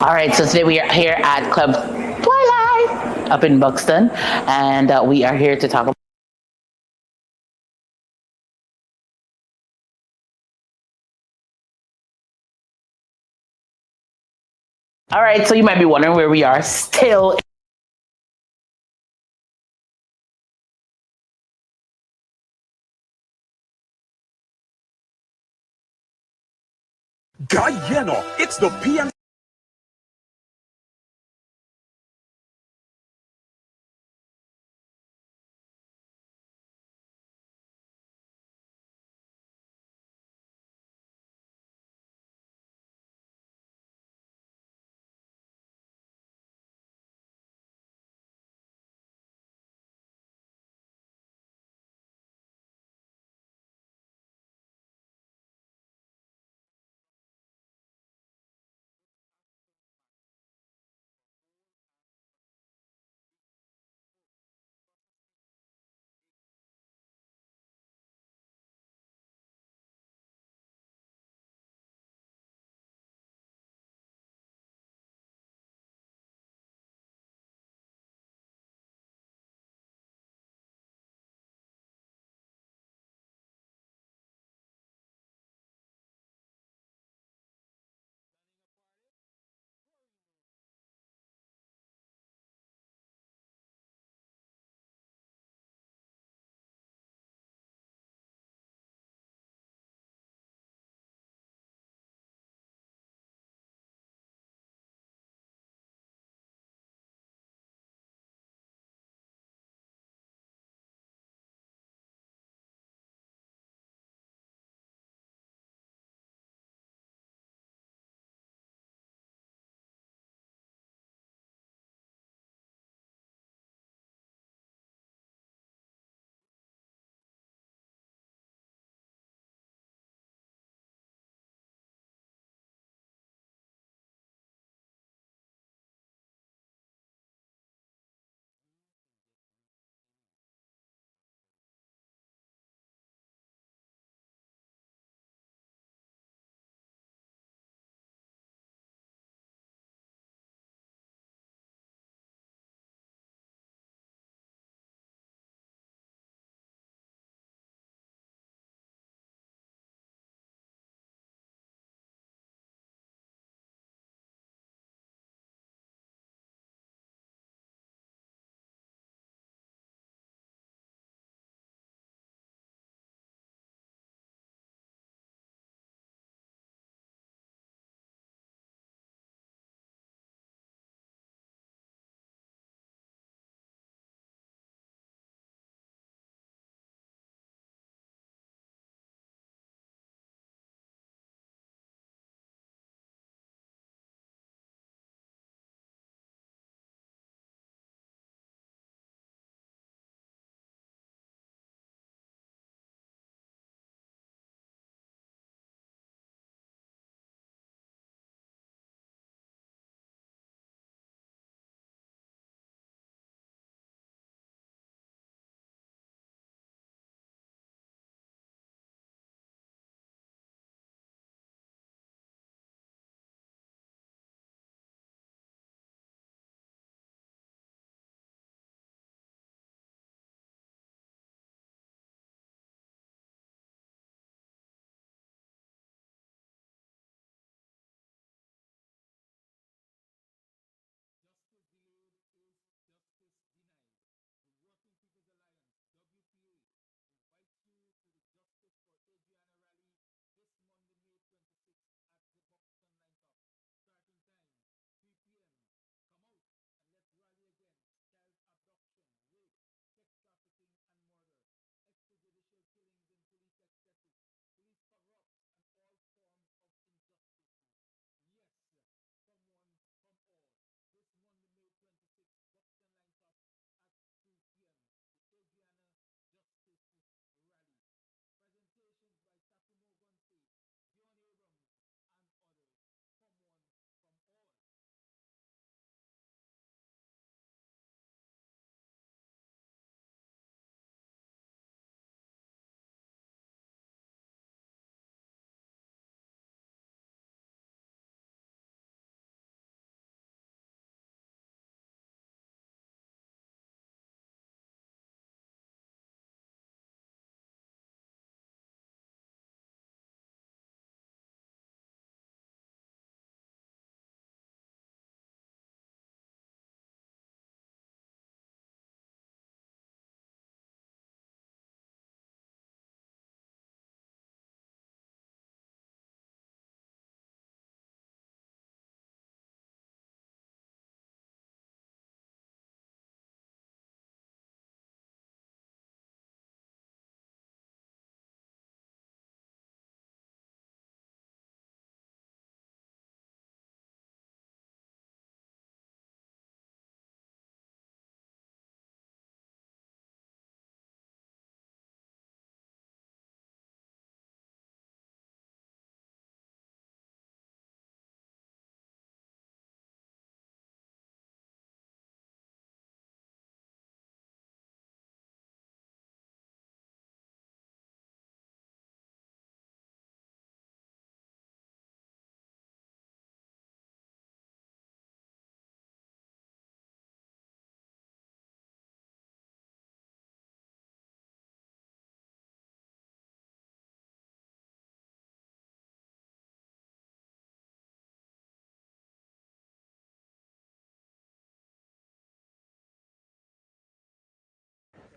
All right, so today we are here at Club Twilight up in Buxton, and we are here to talk about. All right, so you might be wondering where we are still. Guyana, it's the PN.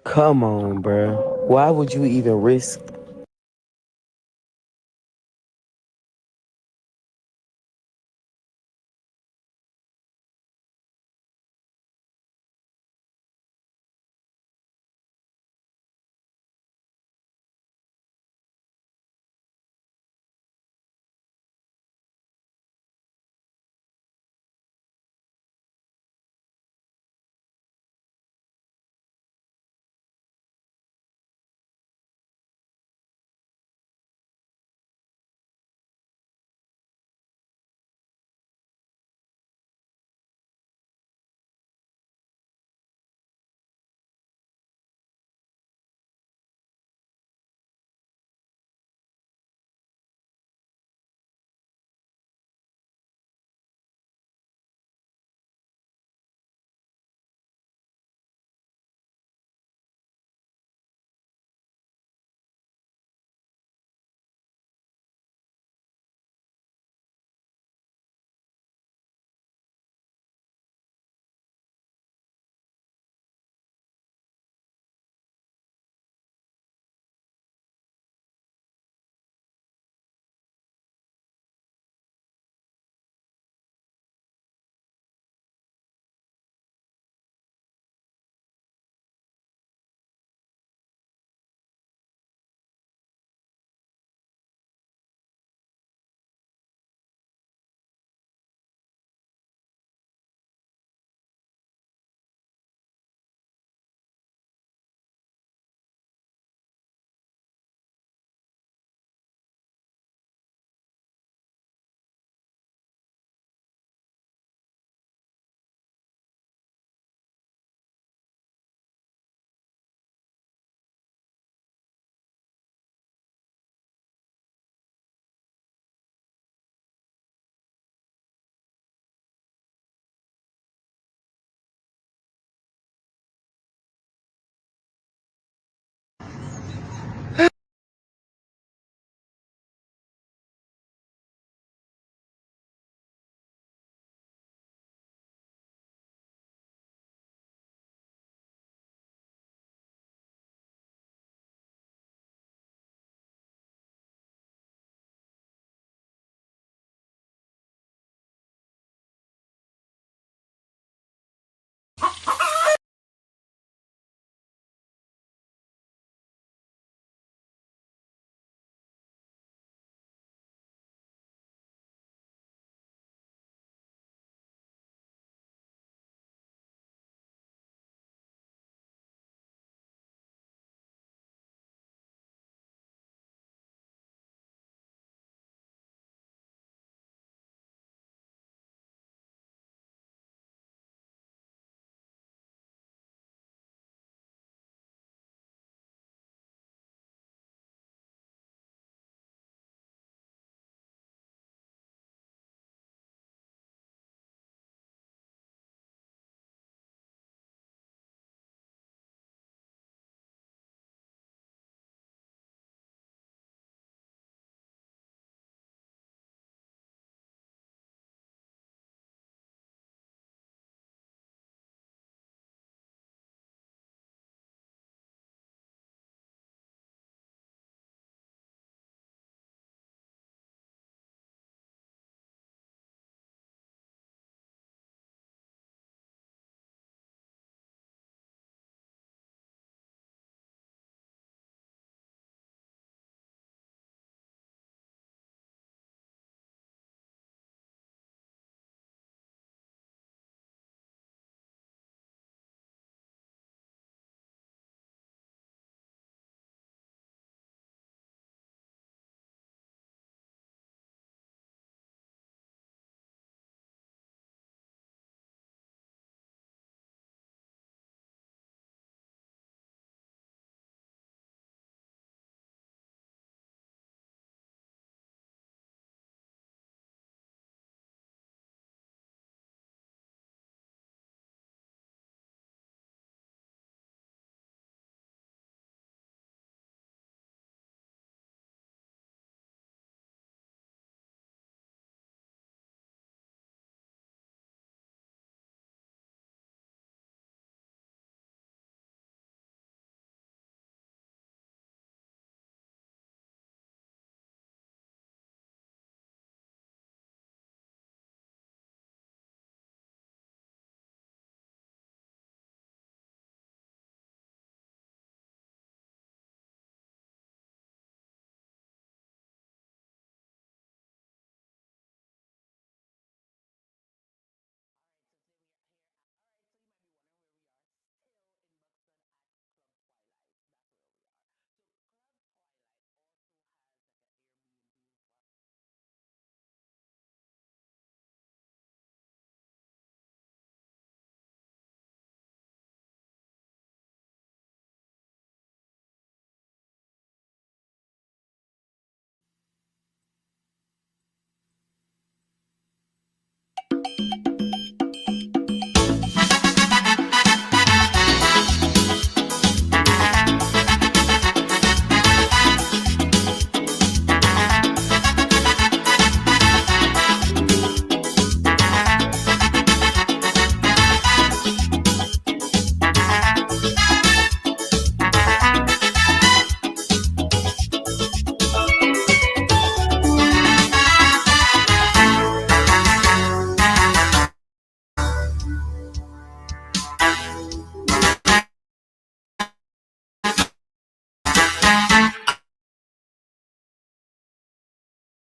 Come on, bruh. Why would you even risk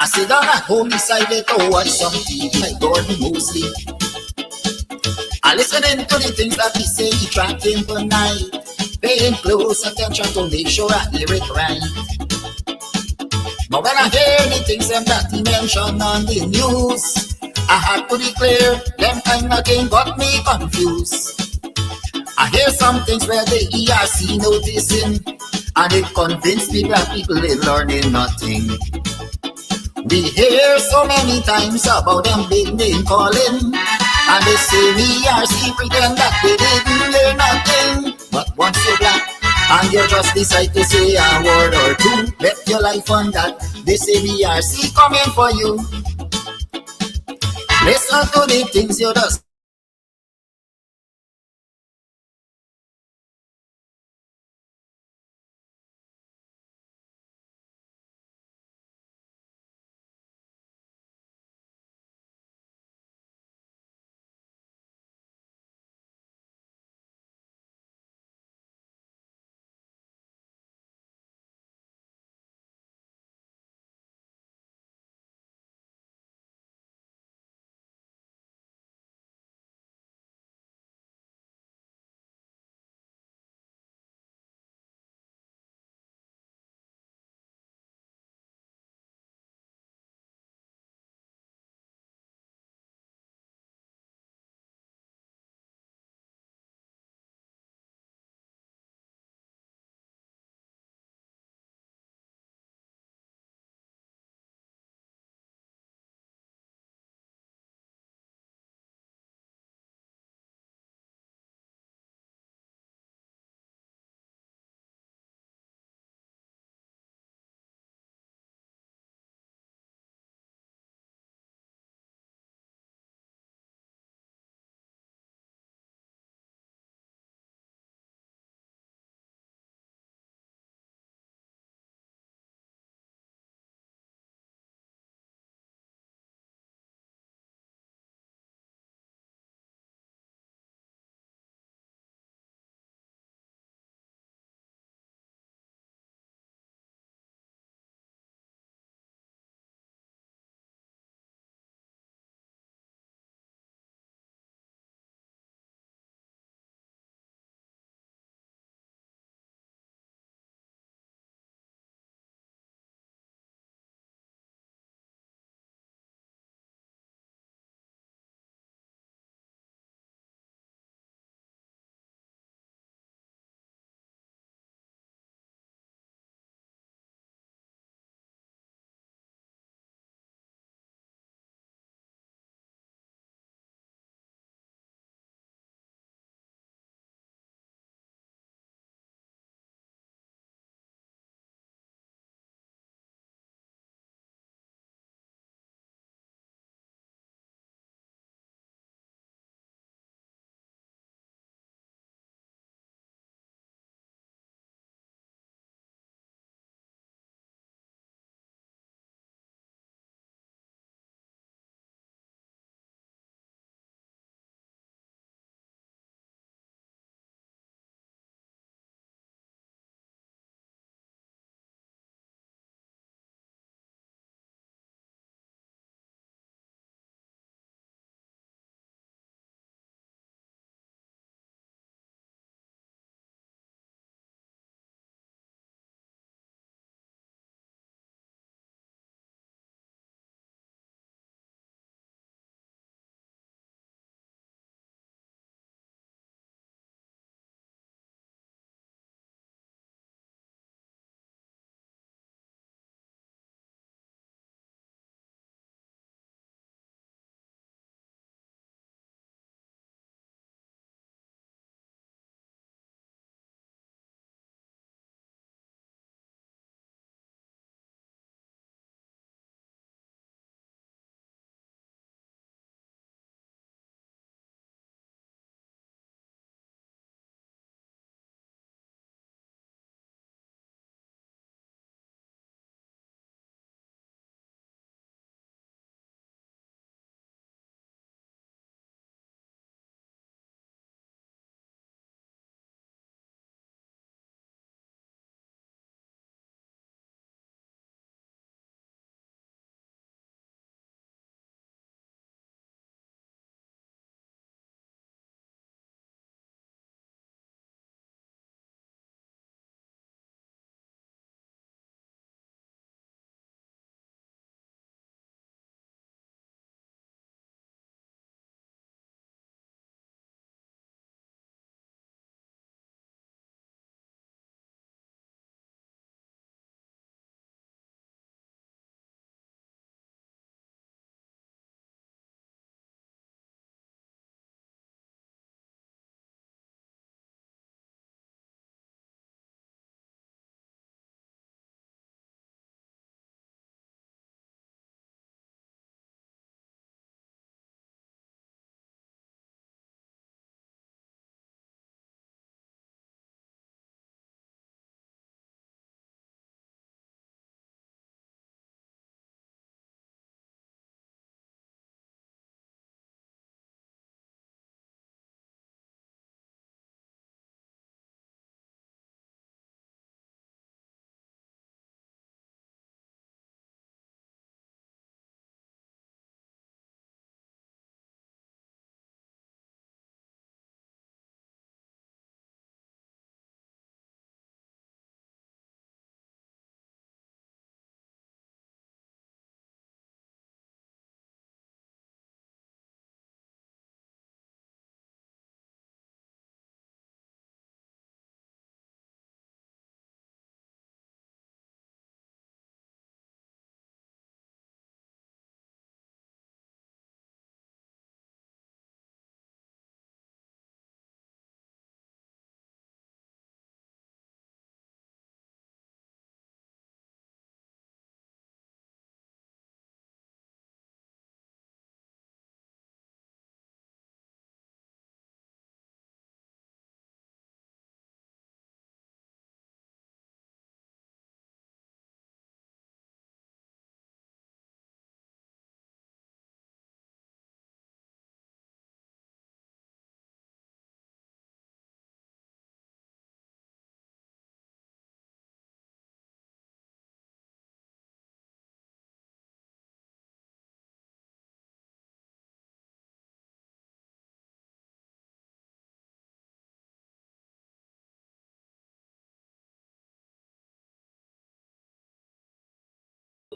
I sit down at home, decided to watch some TV, like Gordon mostly. I listening to the things that he say, he tracking per night, paying close attention to make sure I hear it right. But when I hear the things them that he mention on the news, I had to declare, them kind of thing got me confused. I hear some things where the ERC noticing, and it convinced me that people ain't learning nothing. We hear so many times about them big name calling, and they say ERC pretend that they didn't learn nothing. But once you're black and you just decide to say a word or two, bet your life on that. They say ERC coming for you. Listen to the things you just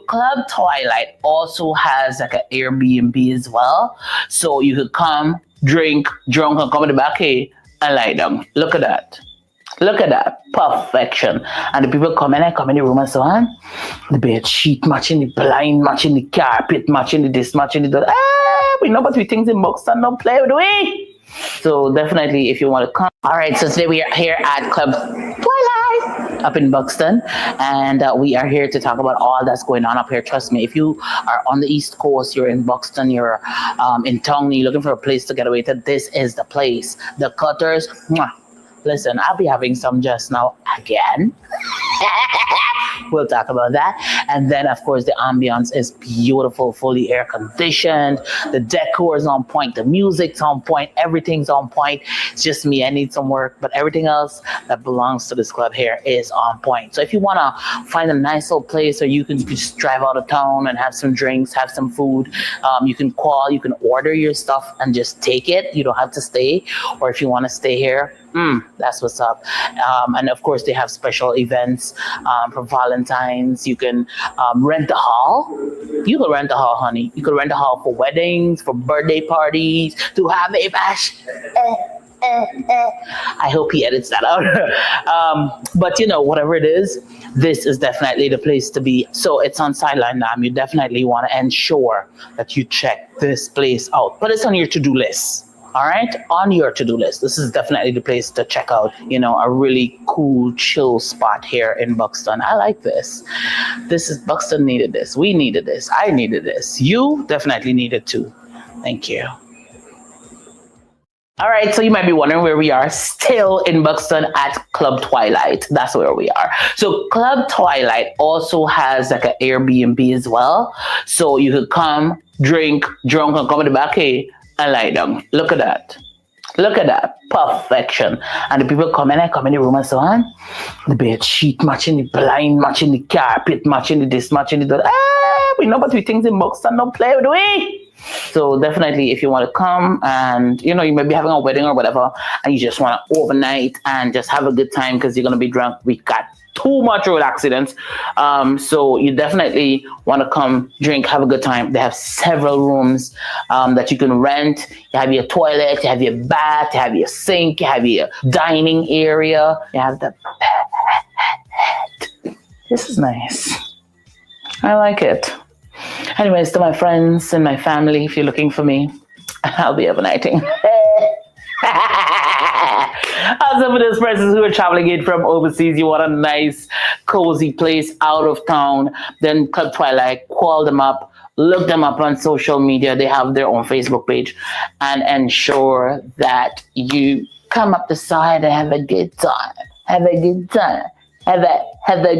Club Twilight also has like an Airbnb as well. So you could come, drink, drunk, and come in the back here and lie down. Look at that. Look at that. Perfection. And the people come in the room and so on. The bed sheet matching the blind, matching the carpet, matching the this, matching the that. We know but we things in Buxton don't play with we. So definitely if you want to come. All right, so today we are here at Club Twilight up in Buxton, and we are here to talk about all that's going on up here. Trust me, if you are on the East Coast, you're in Buxton, you're in town, you're looking for a place to get away to, this is the place. The Cutters, mwah. Listen, I'll be having some just now again. We'll talk about that. And then, of course, the ambience is beautiful, fully air conditioned. The decor is on point. The music's on point. Everything's on point. It's just me. I need some work. But everything else that belongs to this club here is on point. So if you want to find a nice little place where you can just drive out of town and have some drinks, have some food, you can call, you can order your stuff and just take it. You don't have to stay. Or if you want to stay here, that's what's up. And of course, they have special events for Valentine's. You can rent a hall. You can rent a hall, honey. You can rent a hall for weddings, for birthday parties, to have a bash. I hope he edits that out. But you know, whatever it is, this is definitely the place to be. So it's on Sideline Dam. You definitely want to ensure that you check this place out. But it's on your to-do list. All right, on your to-do list. This is definitely the place to check out, you know, a really cool, chill spot here in Buxton. I like this. This is Buxton needed this. We needed this. I needed this. You definitely needed too. Thank you. All right, so you might be wondering where we are, still in Buxton at Club Twilight. That's where we are. So Club Twilight also has like an Airbnb as well. So you could come, drink, drunk, and come in the back here and lie down. Look at that. Look at that. Perfection. And the people come in the room and so on. The bed sheet matching the blind, matching the carpet, matching the this, matching the that. We know but we things in Buxton don't play with we. So definitely if you want to come and, you know, you may be having a wedding or whatever and you just want to overnight and just have a good time because you're going to be drunk. We got too much road accidents. So you definitely want to come, drink, have a good time. They have several rooms that you can rent. You have your toilet, you have your bath, you have your sink, you have your dining area. You have the bed. This is nice. I like it. Anyways, to my friends and my family, if you're looking for me, I'll be overnighting. Also for those persons who are traveling in from overseas, you want a nice, cozy place out of town, then Club Twilight, call them up, look them up on social media. They have their own Facebook page, and ensure that you come up the side and have a good time. Have a good time. Have a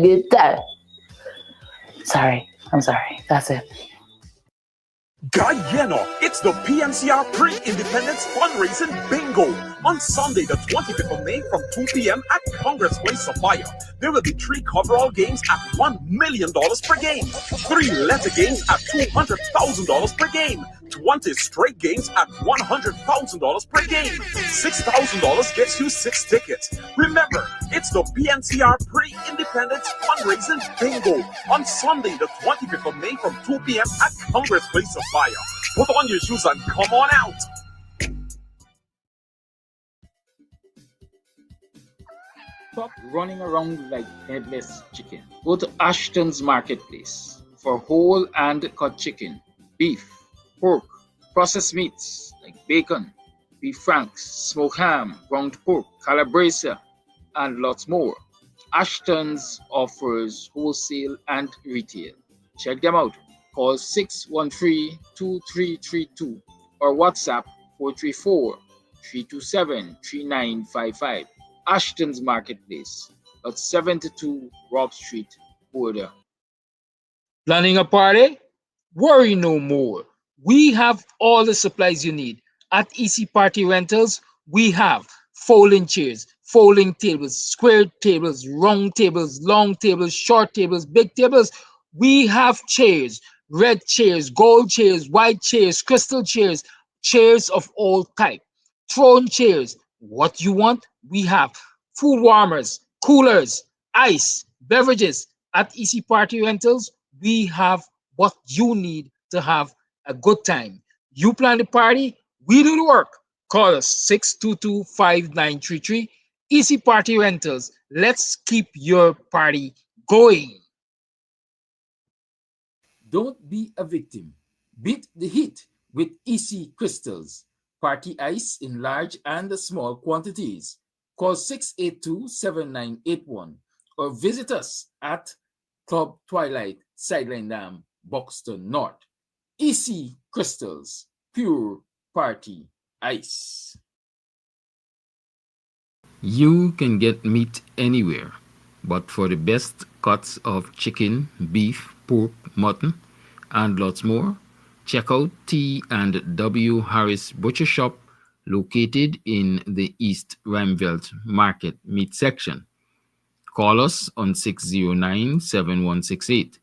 good time. I'm sorry. That's it. Guyana, it's the PNCR Pre-Independence Fundraising Bingo on Sunday, the 25th of May from 2 p.m. at Congress Place, Sophia. There will be 3 coverall games at $1 million per game, 3 letter games at $200,000 per game, 20 straight games at $100,000 per game. $6,000 gets you 6 tickets. Remember, it's the PNCR Pre-Independence Fundraising Bingo on Sunday, the 25th of May from 2 p.m. at Congress Place, Sophia. Put on your shoes and come on out. Stop running around like headless chicken. Go to Ashton's Marketplace for whole and cut chicken, beef, pork, processed meats like bacon, beef franks, smoked ham, ground pork, calabresa, and lots more. Ashton's offers wholesale and retail. Check them out. Call 613-2332 or WhatsApp 434-327-3955. Ashton's Marketplace at 72 Rob Street, Border. Planning a party? Worry no more. We have all the supplies you need. At EC Party Rentals, we have folding chairs, folding tables, square tables, round tables, long tables, short tables, big tables. We have chairs, red chairs, gold chairs, white chairs, crystal chairs, chairs of all type, throne chairs. What you want, we have. Food warmers, coolers, ice, beverages. At EC Party Rentals, we have what you need to have a good time. You plan the party, we do the work. Call us 622-5933. Easy Party Rentals. Let's keep your party going. Don't be a victim. Beat the heat with EC Crystals. Party ice in large and small quantities. Call 682-7981 or visit us at Club Twilight, Sideline Dam, Buxton North. EC Crystals, pure party ice. You can get meat anywhere, but for the best cuts of chicken, beef, pork, mutton, and lots more, check out T&W Harris Butcher Shop located in the East Ramvelt Market Meat Section. Call us on 609-7168,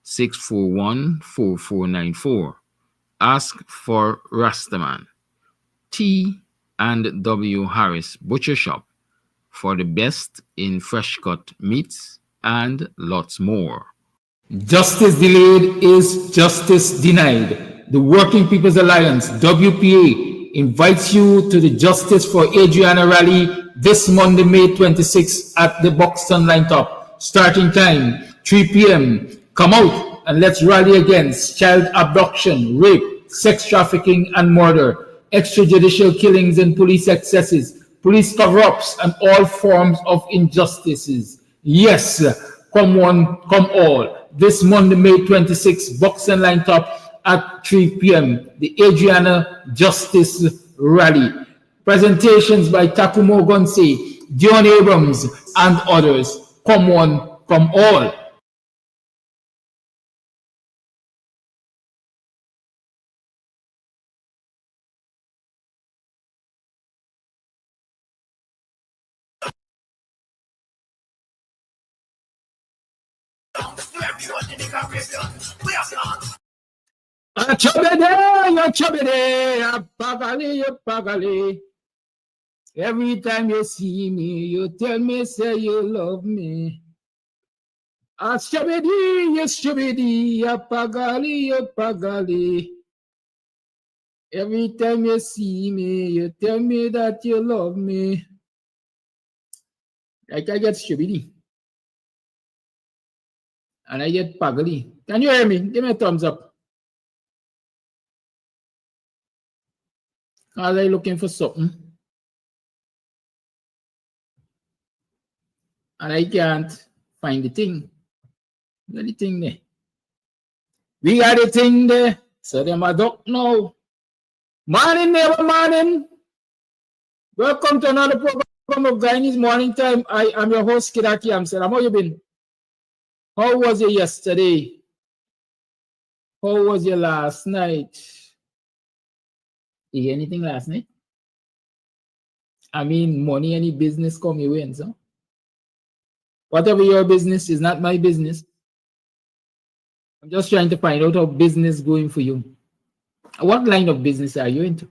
641-4494. Ask for Rastaman. T&W Harris Butcher Shop for the best in fresh cut meats and lots more. Justice delayed is justice denied. The Working People's Alliance, WPA, invites you to the Justice for Adriana rally this Monday, May 26th at the Buxton Line Top. Starting time, 3 p.m. Come out and let's rally against child abduction, rape, sex trafficking, and murder, extrajudicial killings and police excesses, police cover-ups, and all forms of injustices. Yes, come one, come all. This Monday, May 26th, Buxton Line Top at 3 p.m. The Adriana Justice Rally. Presentations by Takumo Gonse, Dion Abrams, and others. Come one, come all. Every time you see me, you tell me, say you love me. Pagali, pagali. Every time you see me, you tell me that you love me. Like I get shubidi. And I get pagali. Can you hear me? Give me a thumbs up. Are they looking for something? And I can't find the thing. Got the thing there. We got the thing there. So them I don't know. Morning, neighbor, morning. Welcome to another program of Guyanese Morning Time. I am your host, Kidaki Amsel. How you been? How was it yesterday? How was your last night? Did you hear anything last night? I mean, money, any business come your way, so whatever your business is not my business. I'm just trying to find out how business going for you. What line of business are you into?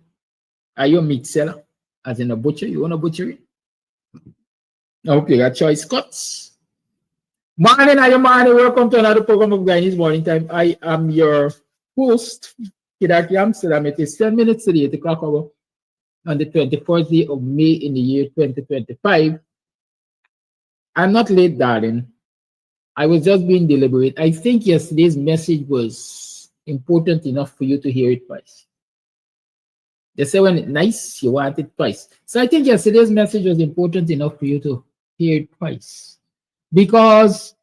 Are you a meat seller? As in a butcher? You own a butchery? Okay, got choice cuts. Morning, are you morning? Welcome to another program of Guyanese Morning Time. I am your host, Kidaki Amsterdam. It is 10 minutes to the 8 o'clock hour on the 24th day of May in the year 2025. I'm not late, darling. I was just being deliberate. I think yesterday's message was important enough for you to hear it twice. They say when it's nice, you want it twice. So I think yesterday's message was important enough for you to hear it twice. Because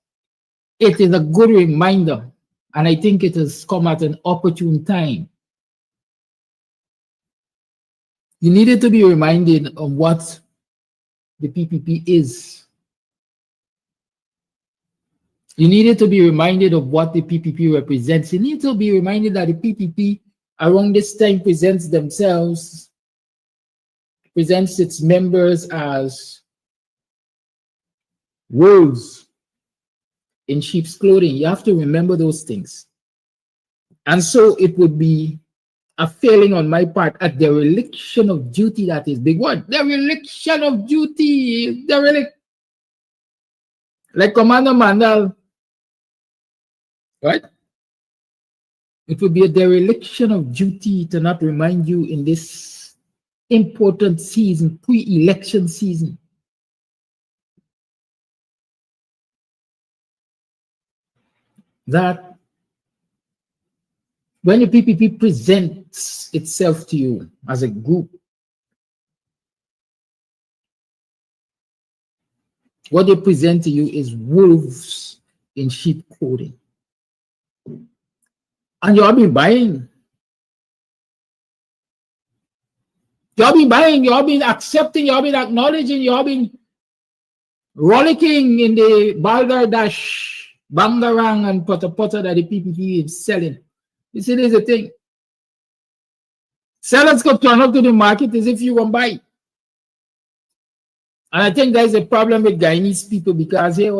it is a good reminder, and I think it has come at an opportune time. You needed to be reminded of what the PPP is. You needed to be reminded of what the PPP represents. You need to be reminded that the PPP around this time presents its members as wolves in sheep's clothing. You have to remember those things. And so it would be a failing on my part at the dereliction of duty, that is big word. Dereliction of duty. Derelict. Like Commander Mandal right? It would be a dereliction of duty to not remind you in this important season, pre-election season, that when the PPP presents itself to you as a group, what they present to you is wolves in sheep clothing. And you'll be buying. You'll be buying, you'll be accepting, you'll be acknowledging, you'll be rollicking in the balderdash, bangarang, and potter that the PPP is selling. You see, there's a thing. Sellers could turn up to the market as if you won't buy. And I think there's a problem with Guyanese people because if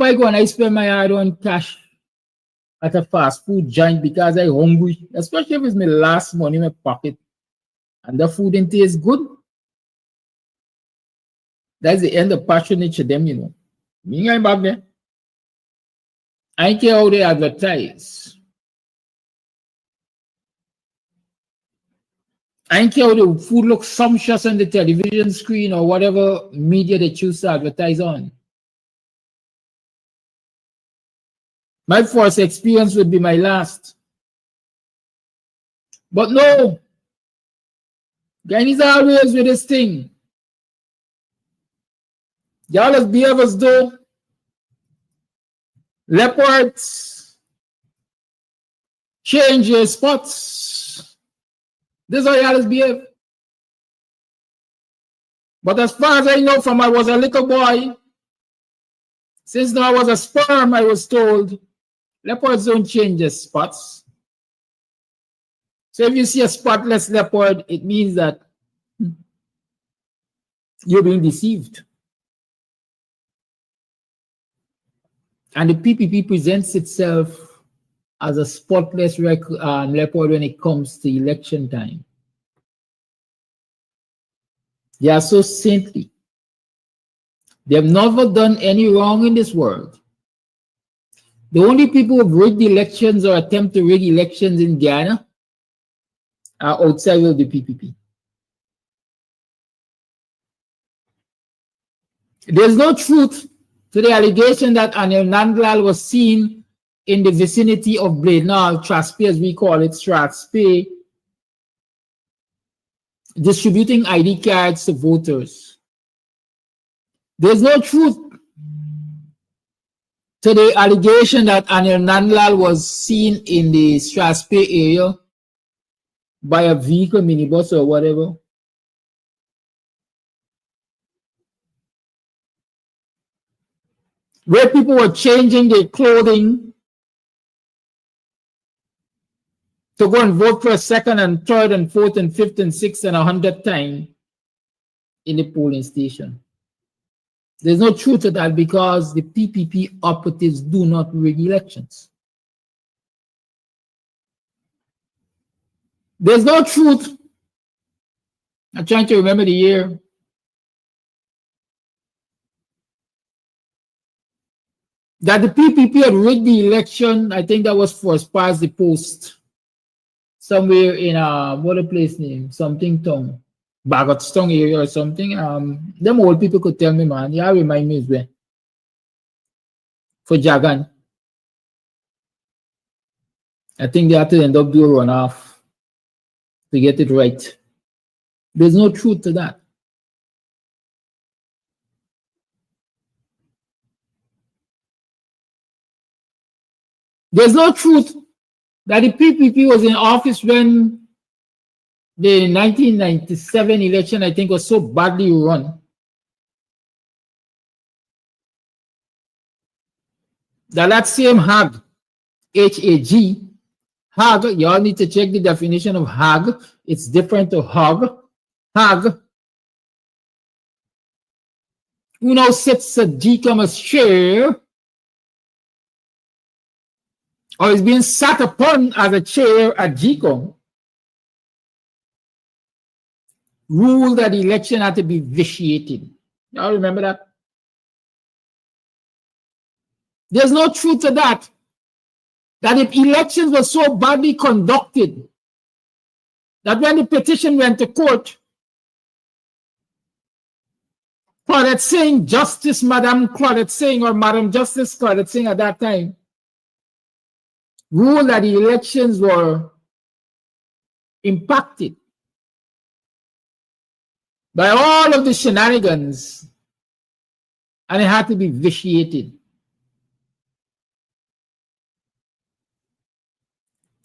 I go and I spend my hard-earned cash at a fast food joint because I'm hungry, especially if it's my last money in my pocket, and the food didn't taste good, that's the end of patronage to them, you know. Me going back there. I care how they advertise. I care how the food looks sumptuous on the television screen or whatever media they choose to advertise on. My first experience would be my last. But no, Guyanese are always with this thing. Y'all as behave as though leopards change your spots. This is how y'all behave. But as far as I know from I was a little boy, since now I was a sperm, I was told leopards don't change their spots. So if you see a spotless leopard, it means that you're being deceived. And the PPP presents itself as a spotless leopard when it comes to election time. They are so saintly. They have never done any wrong in this world. The only people who have rigged elections or attempt to rig elections in Guyana are outside of the PPP. There's no truth to the allegation that Anil Nandlal was seen in the vicinity of Bladenal, Traspay as we call it, Traspay, distributing ID cards to voters. There's no truth to the allegation that Anil Nandlal was seen in the Traspay area by a vehicle, minibus or whatever. Where people were changing their clothing to go and vote for a second and third and fourth and fifth and sixth and 100th time in the polling station. There's no truth to that because the PPP operatives do not rig elections. There's no truth. I'm trying to remember the year. That the PPP had rigged the election. I think that was for as far as the post. Somewhere in what a place name? Something town. Buxtonian area or something. Them old people could tell me, man. Yeah, remind me as well. For Jagan. I think they had to end up doing a runoff to get it right. There's no truth to that. There's no truth that the PPP was in office when the 1997 election, I think, was so badly run that same HAG, H-A-G, HAG, you all need to check the definition of HAG. It's different to HOG. HAG, who now sits at GCOM's chair, or is being sat upon as a chair at GCOM, ruled that the election had to be vitiated. Y'all remember that? There's no truth to that. That if elections were so badly conducted that when the petition went to court, Claudette Singh, Justice Madam Claudette Singh, or Madam Justice Claudette Singh at that time, ruled that the elections were impacted by all of the shenanigans and it had to be vitiated.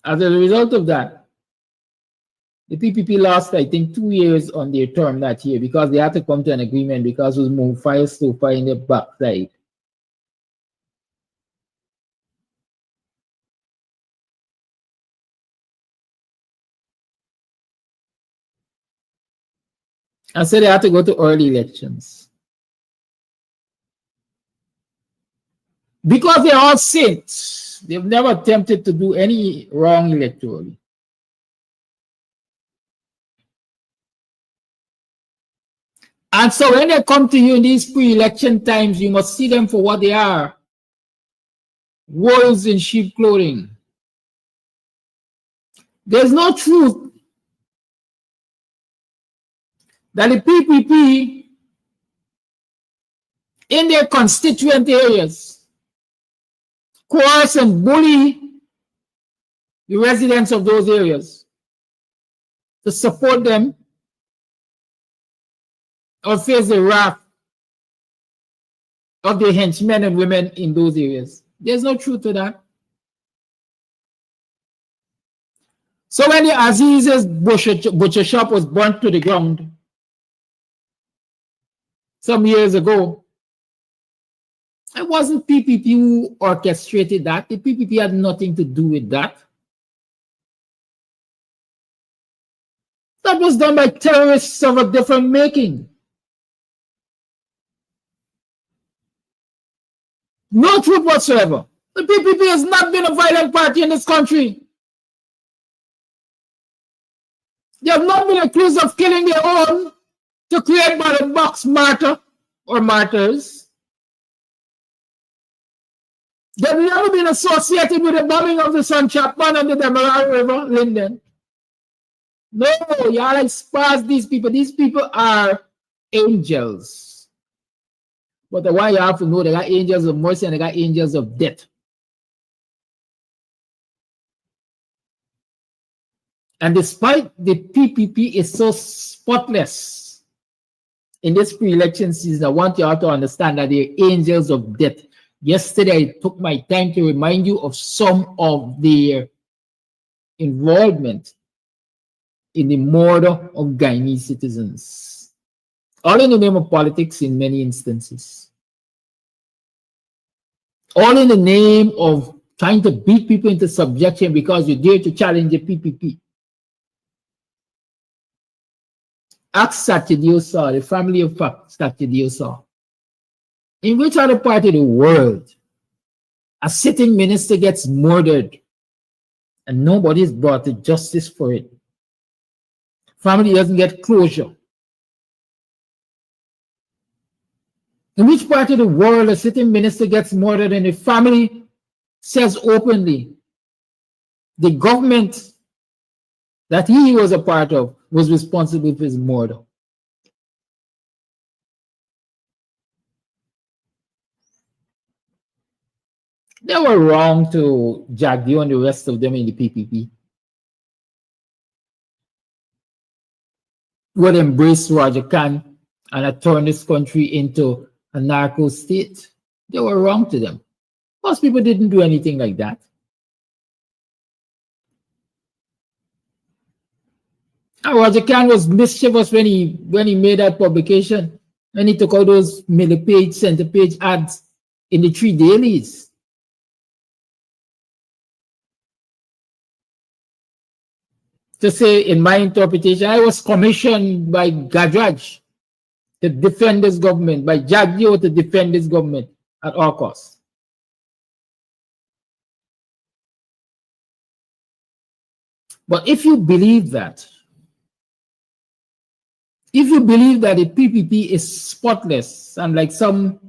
As a result of that, the PPP lost, I think, 2 years on their term that year because they had to come to an agreement because it was more fire so far in their backside. And so they had to go to early elections. Because they're all saints, they've never attempted to do any wrong electorally. And so when they come to you in these pre-election times, you must see them for what they are. Wolves in sheep clothing. There's no truth that the PPP in their constituent areas coerce and bully the residents of those areas to support them or face the wrath of the henchmen and women in those areas. There's no truth to that. So when the Aziz's butcher shop was burnt to the ground some years ago, it wasn't PPP who orchestrated that. The PPP had nothing to do with that. That was done by terrorists of a different making. No truth whatsoever. The PPP has not been a violent party in this country. They have not been accused of killing their own to create ballot box martyr or martyrs. They've never been associated with the bombing of the Sun Chapman and the Demerara River, Linden. No, y'all expose these people. These people are angels. But why you have to know they got angels of mercy and they got angels of death. And despite the PPP is so spotless in this pre-election season, I want you all to understand that they're angels of death. Yesterday, I took my time to remind you of some of their involvement in the murder of Guyanese citizens. All in the name of politics in many instances. All in the name of trying to beat people into subjection because you dare to challenge the PPP. Ask Satchidiosa, the family of Satchidiosa. In which other part of the world a sitting minister gets murdered and nobody is brought to justice for it? Family doesn't get closure. In which part of the world a sitting minister gets murdered and the family says openly the government that he was a part of was responsible for his murder? They were wrong to Jagdeo and the rest of them in the PPP. Would embrace Roger Khan and turn this country into a narco state. They were wrong to them. Most people didn't do anything like that. And Roger Khan was mischievous when he made that publication, when he took out those middle page, center page ads in the 3 dailies. To say, in my interpretation, I was commissioned by Gadraj to defend this government, by Jagdeo to defend this government at all costs. But if you believe that, if you believe that the PPP is spotless and like some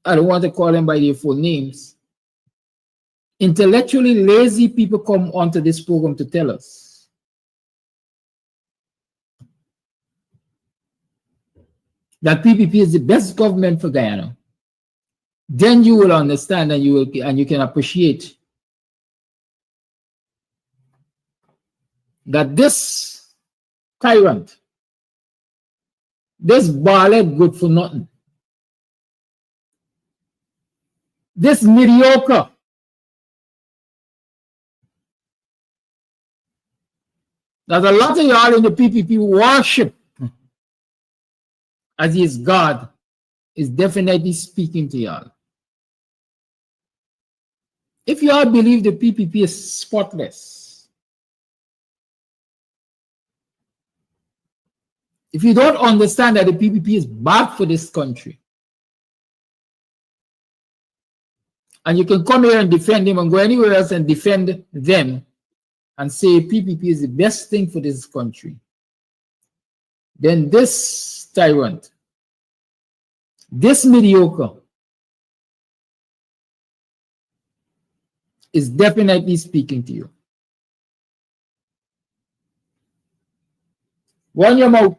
I don't want to call them by their full names, intellectually lazy people come onto this program to tell us that PPP is the best government for Guyana, then you will understand and you can appreciate that this tyrant, this Barlet good for nothing, this mediocre, that a lot of y'all in the PPP worship as he is God, is definitely speaking to y'all. If y'all believe the PPP is spotless, if you don't understand that the PPP is bad for this country, and you can come here and defend him and go anywhere else and defend them and say PPP is the best thing for this country, then this tyrant, this mediocre, is definitely speaking to you. Run your mouth.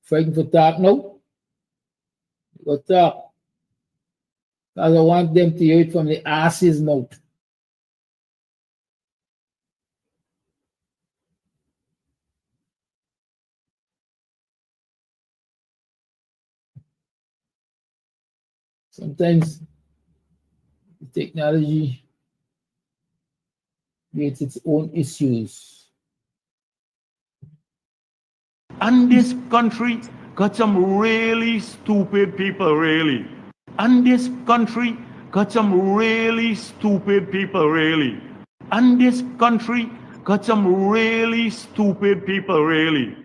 Fighting for talk now? Go talk. Because I want them to hear it from the ass's mouth. Sometimes the technology creates its own issues. And this country got some really stupid people, really. And this country got some really stupid people, really. And this country got some really stupid people, really.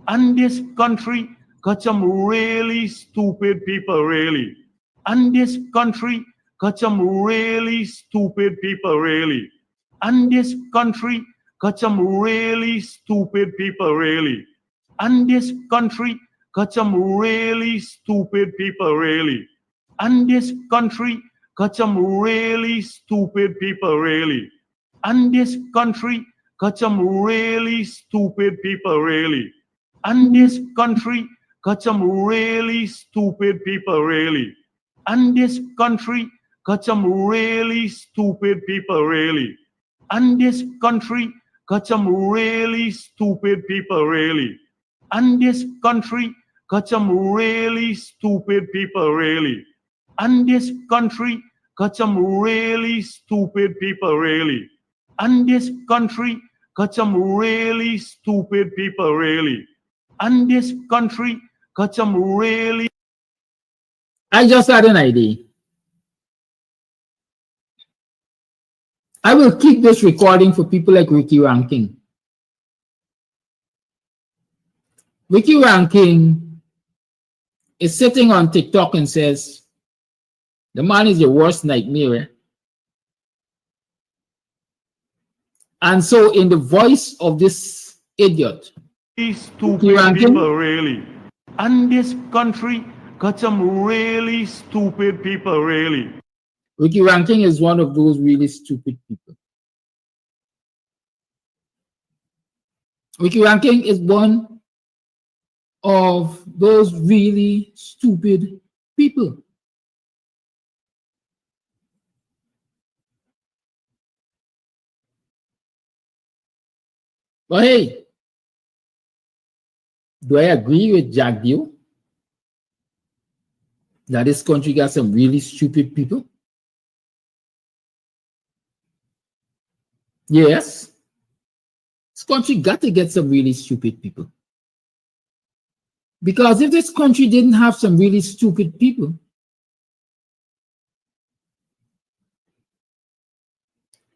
And this country got some really stupid people, really. And this country got some really stupid people, really. And this country got some really stupid people, really. And this country got some really stupid people, really. And this country got some really stupid people, really. And this country got some really stupid people, really. And this country got some really stupid people, really. And this country got some really stupid people, really. And this country got some really stupid people, really. And this country got some really stupid people, really. And this country got some really stupid people, really. And this country got some really stupid people, really. And this country got some really... I just had an idea. I will keep this recording for people like Ricky Ranking. Ricky Ranking is sitting on TikTok and says, the man is your worst nightmare. And so in the voice of this idiot, stupid people, really. And this country got some really stupid people, really. Ricky Ranking is one of those really stupid people. Ricky Ranking is one of those really stupid people. But hey, do I agree with Jack Dew that this country got some really stupid people? Yes. This country got to get some really stupid people. Because if this country didn't have some really stupid people,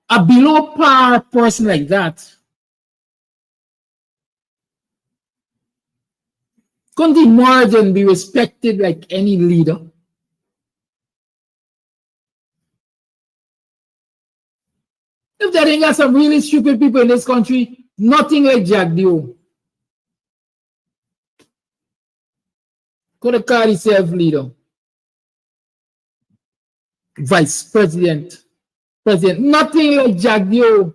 a below par person like that couldn't emerge and be respected like any leader. If there ain't got some really stupid people in this country, nothing like Jack Dew. Could have called himself leader, vice president, president. Nothing like Jagdio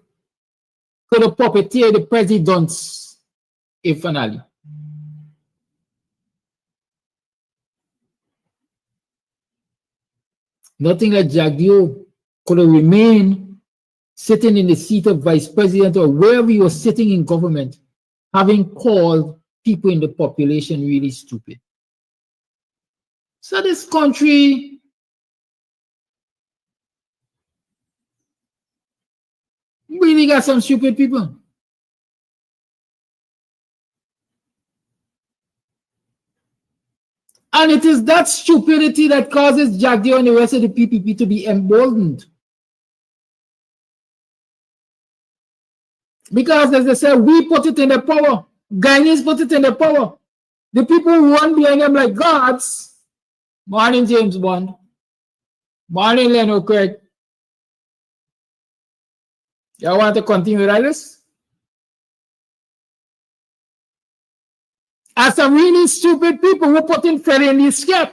could have puppeteered the presidents finally. Nothing like Jagdio could have remained sitting in the seat of vice president or wherever you were sitting in government, having called people in the population really stupid. So this country really got some stupid people. And it is that stupidity that causes Jagdio and the rest of the PPP to be emboldened. Because as they said, we put it in the power. Guyanese put it in the power. The people who run behind them like gods. Morning, James Bond. Morning, Leonard Craig. Y'all want to continue with this? As some really stupid people who put in Freddy in the escape.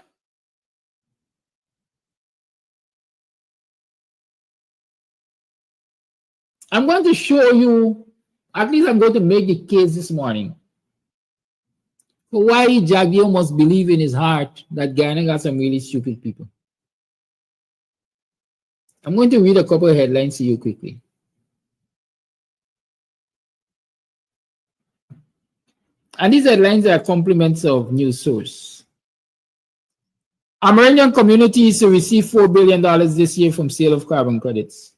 I'm going to show you, at least I'm going to make the case this morning, for why Jagdio must believe in his heart that Guyana got some really stupid people. I'm going to read a couple of headlines to you quickly. And these headlines are compliments of news source. Amerindian communities to receive $4 billion this year from sale of carbon credits.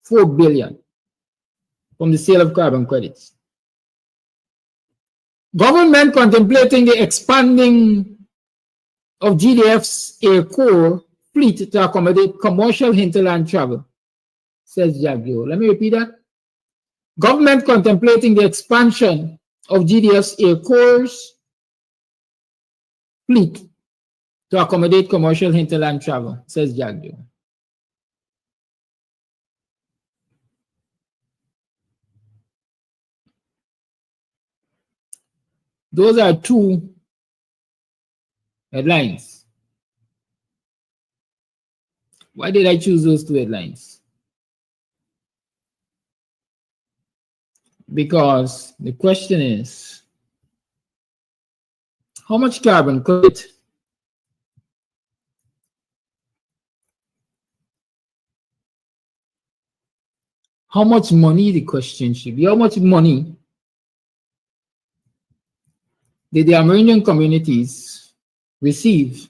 $4 billion from the sale of carbon credits. Government contemplating the expanding of GDF's Air Corps fleet to accommodate commercial hinterland travel, says Jagdio. Let me repeat that. Government contemplating the expansion of GDF's Air Corps fleet to accommodate commercial hinterland travel, says Jagdio. Those are two headlines. Why did I choose those two headlines? Because the question is, how much carbon credit how much money, the question should be, how much money did the Amerindian communities receive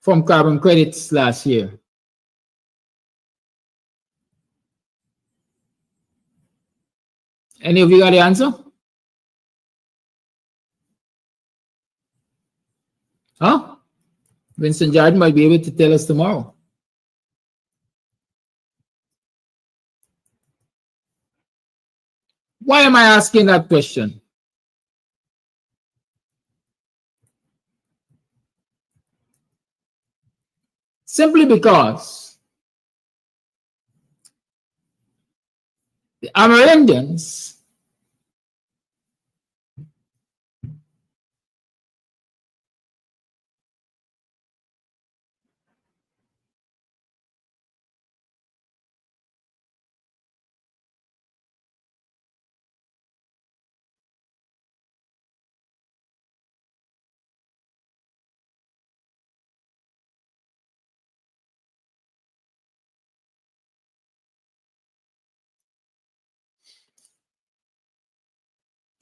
from carbon credits last year? Any of you got the answer? Huh? Vincent Jordan might be able to tell us tomorrow. Why am I asking that question? Simply because the Amerindians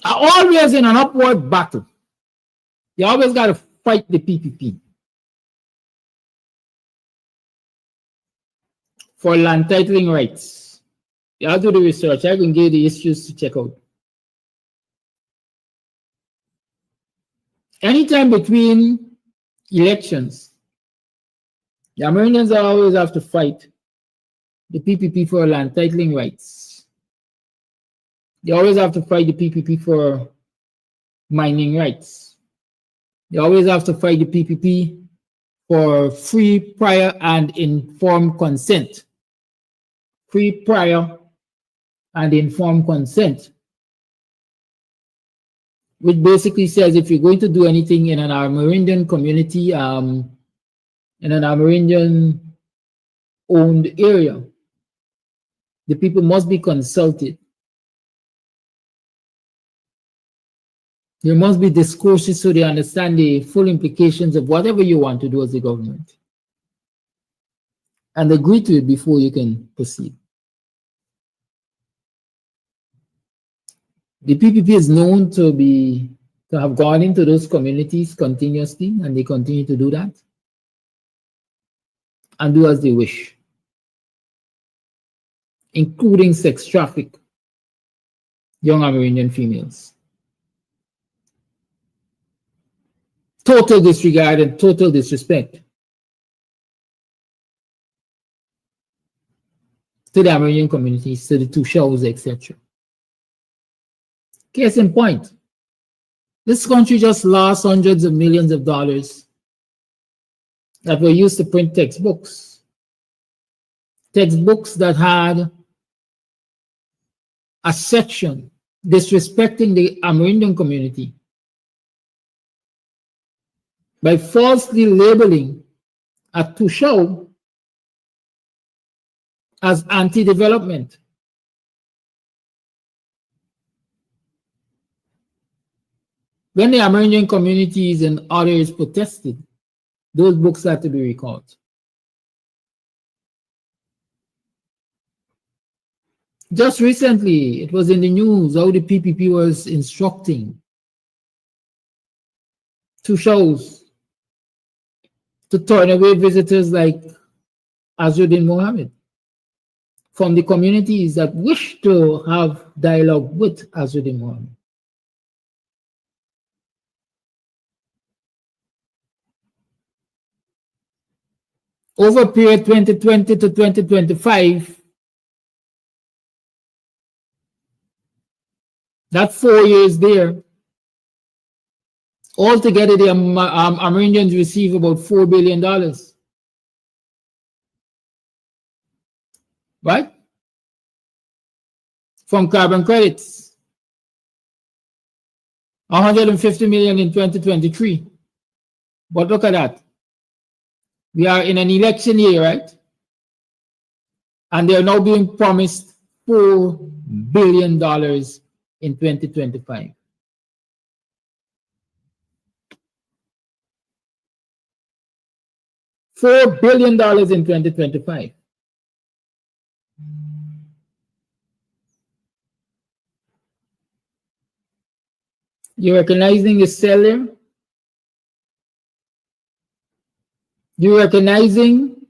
are always in an upward battle. You always got to fight the PPP for land titling rights. You have to do the research. I can give you the issues to check out. Anytime between elections, the Amerindians always have to fight the PPP for land titling rights. They always have to fight the PPP for mining rights. They always have to fight the PPP for free, prior, and informed consent. Free, prior, and informed consent which basically says if you're going to do anything in an Amerindian community, in an Amerindian-owned area, the people must be consulted. There must be discourses so they understand the full implications of whatever you want to do as a government, and agree to it before you can proceed. The PPP is known to have gone into those communities continuously, and they continue to do that and do as they wish, including sex traffic young Amerindian females. Total disregard and total disrespect to the Amerindian communities, to the Tushos, etc. Case in point, this country just lost hundreds of millions of dollars that were used to print textbooks. Textbooks that had a section disrespecting the Amerindian community by falsely labeling a Tusho as anti-development. When the Amerindian communities and others protested, those books had to be recalled. Just recently, it was in the news how the PPP was instructing Tushos to turn away visitors like Azruddin Mohammed from the communities that wish to have dialogue with Azruddin Mohammed. Over a period 2020 to 2025, that 4 years there, altogether the Amerindians receive about $4 billion. Right? From carbon credits. 150 million in 2023. But look at that. We are in an election year, right? And they are now being promised $4 billion in 2025. $4 billion in 2025. You recognizing the seller? You recognizing?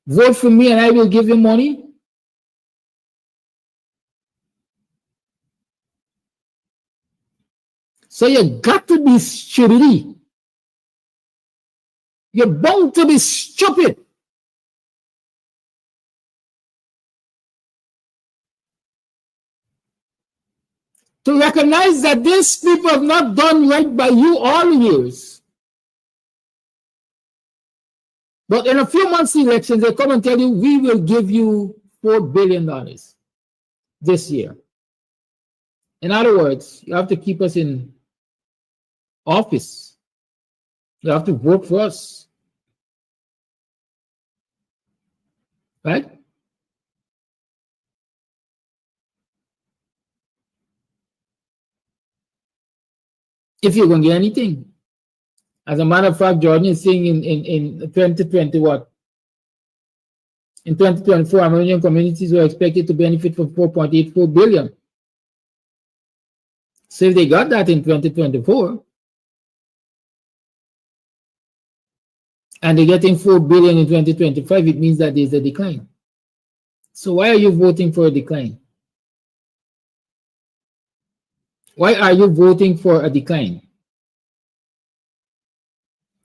Vote for me and I will give you money? So you got to be stupid. You're bound to be stupid. To recognize that these people have not done right by you all the years. But in a few months' elections, they come and tell you, we will give you $4 billion this year. In other words, you have to keep us in office. You have to vote for us. Right? If you're going to get anything. As a matter of fact, Jordan is saying in 2020 what? In 2024, Amerindian communities were expected to benefit from 4.84 billion. So if they got that in 2024, and they're getting 4 billion in 2025, it means that there's a decline. So why are you voting for a decline? Why are you voting for a decline?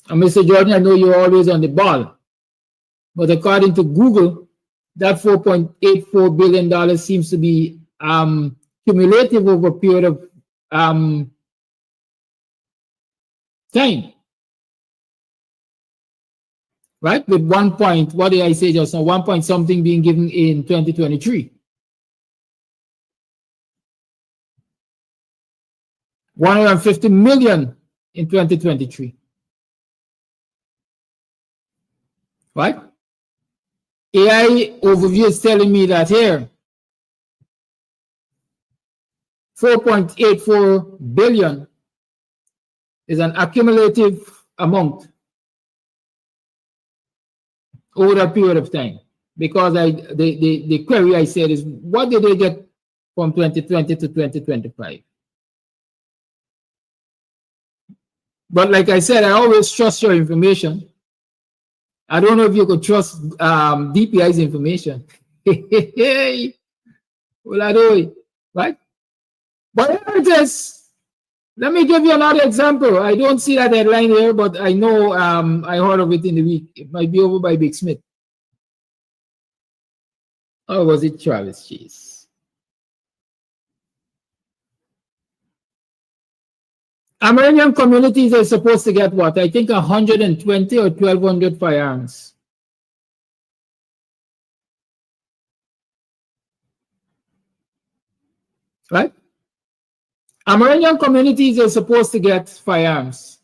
And Mr. Jordan, I know you're always on the ball, but according to Google, that $4.84 billion seems to be cumulative over a period of time. Right? With 1 point, what did I say just now? 1 point something being given in 2023. 150 million in 2023. Right? AI overview is telling me that here 4.84 billion is an accumulative amount over a period of time. Because the query I said is, what did they get from 2020 to 2025? But like I said, I always trust your information. I don't know if you could trust DPI's information. Well, I do, right? Whatever it is, let me give you another example. I don't see that headline here, but I know I heard of it in the week. It might be over by Big Smith. Or was it Travis Chase? Amerindian communities are supposed to get what? I think 120 or 1,200 firearms. Right? Amerindian communities are supposed to get firearms.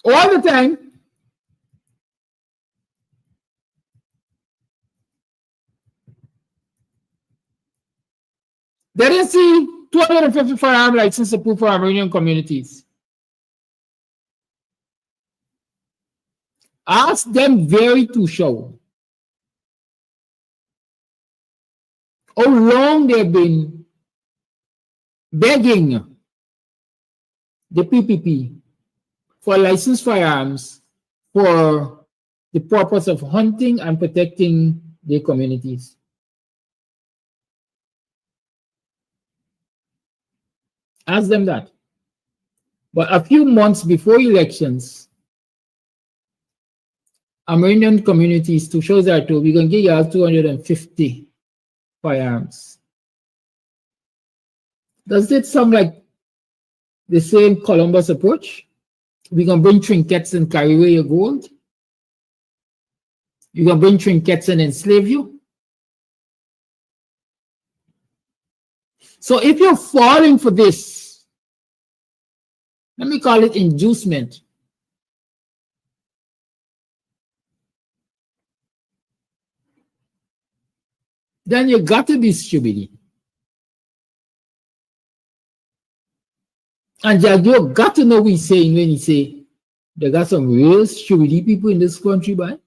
All the time, they didn't see 250 firearm licenses approved for Amerindian communities. Ask them very to show how long they've been begging the PPP for licensed firearms for the purpose of hunting and protecting their communities. Ask them that. But a few months before elections, Amerindian communities, to show that too, we're going to give you all 250 firearms. Does it sound like the same Columbus approach? We're going to bring trinkets and carry away your gold? You're going to bring trinkets and enslave you? So if you're falling for this, let me call it inducement. Then you got to be stupid. And you got to know what he's saying when he say they got some real stupid people in this country, boy.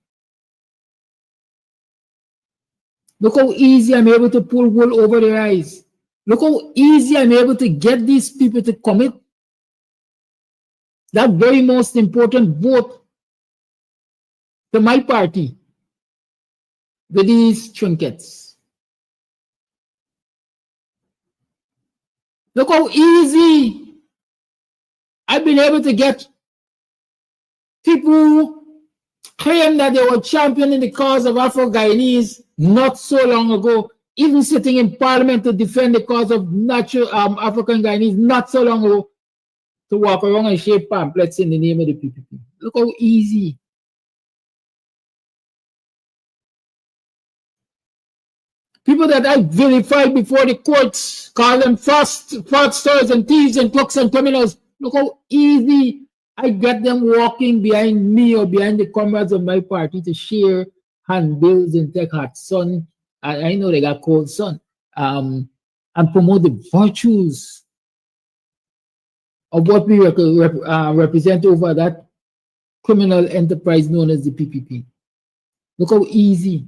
Look how easy I'm able to pull wool over their eyes. Look how easy I'm able to get these people to commit that very most important vote to my party with these trinkets. Look how easy I've been able to get people who claim that they were championing the cause of Afro-Guyanese not so long ago, even sitting in parliament to defend the cause of natural African Guyanese not so long ago, to walk around and shape pamphlets in the name of the PPP. Look how easy. People that I vilified before the courts, call them fraudsters and thieves and crooks and criminals. Look how easy I get them walking behind me or behind the comrades of my party to share handbills and take hot sun. I know they got cold sun. And promote the virtues of what we represent over that criminal enterprise known as the PPP. Look how easy.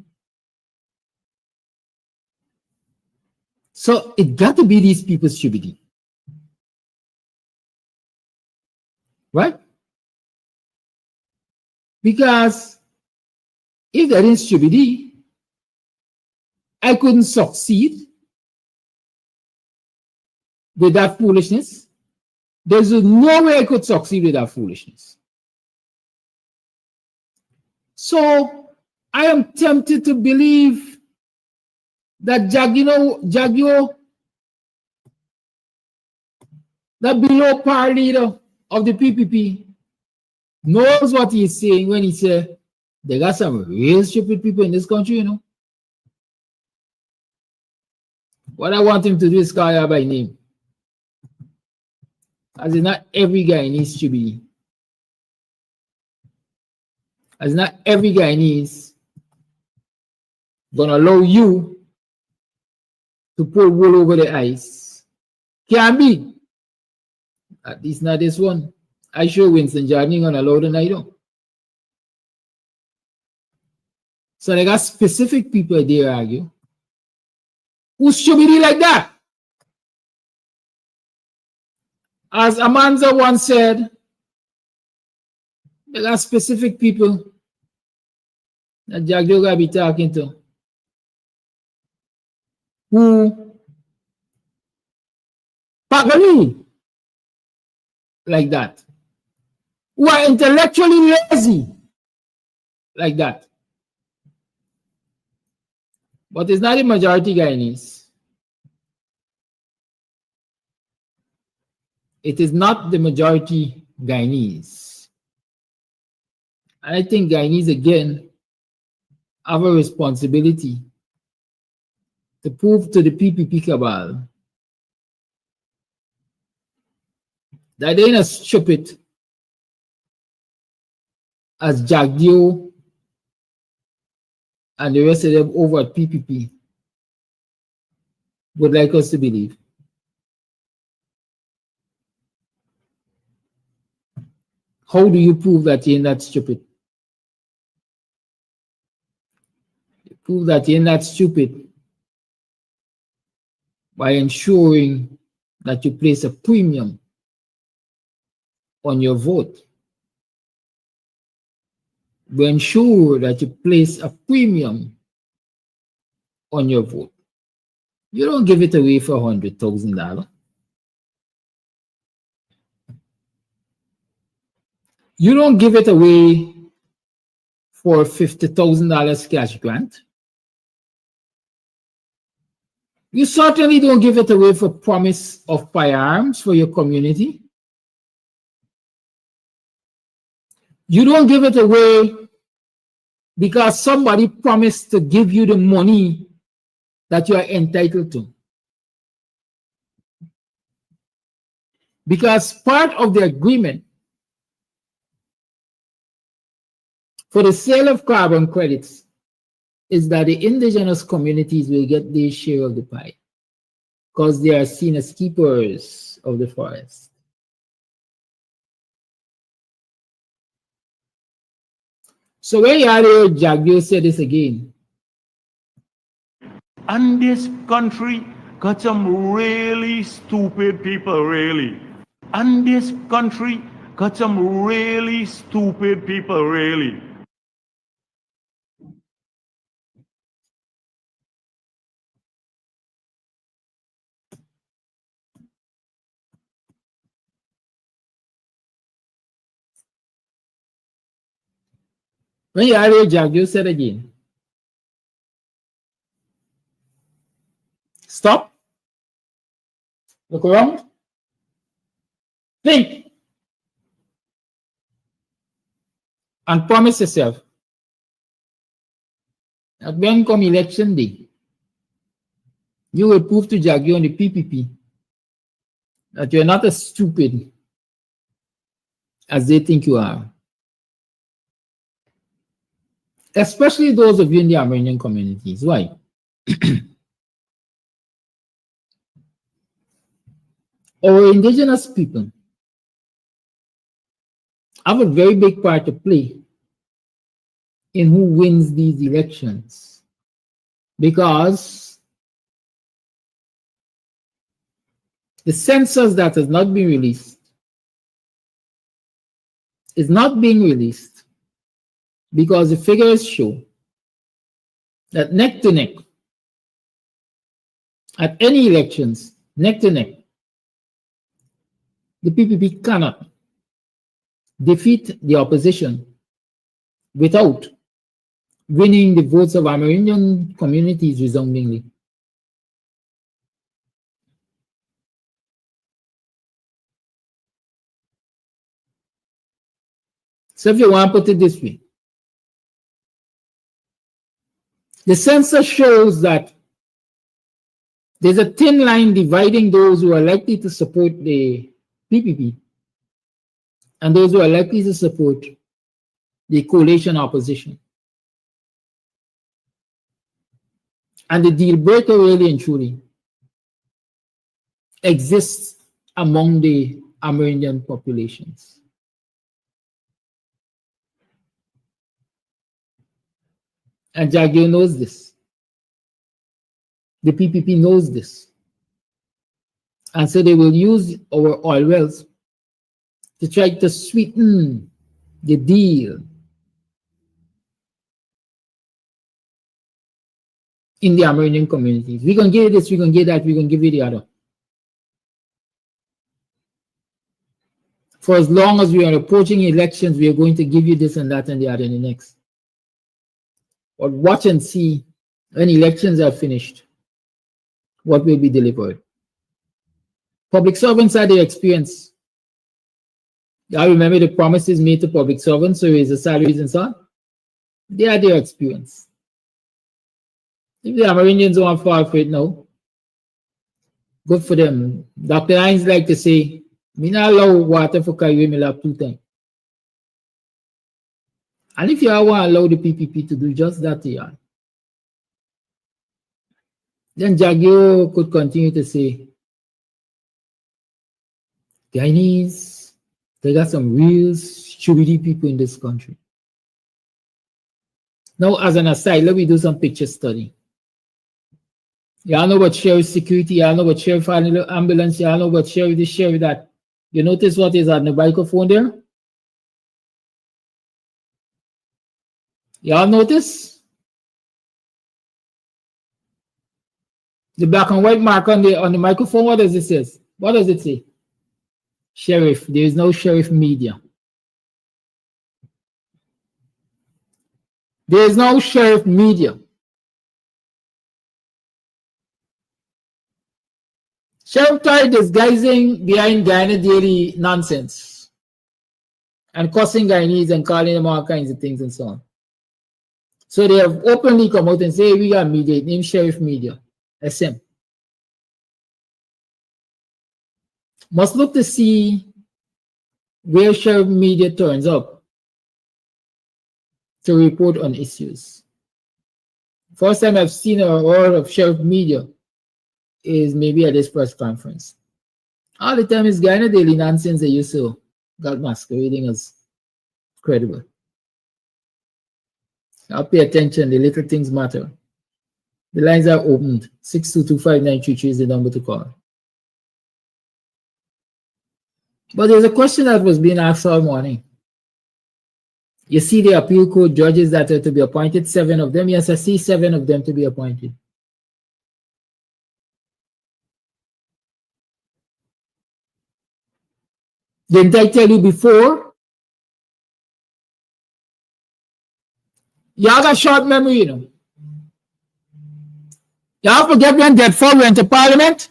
So it got to be these people's stupidity. Right? Because if there is stupidity, I couldn't succeed with that foolishness. There's no way I could succeed with that foolishness. So I am tempted to believe that Jagio, that below par leader of the PPP, knows what he's saying when he said, they got some real stupid people in this country, you know. What I want him to do is call you by name. As in not every Guyanese should be. As not every Guyanese gonna allow you to pour wool over the eyes. Can't be. At least not this one. I sure Winston Jordan gonna allow the night on. So they got specific people there argue. Who should be like that? As Amanda once said, there are specific people that Jack Doga be talking to who pagani like that, who are intellectually lazy like that. But it's not the majority Guyanese. It is not the majority Guyanese. And I think Guyanese again have a responsibility to prove to the PPP cabal that they ain't as stupid as Jagdio and the rest of them over at PPP would like us to believe. How do you prove that you're not stupid? You prove that you're not stupid by ensuring that you place a premium on your vote. We ensure that you place a premium on your vote. You don't give it away for $100,000. You don't give it away for $50,000 cash grant. You certainly don't give it away for promise of firearms for your community. You don't give it away because somebody promised to give you the money that you are entitled to. Because part of the agreement for the sale of carbon credits is that the indigenous communities will get their share of the pie because they are seen as keepers of the forest. So when you hear Jagdio say this again, And this country got some really stupid people, really. And this country got some really stupid people, really. when you hear Jagdio say it again, stop, look around, think, and promise yourself that when come election day, you will prove to Jagdio and the PPP that you're not as stupid as they think you are. Especially those of you in the Armenian communities. Why? Our indigenous people have a very big part to play in who wins these elections, because the census that has not been released is not being released because the figures show that neck to neck at any elections, neck to neck, the PPP cannot defeat the opposition without winning the votes of Amerindian communities resoundingly. So if you want to put it this way, the census shows that There's a thin line dividing those who are likely to support the PPP and those who are likely to support the coalition opposition. And the deal breaker really and truly exists among the Amerindian populations. And Jagir knows this. The PPP knows this. And so they will use our oil wells to try to sweeten the deal in the Amerindian communities. We're going to give you this, we're going to give that, we're going to give you the other. For as long as we are approaching elections, we are going to give you this and that and the other and the next. But watch and see when elections are finished, what will be delivered. Public servants are the experience. I remember the promises made to public servants, so raise the salaries and so on. They are their experience. If the Amerindians don't fall for it now, good for them. Dr. Hines like to say, me not allow water for carry me lap 2 times. And if you want to allow the PPP to do just that, yeah, then Jagio could continue to say, Guyanese, they got some real stupid people in this country. Now, as an aside, let me do some picture study. Y'all know about sheriff security, y'all know about sheriff ambulance, y'all know about sheriff this, sheriff that. You notice what is on the microphone there? Y'all notice? The black and white mark on the microphone, what does it say? What does it say? Sheriff. There is no sheriff media. There is no sheriff media. Sheriff tried disguising behind Guyana Daily nonsense and cussing Guyanese and calling them all kinds of things and so on. So they have openly come out and say, we got media, name Sheriff Media, SM. Must look to see where Sheriff Media turns up to report on issues. First time I've seen a word of Sheriff Media is maybe at this press conference. All the time is Guyana Daily nonsense they used to got masquerading as credible. I'll pay attention, the little things matter. The lines are opened. 6225933 is the number to call. But there's a question that was being asked all morning. You see the appeal court judges that are to be appointed, 7 of them. Yes, I see 7 of them to be appointed. Didn't I tell you before? Y'all got short memory, you know. Y'all forget when that four went to Parliament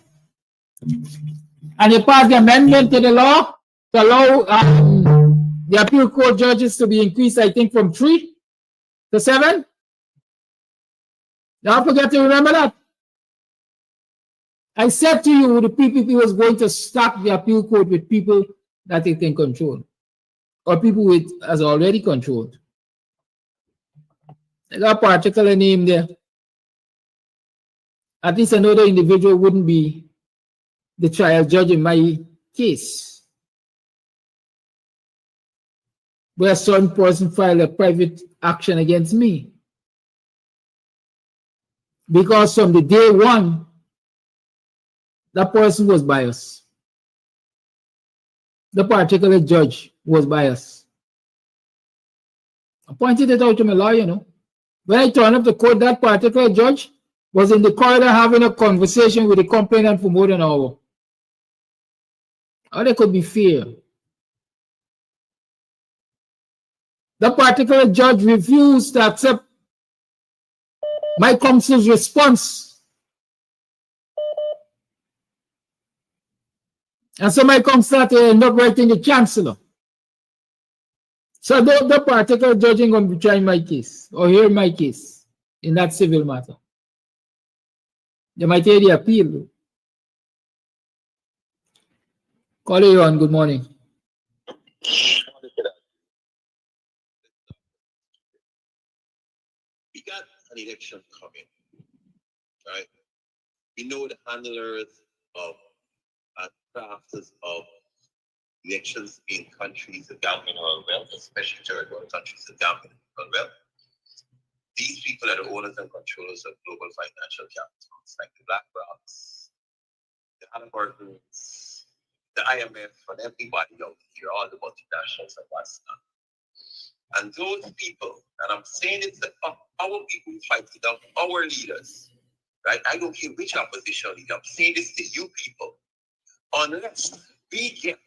and they passed the amendment to the law to allow the appeal court judges to be increased, I think, from 3 to 7. Y'all forget to remember that. I said to you the PPP was going to stock the appeal court with people that it can control, or people it has already controlled. I got a particular name there. At least another individual wouldn't be the trial judge in my case, where a certain person filed a private action against me. Because from the day one, that person was biased. The particular judge was biased. I pointed it out to my lawyer, you know. When I turned up to court, that particular judge was in the corridor having a conversation with the complainant for more than an hour. How there could be fear? The particular judge refused to accept my counsel's response. And so my counsel had to end up writing the chancellor. So the particular judge ain't going to be trying my case or hear my case in that civil matter. They might hear the appeal. Call you on. Good morning. We got an election coming, right? We know the handlers of and crafters of elections in countries that dominate our wealth, especially third world countries that dominate our wealth. These people are the owners and controllers of global financial capitals, like the BlackRocks, the Halliburtons, the IMF, and everybody out here, all the multinationals and what's not. And those people, and I'm saying it's our people who fight it out, our leaders, right? I don't care which opposition leader, I'm saying this to you people. Unless we get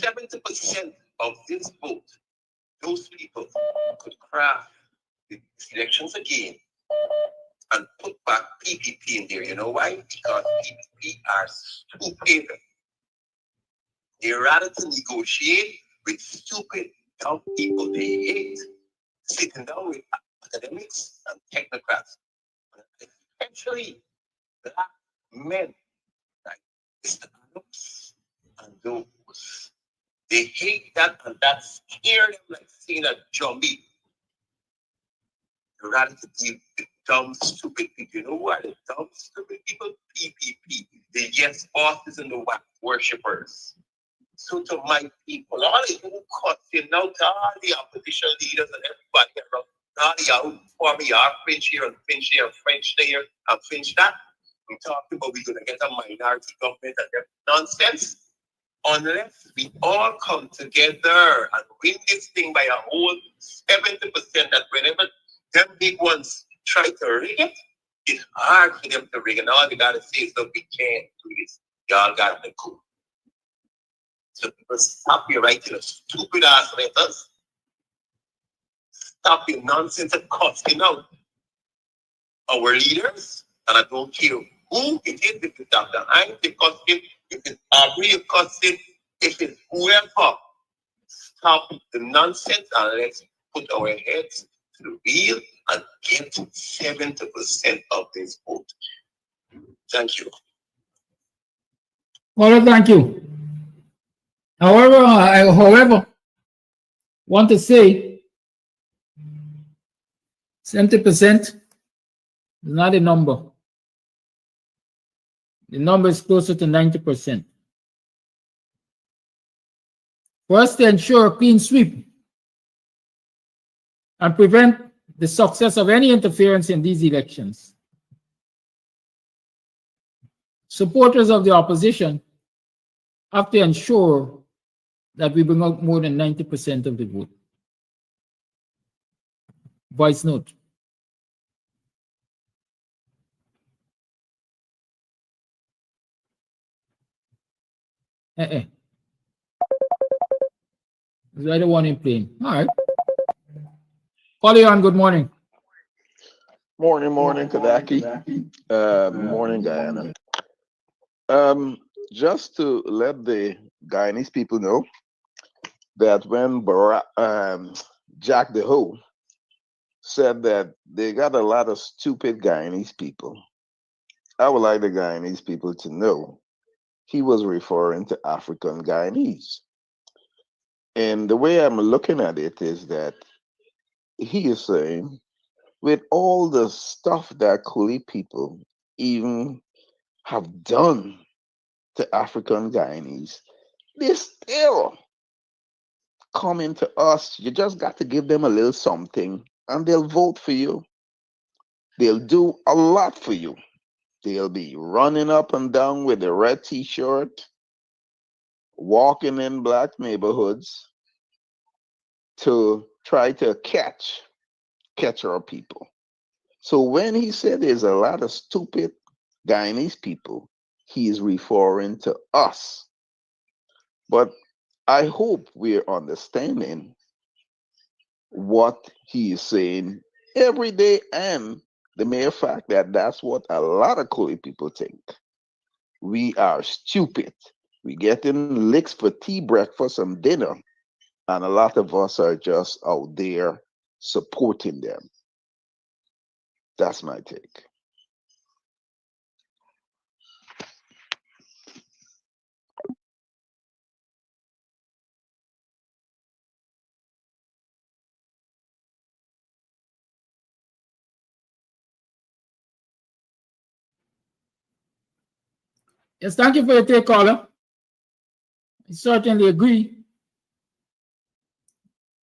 70% of this vote, those people could craft the elections again and put back PPP in there. You know why? Because PPP are stupid. They rather to negotiate with stupid dumb people they hate, sitting down with academics and technocrats, especially black men like Mr. Adams and those. They hate that, and that scares them like seeing a zombie. They rather to deal with dumb, stupid people. You know what? The dumb, stupid people? PPP. The yes bosses and the whack worshippers. So to my people, all they do cussing now to all the opposition leaders and everybody around, all the out for me, our French here and French here and French there and French that. I'm talking about we're going to get a minority government and that nonsense. Unless we all come together and win this thing by a whole 70%, that whenever them big ones try to rig it, it's hard for them to rig. And all they got to say is, look, we can't do this. Y'all got to go. So people stop your writing stupid ass letters. Stop your nonsense and cussing out our leaders. And I don't care who it is, if it's Dr. Hines, the cussing, if it's Aubrey cussing, if it's whoever. Stop the nonsense and let's put our heads to the wheel and get 70% of this vote. Thank you. Well, thank you. However, want to say 70% is not a number. The number is closer to 90%. For us to ensure a clean sweep and prevent the success of any interference in these elections, supporters of the opposition have to ensure that we bring out more than 90% of the vote. Voice note. Is that the one in plane? All right. Call you on. Good morning. Morning, Kadaki. Morning, Guyana. Just to let the Guyanese people know that when Jack the Ho said that they got a lot of stupid Guyanese people, I would like the Guyanese people to know he was referring to African Guyanese. And the way I'm looking at it is that he is saying, with all the stuff that Coolie people even have done to African Guyanese, they still coming to us. You just got to give them a little something and they'll vote for you. They'll do a lot for you. They'll be running up and down with a red t-shirt, walking in black neighborhoods to try to catch our people. So when he said there's a lot of stupid Guyanese people, he is referring to us. But I hope we're understanding what he is saying every day, and the mere fact that that's what a lot of Coolie people think. We are stupid. We getting licks for tea, breakfast, and dinner, and a lot of us are just out there supporting them. That's my take. Yes, thank you for your take, caller. I certainly agree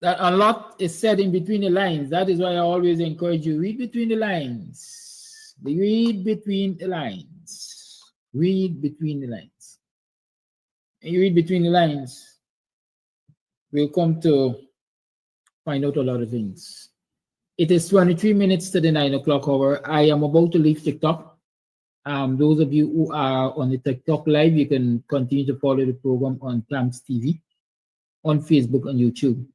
that a lot is said in between the lines. That is why I always encourage you, read between the lines. Read between the lines. Read between the lines. And you read between the lines, we'll come to find out a lot of things. It is 23 minutes to the 9 o'clock hour. I am about to leave TikTok. Those of you who are on the TikTok live, you can continue to follow the program on Clamps TV, on Facebook and YouTube.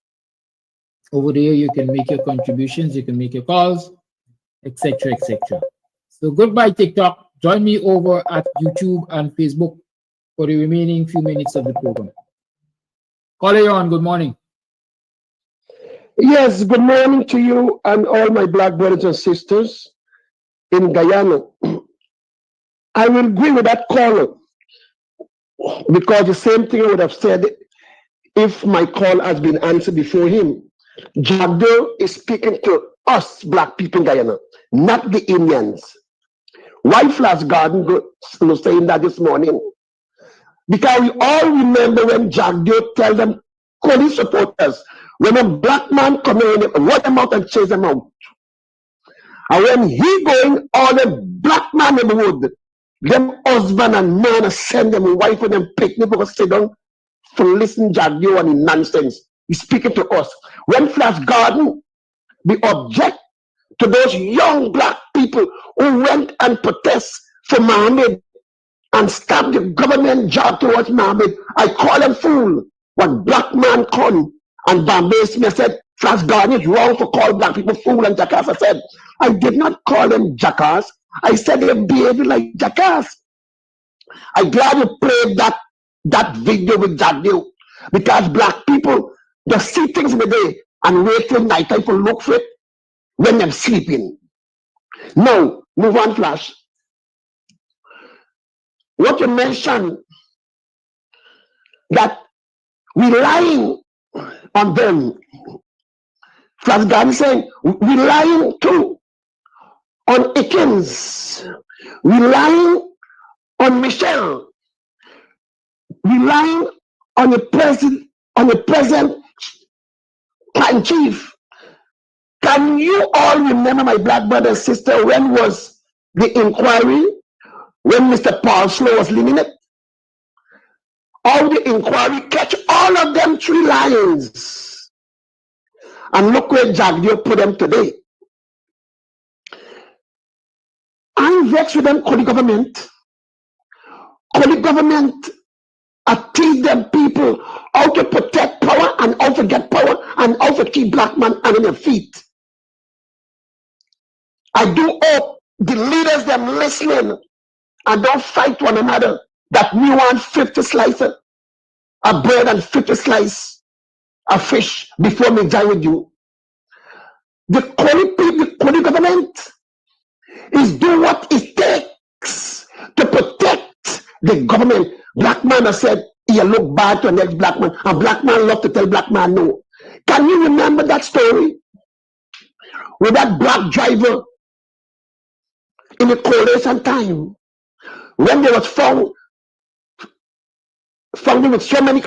Over there, you can make your contributions, you can make your calls, etc., etc. So goodbye, TikTok. Join me over at YouTube and Facebook for the remaining few minutes of the program. Caller, you're on. Good morning. Yes, good morning to you and all my black brothers and sisters in Guyana. I will agree with that caller because the same thing I would have said if my call has been answered before him. Jagdo is speaking to us black people in Guyana, not the Indians. Why Flash Garden was saying that this morning? Because we all remember when Jagdo tell them, police supporters, when a black man come in, run them out and chase them out. And when he going, all the black man in the wood, them husband and man send them wife and them picnic because sit down for listen Jagdo and nonsense. He's speaking to us. When Flash Garden, we object to those young black people who went and protest for Mohammed and stop the government job towards Mohammed. I call them fool. When black man come and Bombay Smith said, Flash Garden is wrong for calling black people fool and jackass. I said, I did not call them jackass. I said they're behaving like jackass. I'm glad you played that video with Jagdo because black people just see things in the day and wait till night time for look for it when they're sleeping. Now, move on, Flash. What you mentioned that relying on them. Flash Garden saying relying too on Akins, relying on Michelle, relying on the present and chief. Can you all remember, my black brother and sister, when was the inquiry? When Mr. Paul Slow was leading it? All the inquiry catch all of them 3 lines. And look where Jagdo put them today. I'm vexed with them calling government. Calling government teach them people how to protect power and how to get power and how to keep black man on their feet. I do hope the leaders them listening and don't fight one another that me want 50 slices of bread and 50 slices of fish before me join with you. The Koli government is do what it takes to protect the government. Black man has said he look bad to the next black man, and black man love to tell black man no. Can you remember that story with that black driver in the coalition time when they was found with so many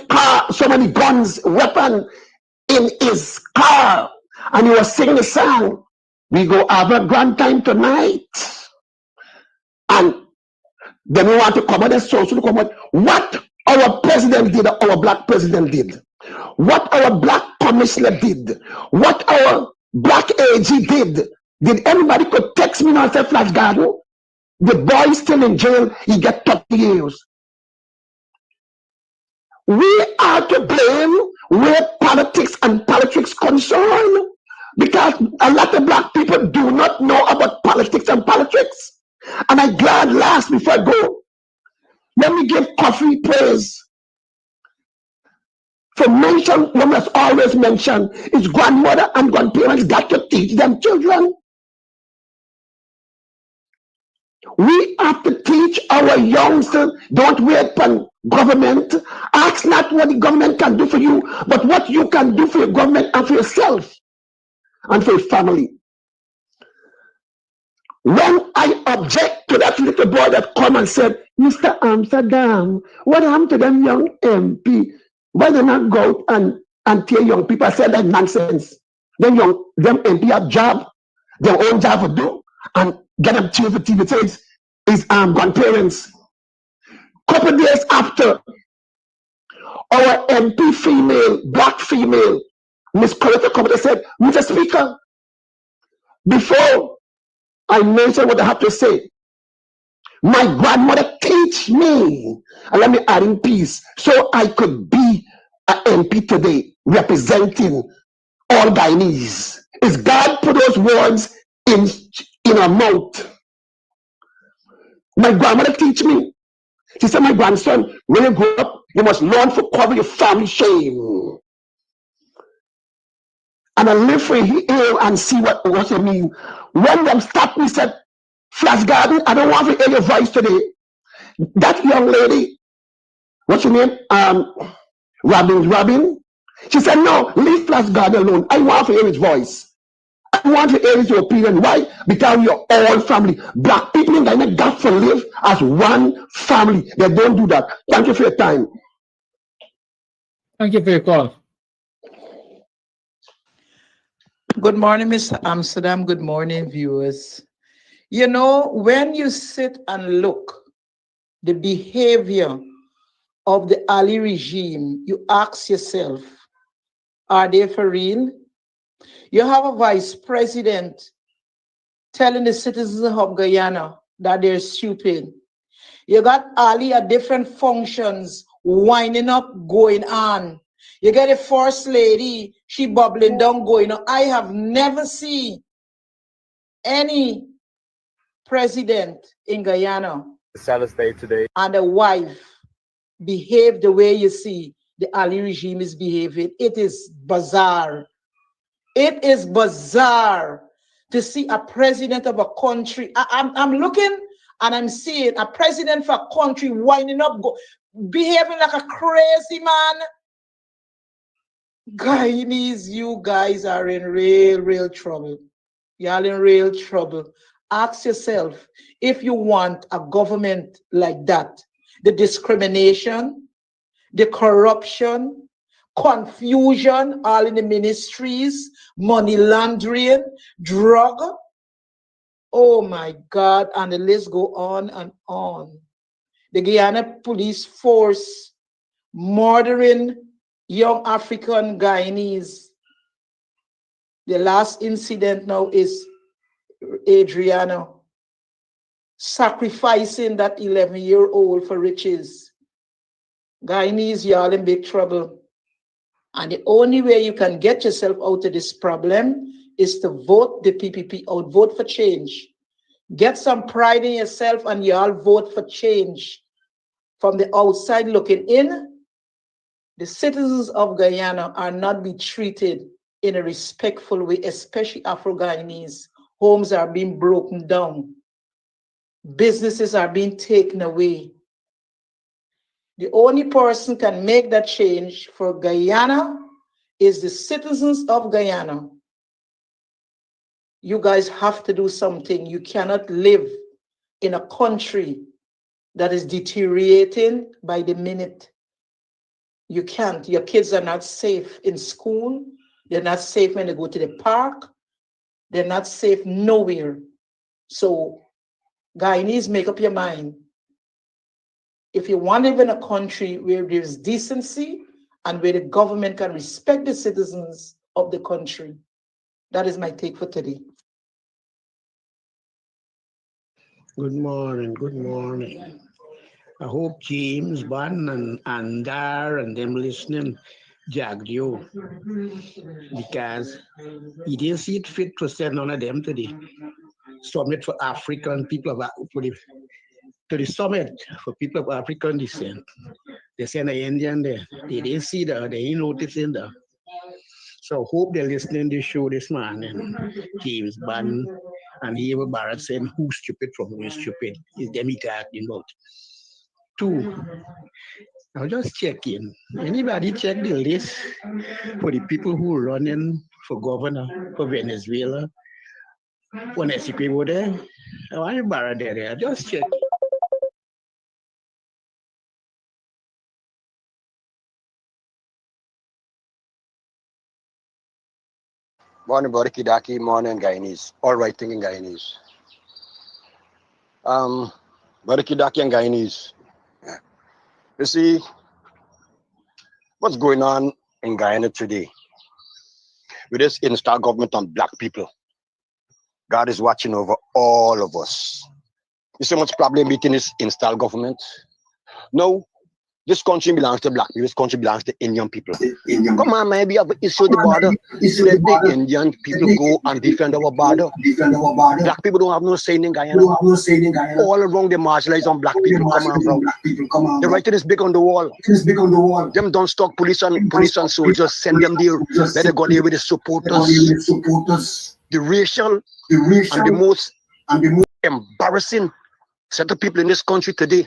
guns, weapons in his car, and he was singing a song, we go have a grand time tonight. And then we want to come out as social come out. What our president did, our black president did, what our black commissioner did, what our black AG did anybody could text me and say, Flash Garden, the boy is still in jail, he get 30 years. We are to blame where politics and politics concern, because a lot of black people do not know about politics and politics. And I'm glad last before I go, let me give Coffee praise for mention, one must always mention his grandmother and grandparents got to teach them children. We have to teach our youngsters, don't wait for government. Ask not what the government can do for you, but what you can do for your government and for yourself and for your family. When I object to that little boy that come and said, Mr. Amsterdam, what happened to them young MP? Why they not go out and tell young people? I said that nonsense. Them MP have job, their own job to do, and get them TV for TV. So it's grandparents. Couple days after, our MP female, black female, Miss Coletta come and said, Mr. Speaker, before I mention what I have to say, my grandmother teach me, and let me add in peace, so I could be an MP today, representing all Guyanese. Is God put those words in her mouth? My grandmother teach me. She said, my grandson, when you grow up, you must learn to cover your family shame. And I live for hear and see what you mean. When them stopped me, said, Flash Garden, I don't want to hear your voice today. That young lady, what's her name? Robin. She said, no, leave Flash Garden alone. I want to hear his voice. I want to hear his opinion. Why? Because we are all family. Black people in Ghana got to live as one family. They don't do that. Thank you for your time. Thank you for your call. Good morning, Mr. Amsterdam. Good morning, viewers. You know, when you sit and look the behavior of the Ali regime, you ask yourself, are they for real? You have a vice president telling the citizens of Guyana that they're stupid. You got Ali at different functions winding up, going on. You get a first lady, she bubbling down, going on. I have never seen any president in Guyana and a wife behave the way you see the Ali regime is behaving. It is bizarre. It is bizarre to see a president of a country. I'm looking and I'm seeing a president for a country winding up, behaving like a crazy man. Guyanese, you guys are in real trouble. Y'all in real trouble. Ask yourself if you want a government like that. The discrimination, the corruption, confusion, all in the ministries, money laundering, drug. Oh my God, and the list go on and on. The Guyana police force murdering young African Guyanese. The last incident now is Adriana sacrificing that 11-year-old for riches. Guyanese, y'all in big trouble. And the only way you can get yourself out of this problem is to vote the PPP out, vote for change. Get some pride in yourself and y'all vote for change. From the outside looking in, the citizens of Guyana are not be treated in a respectful way, especially Afro-Guyanese. Homes are being broken down. Businesses are being taken away. The only person can make that change for Guyana is the citizens of Guyana. You guys have to do something. You cannot live in a country that is deteriorating by the minute. You can't. Your kids are not safe in school. They're not safe when they go to the park. They're not safe nowhere. So, Guyanese, make up your mind. If you want to live in a country where there's decency and where the government can respect the citizens of the country, that is my take for today. Good morning, good morning. I hope James, Ban, and Andar, and them listening jagged you because he didn't see it fit to send none of them to the summit for African people to the summit for people of African descent. They send an Indian there. They didn't see that, they ain't noticing that. So hope they're listening to the show this morning. James Ban and Eva Barrett saying who's stupid from who is stupid. Is them he talking about. Two, I'll just check in. Anybody check the list for the people who are running for governor for Venezuela? When I see people there, I want to borrow there. Just check. Morning, Brother Kidaki. Morning, Guyanese. All right, thinking Guyanese. Brother Kidaki and Guyanese. You see, what's going on in Guyana today with this install government on black people? God is watching over all of us. You see much problem between this install government? No, this country belongs to black people. This country belongs to Indian people. Come on, man, we have an issue with the border. Let the Indian people go and defend our border. Black people don't have no say in Guyana. All around they marginalize on black people. Come on, bro. The writing is big on the wall. Them don't stop police and soldiers. Send them there. Let them go there with the supporters. The racial and the most embarrassing set of people in this country today.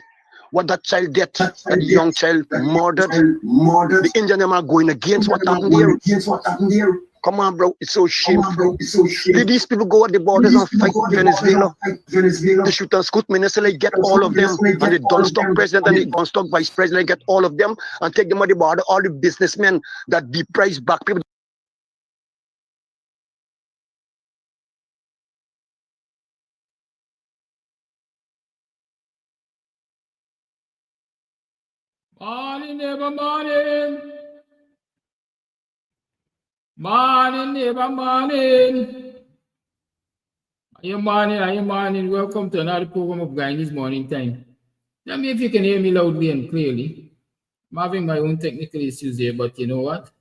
What that child death, that young child murdered. The Indian are going against what happened there. Come on, bro. It's so shameful. Did these people go at the borders and fight Venezuela? The shoot and scoot minister, like, get all of them. And the don't stop president and the don't stop vice president, get all of them and take them at the border. All the businessmen that deprive black people. Morning, neighbor, morning. Morning, neighbor, morning. Are you morning? Welcome to another program of Guyanese Morning Time. Tell me if you can hear me loudly and clearly. I'm having my own technical issues here, but you know what?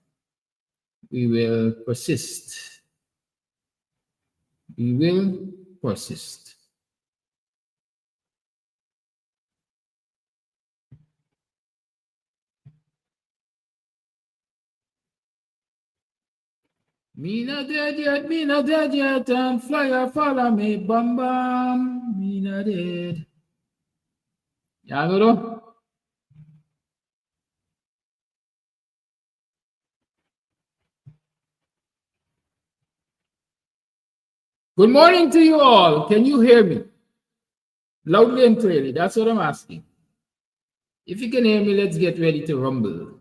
We will persist. We will persist. Me not dead yet, and flyer follow me, bam bam. Me not dead. Yeah, go. Good morning to you all. Can you hear me? Loudly and clearly. That's what I'm asking. If you can hear me, let's get ready to rumble.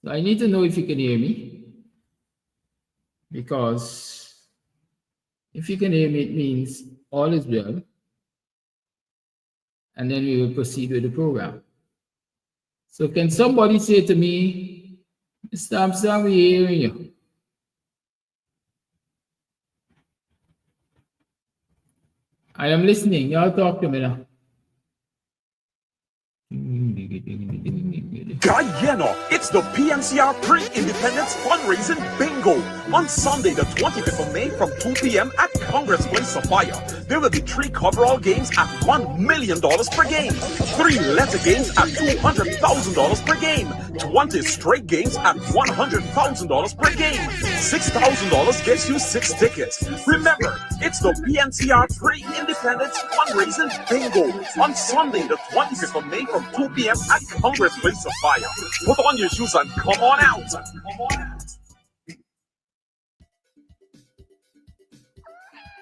So I need to know if you can hear me. Because if you can hear me, it means all is well. And then we will proceed with the program. So can somebody say to me, Mr. Armstrong, we're hearing you. I am listening. Y'all talk to me now. Guyana, it's the PNCR Pre-Independence Fundraising Bingo on Sunday, the 25th of May from 2 p.m. at Congress Place, Sophia. There will be 3 coverall games at $1 million per game, 3 letter games at $200,000 per game, 20 straight games at $100,000 per game. $6,000 gets you 6 tickets. Remember, it's the PNCR Pre-Independence Fundraising Bingo on Sunday, the 25th of May from 2 p.m. at Congress Place, Sophia. Put on your shoes and come on out.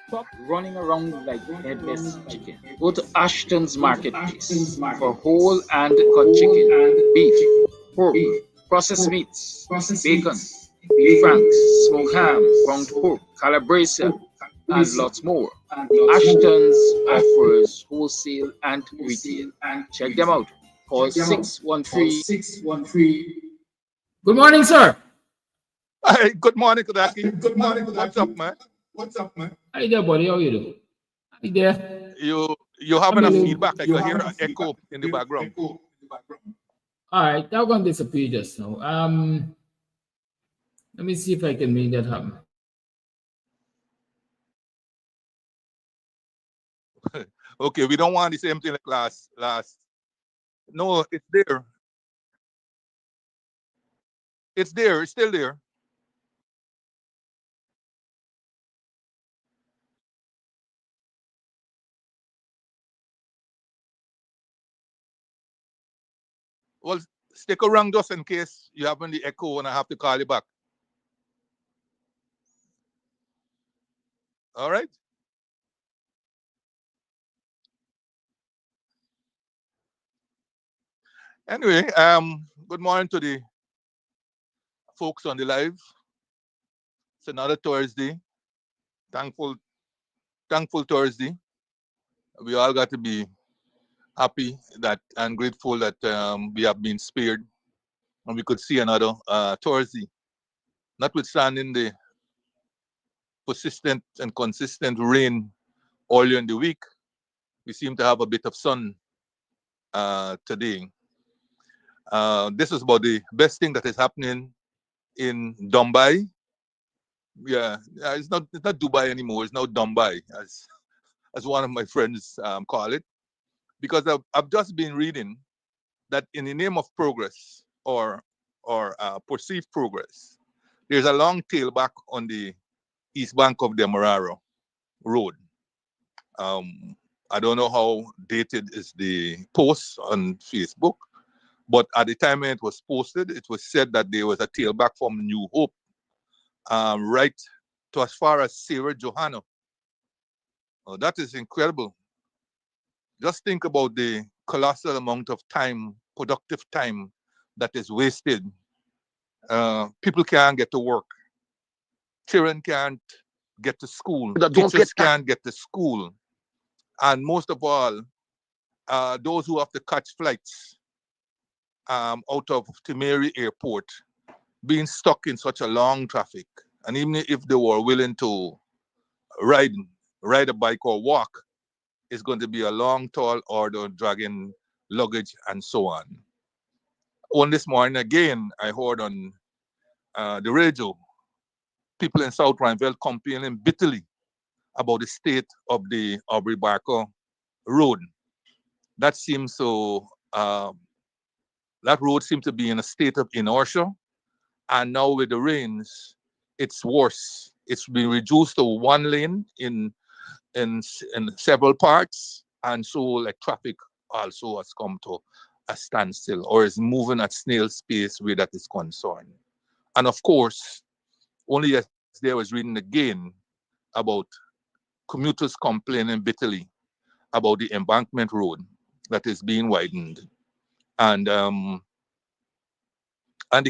Stop running around like headless chicken. Go to Ashton's Marketplace for whole and cut chicken, beef, pork, processed meats, bacon, beef franks, smoked ham, ground pork, calabresa, and lots more. Ashton's offers wholesale and retail. Check them out. Call 613. Good morning, sir. Hi, good morning, Kudaki. What's up, man? Hi there, buddy. How you doing? Hi there. You having a feedback? I can hear an echo in the background. All right, that one disappeared just now. Let me see if I can make that happen. Okay, we don't want the same thing like last. No, it's there. It's there. It's still there. Well, stick around just in case you have the echo and I have to call you back. All right. Anyway, good morning to the folks on the live. It's another Thursday. Thankful, thankful Thursday. We all got to be happy that and grateful that we have been spared and we could see another Thursday. Notwithstanding the persistent and consistent rain earlier in the week, we seem to have a bit of sun today. This is about the best thing that is happening in Dubai. Yeah, it's not Dubai anymore. It's now Dubai, as one of my friends call it, because I've just been reading that in the name of progress or perceived progress, there's a long tail back on the east bank of the Mararo Road. I don't know how dated is the post on Facebook, but at the time when it was posted, it was said that there was a tailback from New Hope, right to as far as Sarah Johanna. Oh, that is incredible. Just think about the colossal amount of time, productive time, that is wasted. People can't get to work. Children can't get to school. Teachers can't get to school. And most of all, those who have to catch flights out of Timeri Airport, being stuck in such a long traffic, and even if they were willing to ride a bike or walk, it's going to be a long, tall order dragging luggage and so on. On this morning again, I heard on the radio people in South Rhineville complaining bitterly about the state of the Aubrey Barker Road. That seems so. That road seems to be in a state of inertia, and now with the rains, it's worse. It's been reduced to one lane in several parts, and so like traffic also has come to a standstill or is moving at snail's pace where that is concerned. And of course, only yesterday I was reading again about commuters complaining bitterly about the embankment road that is being widened, and the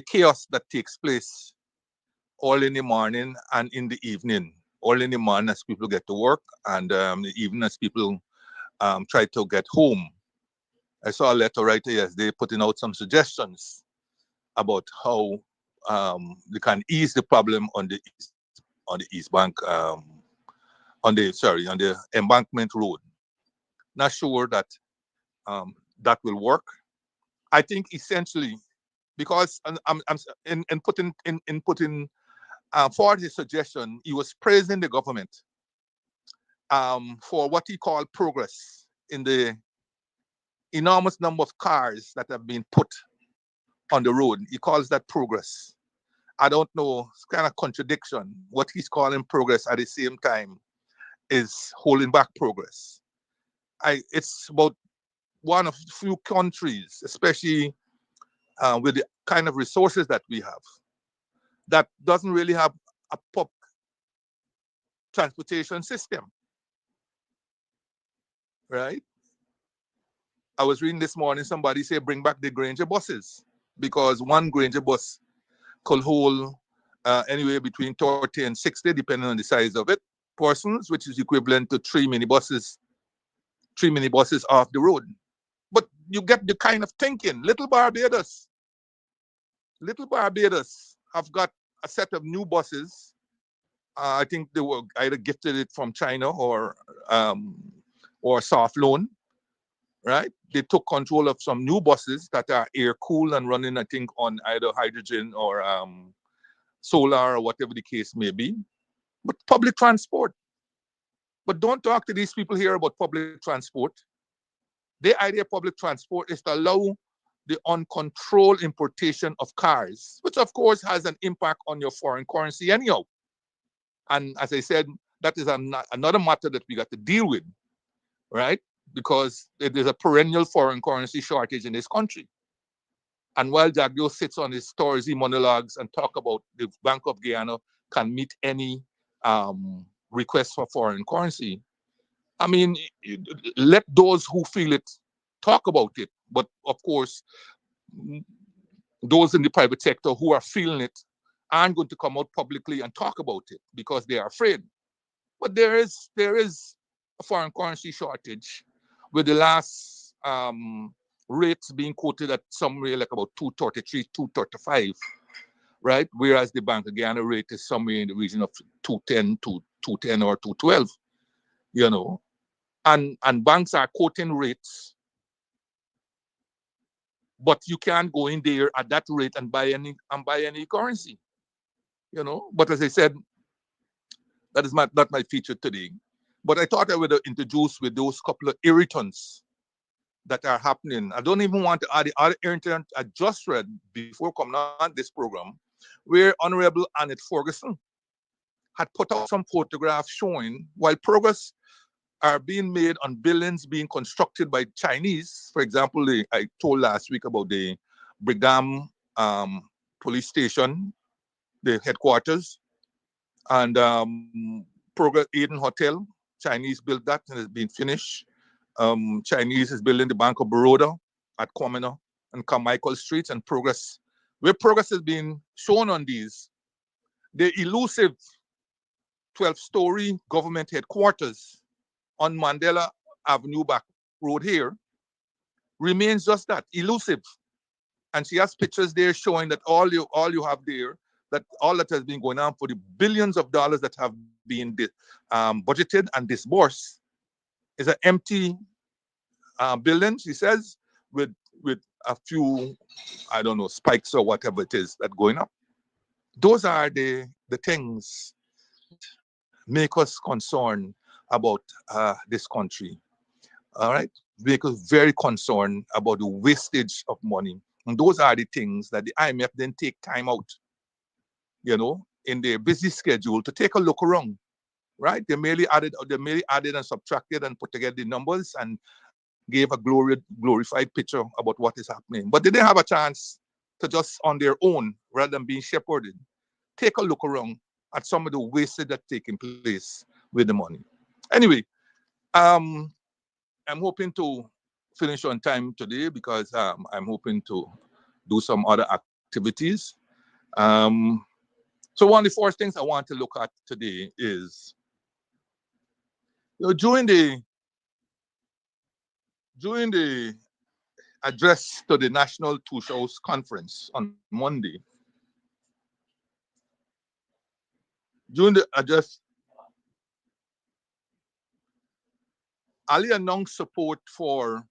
chaos that takes place all in the morning and in the evening. All in the morning as people get to work, and even as people try to get home. I saw a letter writer yesterday putting out some suggestions about how they can ease the problem on the east bank, on the embankment road. Not sure that that will work. I think essentially because in putting forward his suggestion, he was praising the government for what he called progress in the enormous number of cars that have been put on the road. He calls that progress. I don't know, it's kind of contradiction. What he's calling progress at the same time is holding back progress. It's about one of few countries, especially with the kind of resources that we have, that doesn't really have a public transportation system, right? I was reading this morning, somebody say bring back the Granger buses, because one Granger bus could hold anywhere between 30 and 60, depending on the size of it, persons, which is equivalent to three minibuses off the road. But you get the kind of thinking. Little Barbados have got a set of new buses. I think they were either gifted it from China or soft loan, right? They took control of some new buses that are air cooled and running, I think, on either hydrogen or solar or whatever the case may be. But public transport. But don't talk to these people here about public transport. The idea of public transport is to allow the uncontrolled importation of cars, which of course has an impact on your foreign currency anyhow. And as I said, that is another matter that we got to deal with, right? Because there's a perennial foreign currency shortage in this country. And while Jagdio sits on his Thursday monologues and talk about the Bank of Guyana can meet any request for foreign currency. I mean, let those who feel it talk about it. But of course, those in the private sector who are feeling it aren't going to come out publicly and talk about it because they are afraid. But there is a foreign currency shortage, with the last rates being quoted at somewhere like about 233, 235, right? Whereas the Bank of Ghana rate is somewhere in the region of 210 to 210 or 212, you know. And banks are quoting rates, but you can't go in there at that rate and buy any currency, you know. But as I said, that is not my feature today. But I thought I would introduce with those couple of irritants that are happening. I don't even want to add the other irritant I just read before coming on this program, where Honorable Annette Ferguson had put out some photographs showing while progress are being made on buildings being constructed by Chinese. For example, I told last week about the Brigham police station, the headquarters, and Progress Eden Hotel. Chinese built that and it's been finished. Chinese is building the Bank of Baroda at Commoner and Carmichael Street, and Progress, where Progress has been shown on these. The elusive 12-story government headquarters on Mandela Avenue back road here remains just that, elusive. And she has pictures there showing that all you have there, that all that has been going on for the billions of dollars that have been budgeted and disbursed is an empty building, she says, with a few, I don't know, spikes or whatever it is that going up. Those are the things make us concerned about this country. All right, make us very concerned about the wastage of money, and those are the things that the IMF then take time out, you know, in their busy schedule to take a look around. Right, they merely added and subtracted and put together the numbers and gave a glorified picture about what is happening. But they didn't have a chance to just on their own, rather than being shepherded, take a look around at some of the wastage that's taking place with the money. Anyway, I'm hoping to finish on time today because I'm hoping to do some other activities. So one of the first things I want to look at today is, you know, during the address to the National Two-Shows Conference on Monday, during the address, Ali announced support for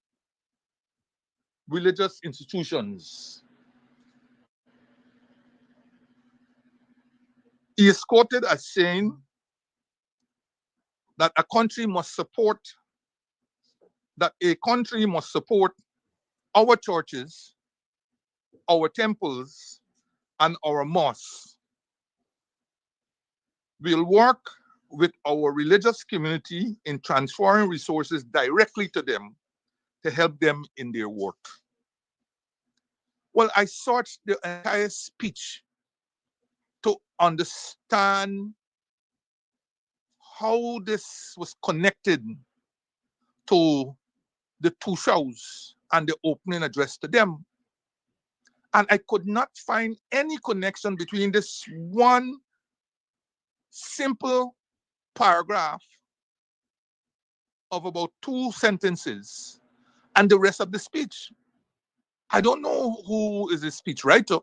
religious institutions. He is quoted as saying that a country must support our churches, our temples, and our mosques. We'll work with our religious community in transferring resources directly to them to help them in their work. Well, I searched the entire speech to understand how this was connected to the two shows and the opening address to them. And I could not find any connection between this one simple paragraph of about 2 sentences and the rest of the speech. I don't know who is the speech writer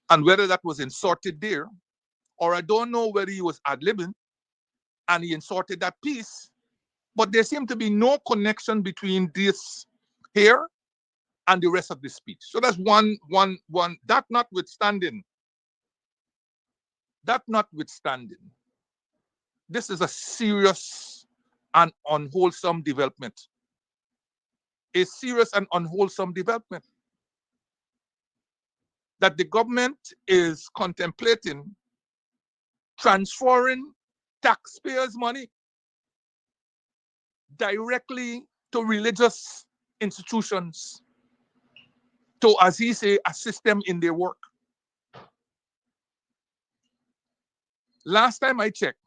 and whether that was inserted there, or I don't know whether he was ad-libbing and he inserted that piece, but there seemed to be no connection between this here and the rest of the speech. So that's one. That notwithstanding, this is a serious and unwholesome development. A serious and unwholesome development that the government is contemplating transferring taxpayers' money directly to religious institutions to, as he say, assist them in their work. Last time I checked,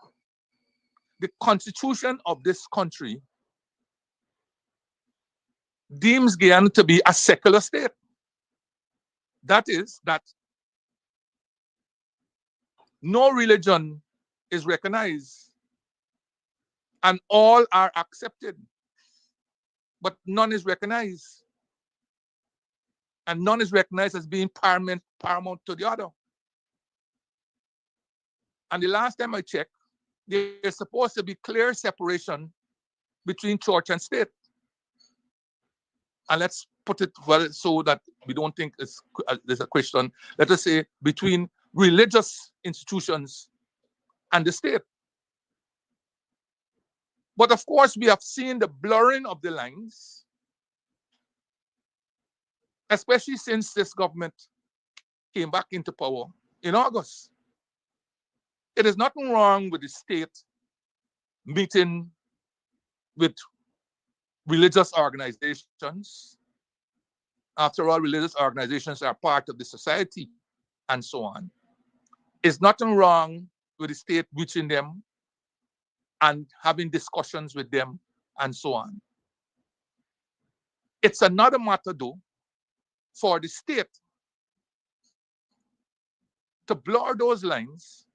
the constitution of this country deems Guyana to be a secular state. That is, that no religion is recognized and all are accepted, but none is recognized. And none is recognized as being paramount to the other. And the last time I checked, there's supposed to be clear separation between church and state. And let's put it well so that we don't think there's a question. Let us say between religious institutions and the state. But of course, we have seen the blurring of the lines, especially since this government came back into power in August. It is nothing wrong with the state meeting with religious organizations. After all, religious organizations are part of the society and so on. There's nothing wrong with the state reaching them and having discussions with them and so on. It's another matter, though, for the state to blur those lines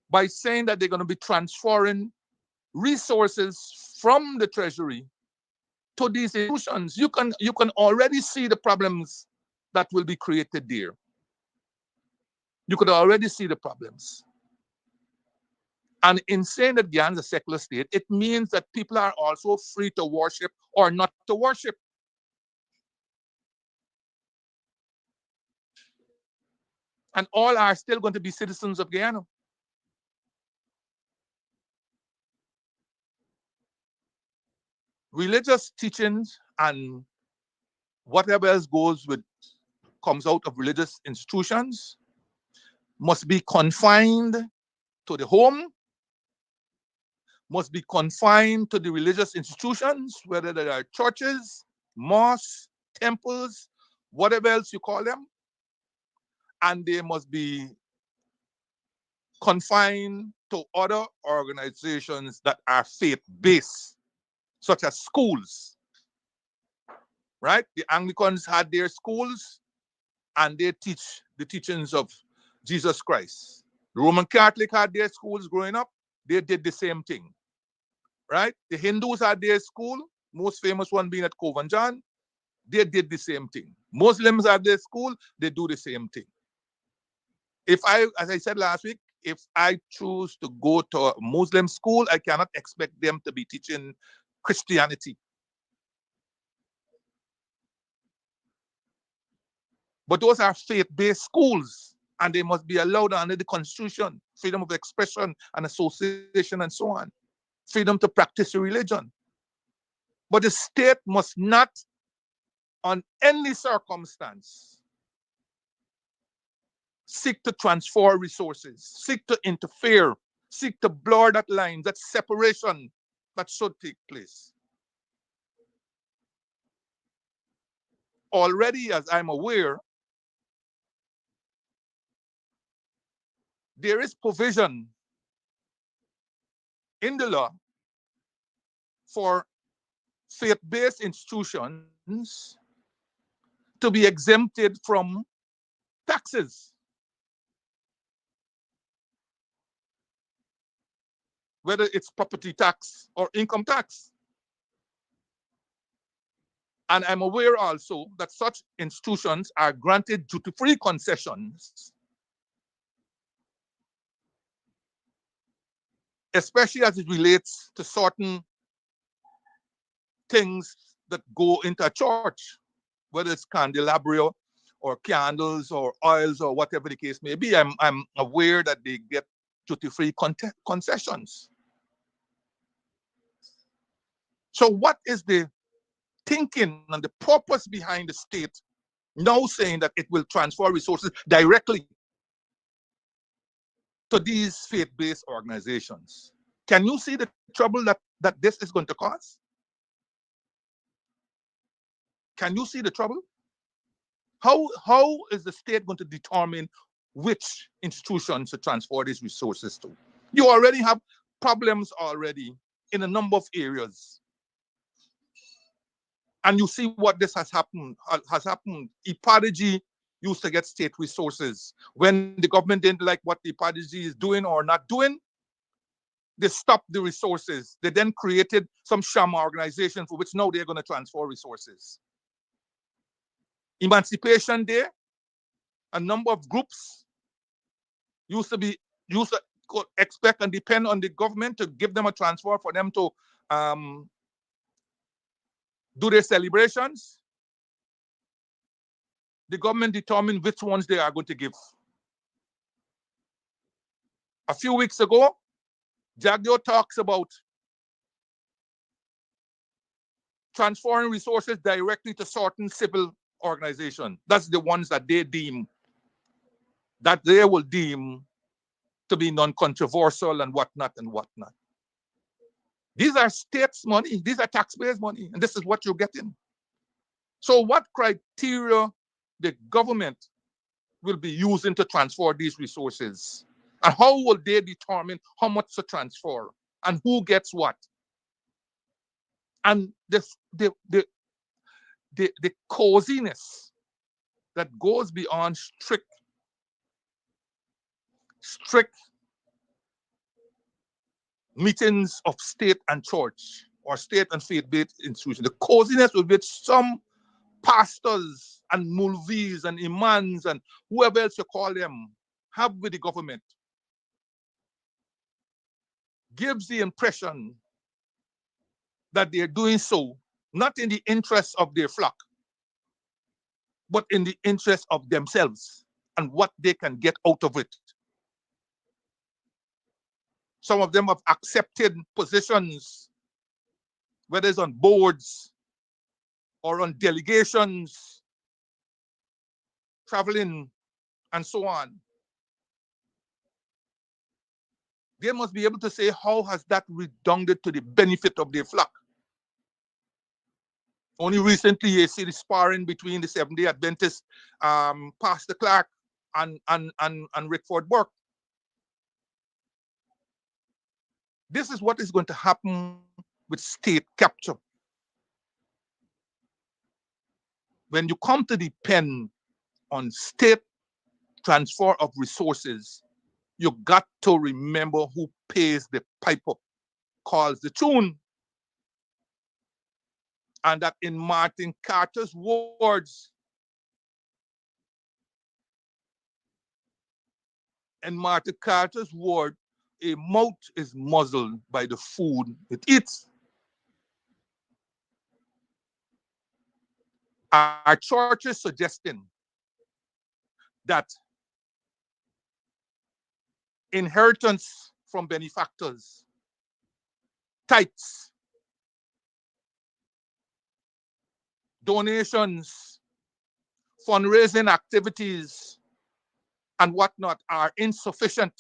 by saying that they're going to be transferring resources from the treasury to these institutions. You can already see the problems that will be created there. You could already see the problems. And in saying that Guyana is a secular state, it means that people are also free to worship or not to worship. And all are still going to be citizens of Guyana. Religious teachings and whatever else comes out of religious institutions must be confined to the home, must be confined to the religious institutions, whether they are churches, mosques, temples, whatever else you call them, and they must be confined to other organizations that are faith-based, such as schools, right? The Anglicans had their schools, and they teach the teachings of Jesus Christ. The Roman Catholic had their schools growing up. They did the same thing, right? The Hindus had their school, most famous one being at Covanjan. They did the same thing. Muslims had their school, they do the same thing. If as I said last week, if I choose to go to a Muslim school, I cannot expect them to be teaching Christianity. But those are faith-based schools, and they must be allowed under the Constitution, freedom of expression and association and so on, freedom to practice your religion. But the state must not, on any circumstance, seek to transfer resources, seek to interfere, seek to blur that line, that separation that should take place. Already, as I'm aware, there is provision in the law for faith-based institutions to be exempted from taxes, whether it's property tax or income tax. And I'm aware also that such institutions are granted duty-free concessions, especially as it relates to certain things that go into a church, whether it's candelabra or candles or oils or whatever the case may be. I'm aware that they get duty-free concessions. So what is the thinking and the purpose behind the state now saying that it will transfer resources directly to these faith-based organizations? Can you see the trouble that this is going to cause? Can you see the trouble? How is the state going to determine which institutions to transfer these resources to? You already have problems already in a number of areas. And you see what this has happened. Ipadaji used to get state resources. When the government didn't like what Ipadaji is doing or not doing, they stopped the resources. They then created some sham organization for which now they're going to transfer resources. Emancipation Day, a number of groups used to expect and depend on the government to give them a transfer for them to do their celebrations. The government determined which ones they are going to give. A few weeks ago, Jagdio talks about transferring resources directly to certain civil organizations. That's the ones that they will deem to be non-controversial and whatnot and whatnot. These are states' money. These are taxpayers' money. And this is what you're getting. So what criteria the government will be using to transfer these resources? And how will they determine how much to transfer? And who gets what? And the coziness that goes beyond strict meetings of state and church or state and faith-based institutions. The coziness with which some pastors and mulvis and imams and whoever else you call them have with the government gives the impression that they're doing so not in the interest of their flock, but in the interest of themselves and what they can get out of it. Some of them have accepted positions, whether it's on boards or on delegations, traveling, and so on. They must be able to say, how has that redounded to the benefit of their flock? Only recently, you see the sparring between the Seventh-day Adventist Pastor Clark and Rickford Burke. This is what is going to happen with state capture. When you come to depend on state transfer of resources, you got to remember who pays the piper, calls the tune. And that in Martin Carter's words, a mouth is muzzled by the food it eats. Our church is suggesting that inheritance from benefactors, tithes, donations, fundraising activities, and whatnot are insufficient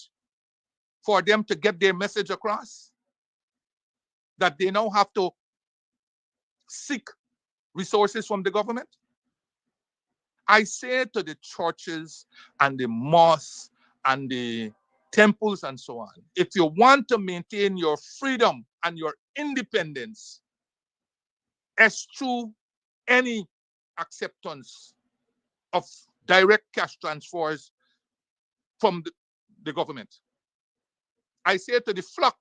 for them to get their message across, that they now have to seek resources from the government. I say to the churches and the mosques and the temples and so on, if you want to maintain your freedom and your independence, eschew any acceptance of direct cash transfers from the government. I say to the flock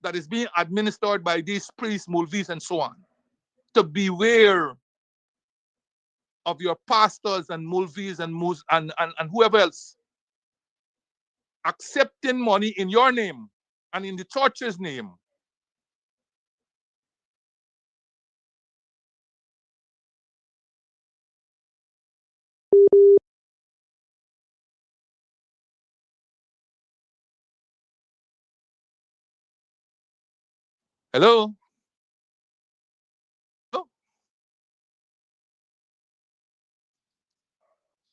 that is being administered by these priests, mulvis, and so on, to beware of your pastors and mulvis and whoever else accepting money in your name and in the church's name. Hello?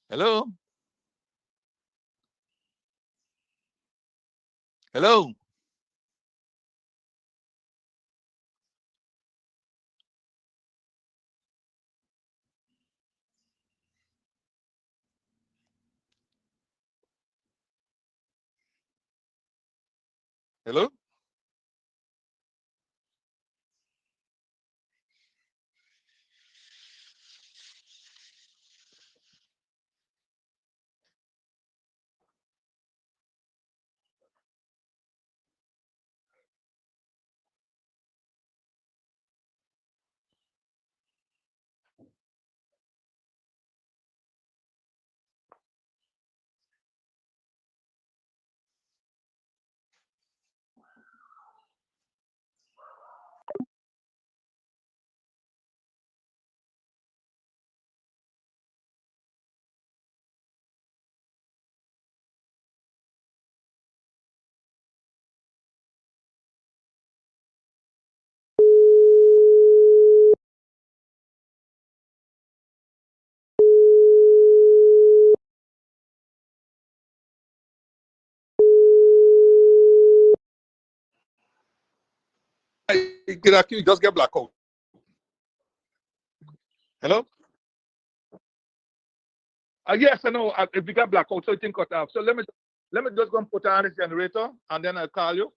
Hello? Hello? Hello? You just get blackout. Hello? Yes, I know. If we got blackout, so it didn't cut off. So let me just go and put on this generator, and then I'll call you.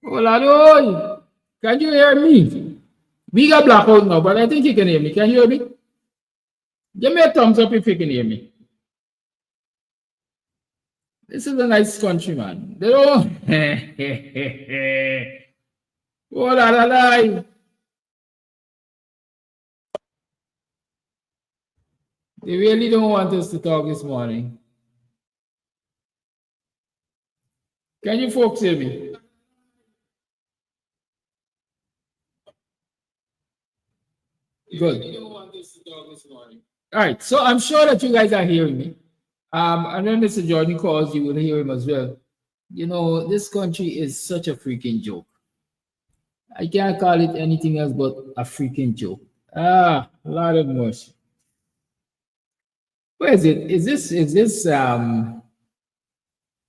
Oladoy, can you hear me? We got blackout now, but I think you can hear me. Can you hear me? Give me a thumbs up if you can hear me. This is a nice country, man. They don't. Oh, la, la, la. They really don't want us to talk this morning. Can you folks hear me? Good. All right, so I'm sure that you guys are hearing me. And when Mr. Jordan calls, you will hear him as well. You know, this country is such a freaking joke. I can't call it anything else but a freaking joke. Ah, a lot of mercy. Where is it? Is this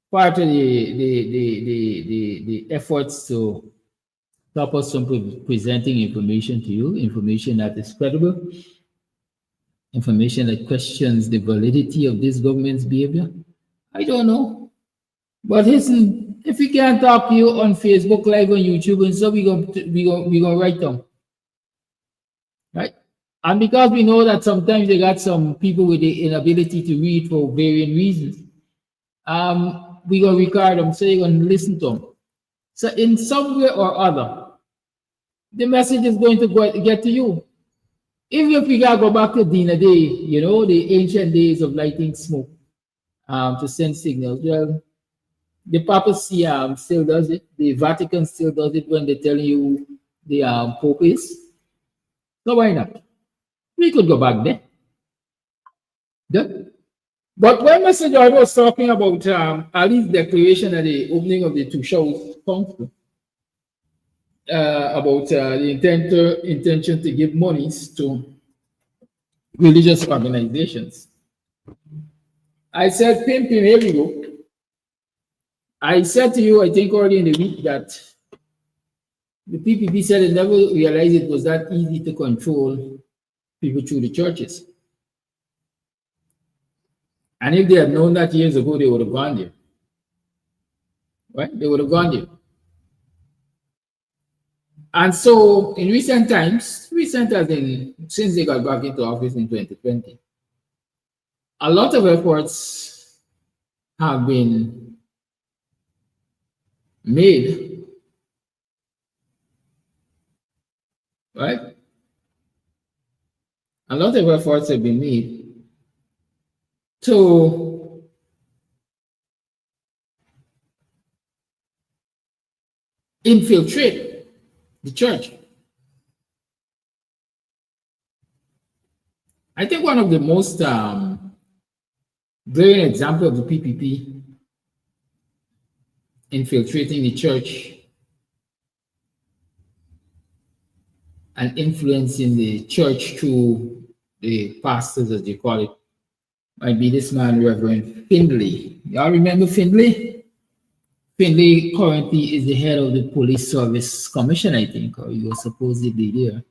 part of the efforts to stop us from presenting information to you, information that is credible, information that questions the validity of this government's behavior? I don't know. But listen, if we can't talk to you on Facebook Live on YouTube and so we gonna write them. Right? And because we know that sometimes they got some people with the inability to read for varying reasons, we gonna record them, so you're gonna listen to them. So in some way or other, the message is going to get to you. Even if we gotta go back to Dina Day, you know, the ancient days of lighting smoke to send signals. Well, the papacy still does it. The Vatican still does it when they're telling you the Pope is. So why not? We could go back there. Good. But when Mr. George was talking about Ali's declaration at the opening of the two shows conference about the intention to give monies to religious organizations, I said, Pim, here we go. I said to you, I think early in the week, that the PPP said it never realized it was that easy to control people through the churches. And if they had known that years ago, they would have gone there. Right? They would have gone there. And so in recent times, since they got back into office in 2020, a lot of efforts have been made, right? A lot of efforts have been made to infiltrate the church. I think one of the most glaring example of the PPP infiltrating the church and influencing the church through the pastors, as they call it, might be this man, Reverend Findlay. Y'all remember Findlay? Findlay currently is the head of the Police Service Commission, I think, or he was supposedly there.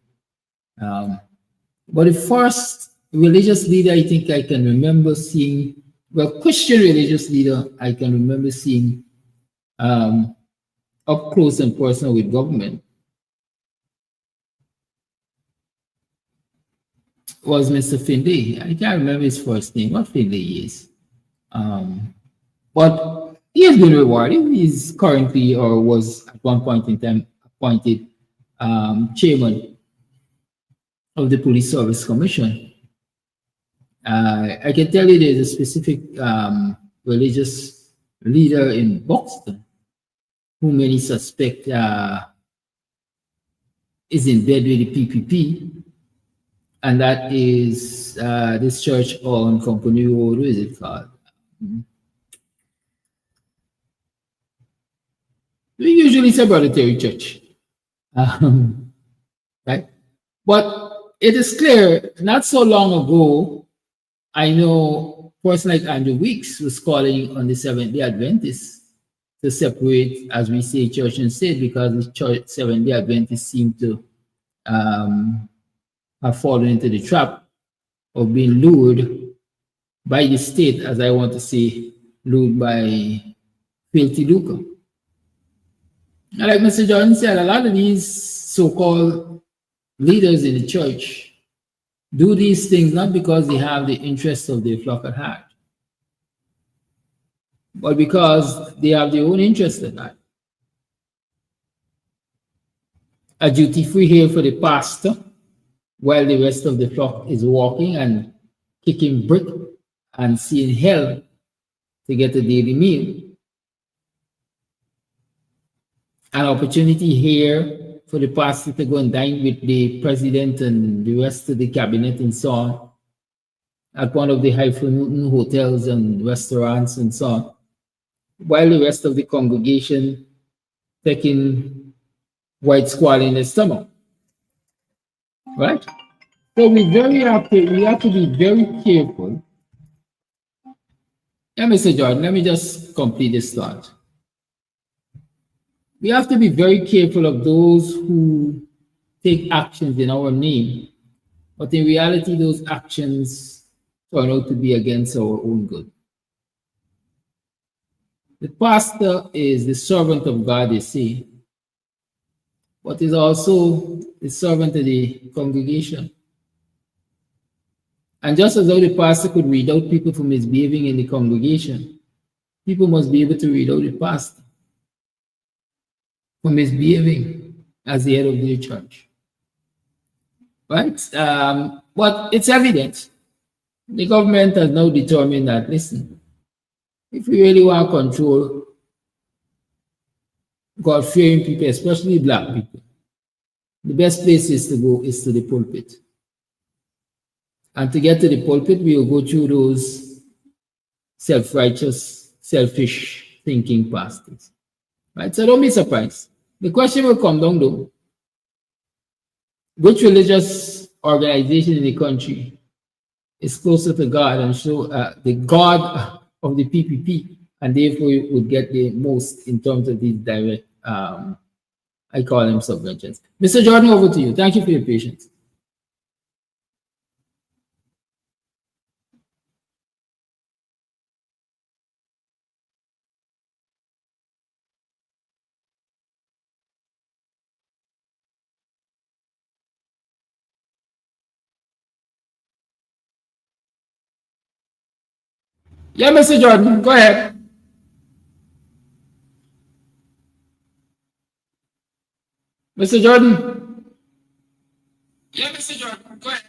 But the first religious leader I think I can remember seeing, well, Christian religious leader I can remember seeing up close and personal with government was Mr. Findlay. I can't remember his first name, what Findlay is. But he has been rewarded. He's currently, or was at one point in time, appointed chairman of the Police Service Commission. I can tell you there's a specific religious leader in Buxton who many suspect is in bed with the PPP, and that is this church on Company Road. What is it called? We usually say Brother Terry Church, right? But it is clear, not so long ago, I know a person like Andrew Weeks was calling on the Seventh-day Adventists to separate, as we say, church and state, because the church Seventh-day Adventists seem to have fallen into the trap of being lured by the state, as I want to say, lured by filthy lucre. And like Mr. Jordan said, a lot of these so-called leaders in the church do these things not because they have the interests of their flock at heart, but because they have their own interest at heart. A duty-free here for the pastor, while the rest of the flock is walking and kicking brick and seeing hell to get a daily meal. An opportunity here for the pastor to go and dine with the president and the rest of the cabinet and so on at one of the highfalutin hotels and restaurants and so on, while the rest of the congregation taking white squall in their stomach, right? So we have to be very careful. Yeah, Mr. Jordan, let me just complete this thought. We have to be very careful of those who take actions in our name, but in reality, those actions turn out to be against our own good. The pastor is the servant of God, they say, but is also the servant of the congregation. And just as how the pastor could read out people for misbehaving in the congregation, people must be able to read out the pastor for misbehaving as the head of the church. Right? But it's evident. The government has now determined that, listen, if we really want to control God-fearing people, especially black people, the best place is to go is to the pulpit. And to get to the pulpit, we will go through those self-righteous, selfish thinking pastors. Right? So don't be surprised. The question will come down though, which religious organization in the country is closer to God and show the God of the PPP, and therefore would get the most in terms of these direct, I call them subventions. Mr. Jordan, over to you. Thank you for your patience. Yeah, Mr. Jordan, go ahead. Mr. Jordan. Yeah, Mr. Jordan, go ahead.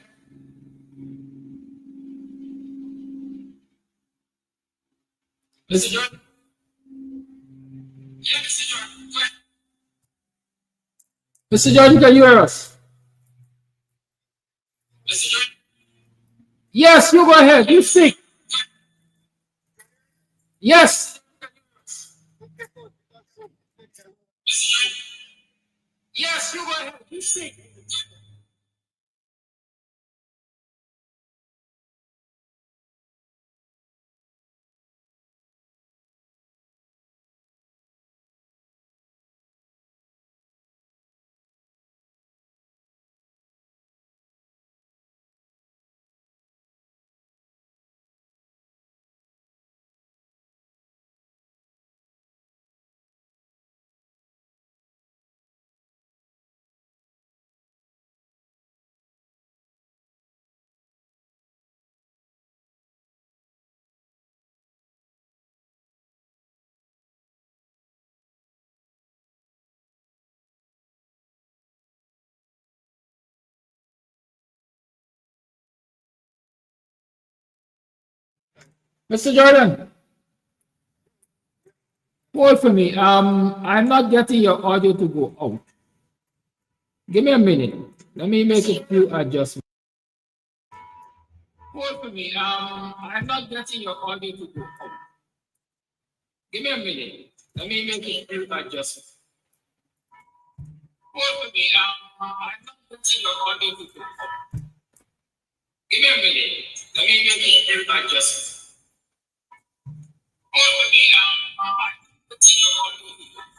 Mr. Jordan. Yeah, Mr. Jordan, go ahead. Mr. Jordan, can you hear us? Yes, you go ahead. You speak. Yes. Yes, you go ahead. You speak. Mr. Jordan, hold for me. I'm not getting your audio to go out. Give me a minute. Let me make a few adjustments. Hold for me. I'm not getting your audio to go out. Give me a minute. Let me make a few adjustments. Hold for me. I'm not getting your audio to go out. Give me a minute. Let me make a few adjustments. Hold for me. I'm not getting your audio to go out.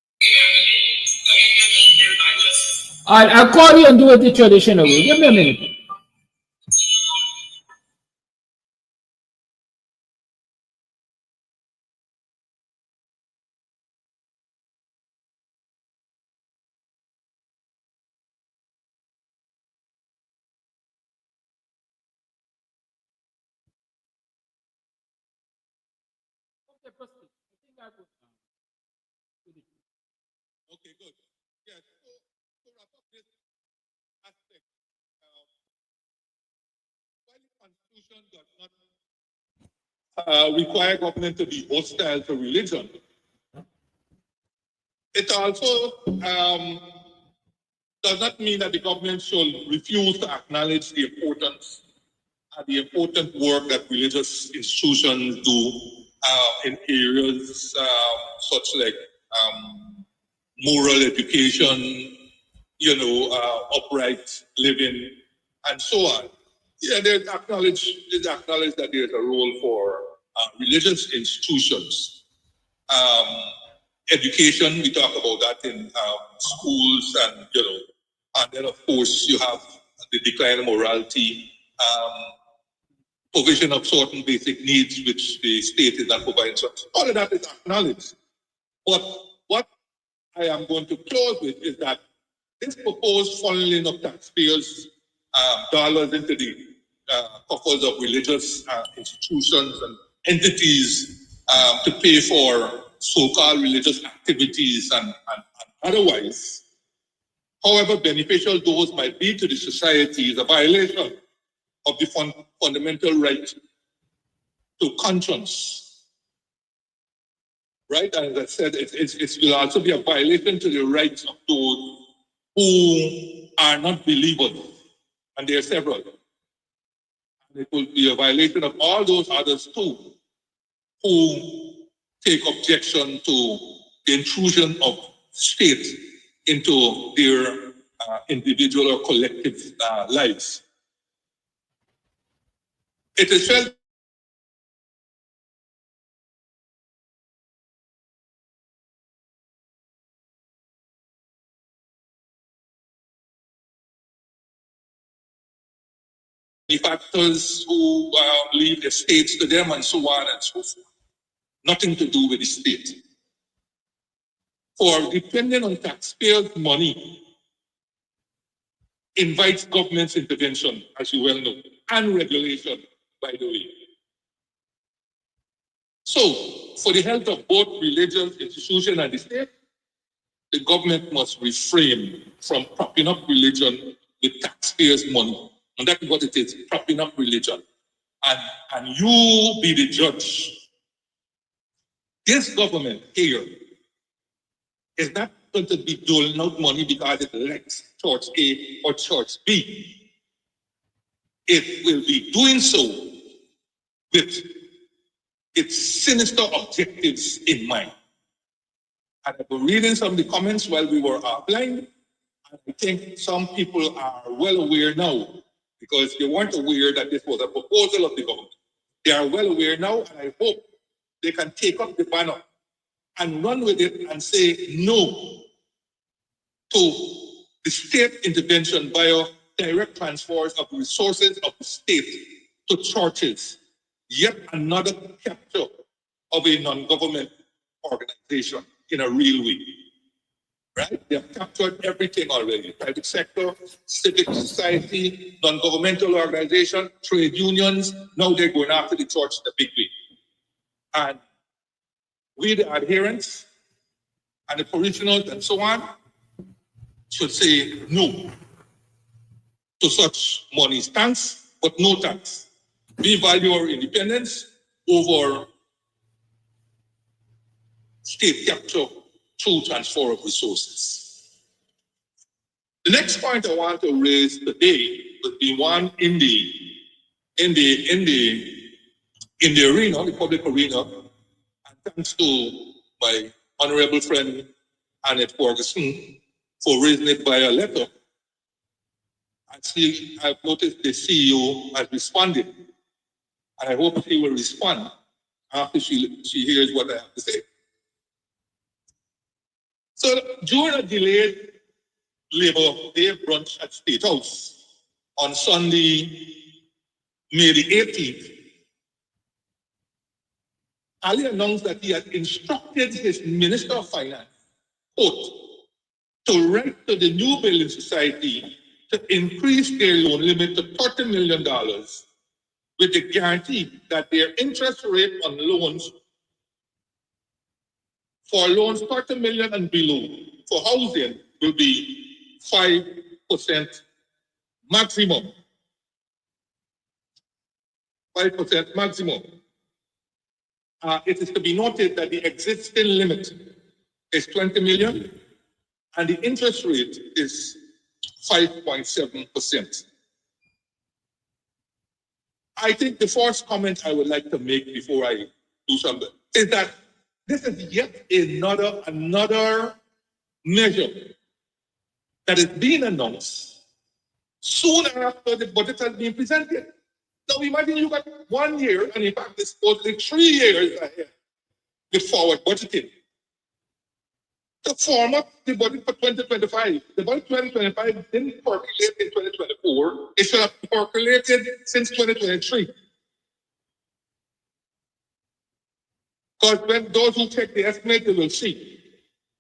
Give me a minute. Let me make a few adjustments. All right, I'll call you and do it the traditional way. Give me a minute. Okay, good. Yes. So wrap up this aspect, while the Constitution does not require government to be hostile to religion, it also does not mean that the government should refuse to acknowledge the importance and the important work that religious institutions do in areas such like moral education, upright living, and so on. Yeah, they acknowledge that there's a role for religious institutions. Education, we talk about that in schools, and then of course you have the decline of morality, provision of certain basic needs which the state is not providing. So all of that is acknowledged. But what I am going to close with is that this proposed funneling of taxpayers' dollars into the coffers of religious institutions and entities to pay for so-called religious activities and otherwise, however beneficial those might be to the society, is a violation of the fundamental right to conscience. Right? And as I said, it will also be a violation to the rights of those who are not believers, and there are several. And it will be a violation of all those others too, who take objection to the intrusion of state into their individual or collective lives. It is felt the factors who leave estates to them and so on and so forth. Nothing to do with the state. For depending on taxpayers' money invites government's intervention, as you well know, and regulation, by the way. So, for the health of both religious institutions and the state, the government must refrain from propping up religion with taxpayers' money. And that's what it is, propping up religion. And you be the judge. This government here is not going to be doling out money because it elects Church A or Church B. It will be doing so with its sinister objectives in mind. And I was reading some of the comments while we were offline, and I think some people are well aware now, because they weren't aware that this was a proposal of the government. They are well aware now, and I hope they can take up the banner and run with it and say no to the state intervention via direct transfers of resources of the state to churches. Yet another capture of a non-government organization in a real way. Right? They have captured everything already. Private sector, civic society, non-governmental organization, trade unions. Now they're going after the church in a big way. And we, the adherents and the parishioners and so on, should say no to such money thanks, but no thanks. We value our independence over state capture through transfer of resources. The next point I want to raise today would be one in the arena, the public arena, and thanks to my honorable friend Annette Ferguson for raising it by a letter. I've noticed the CEO has responded, and I hope she will respond after she hears what I have to say. So during a delayed Labour Day brunch at State House on Sunday, May the 18th, Ali announced that he had instructed his Minister of Finance, quote, to write to the New Building Society to increase their loan limit to $30 million with the guarantee that their interest rate on loans for loans 30 million and below for housing will be 5% maximum. 5% maximum. It is to be noted that the existing limit is 20 million and the interest rate is 5.7%. I think the first comment I would like to make before I do something is that this is yet another measure that is being announced soon after the budget has been presented. Now imagine you got 1 year, and in fact it's supposedly 3 years ahead with forward budgeting to form up the budget for 2025. The budget 2025 didn't percolate in 2024. It should have percolated since 2023. Because when those who check the estimate, they will see.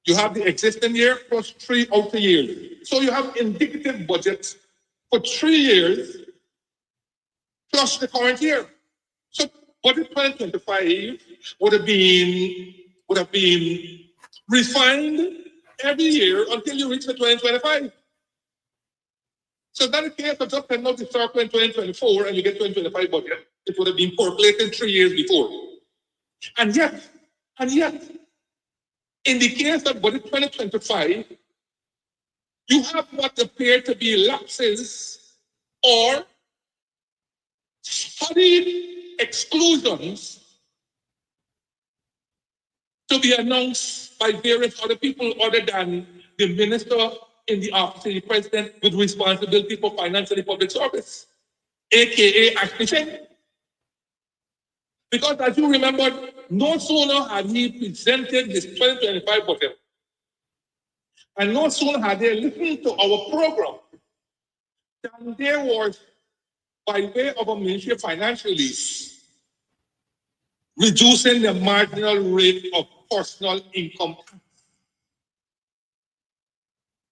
You have the existing year plus 3 outer years. So you have indicative budgets for 3 years plus the current year. So budget 2025 would have been refined every year until you reach the 2025. So that in case of just turn out the circle in 2024 and you get 2025 budget, it would have been percolated 3 years before. And yet, in the case of budget 2025, you have what appear to be lapses or studied exclusions to be announced by various other people other than the minister in the office of the president with responsibility for finance and the public service, aka Ashley Singh. Because as you remember, no sooner had he presented his 2025 budget, and no sooner had they listened to our program, than there was, by way of a Ministry of Finance release, reducing the marginal rate of personal income tax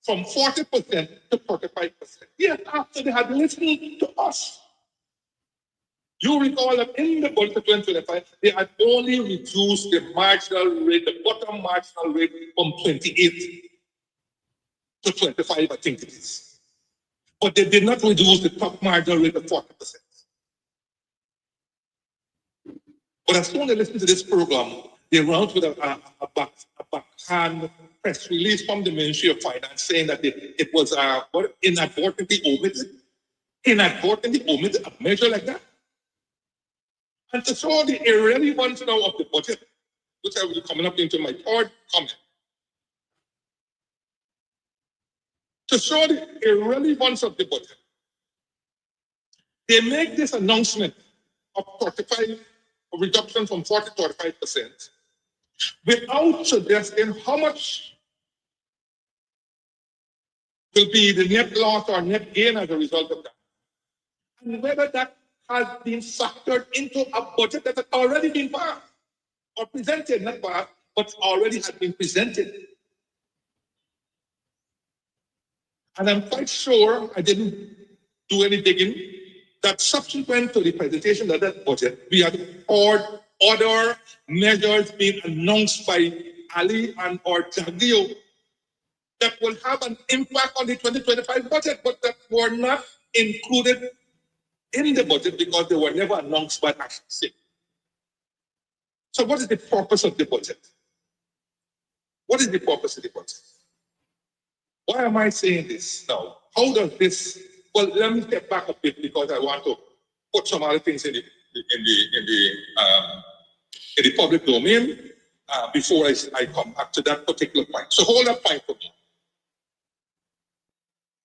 from 40% to 35%. Yes, after they had listened to us. You recall that in the budget of 2025, they had only reduced the marginal rate, the bottom marginal rate, from 28 to 25, I think it is. But they did not reduce the top marginal rate of 40%. But as soon as they listen to this program, they run out with a backhand press release from the Ministry of Finance saying that it was inadvertently omitted a measure like that. And to show the irrelevance now of the budget, which I will be coming up into my third comment, to show the irrelevance of the budget, they make this announcement of 35, a reduction from 40 to 35%, without suggesting how much will be the net loss or net gain as a result of that, and whether that has been factored into a budget that has already been passed or presented, not passed, but already has been presented. And I'm quite sure I didn't do any digging, that subsequent to the presentation of that budget, we had heard other measures being announced by Ali and or Jagdio that will have an impact on the 2025 budget, but that were not included in the budget because they were never announced by Action. So what is the purpose of the budget? What is the purpose of the budget? Why am I saying this now? How does this, well, let me step back a bit because I want to put some other things in the public domain before I come back to that particular point. So hold that point for me.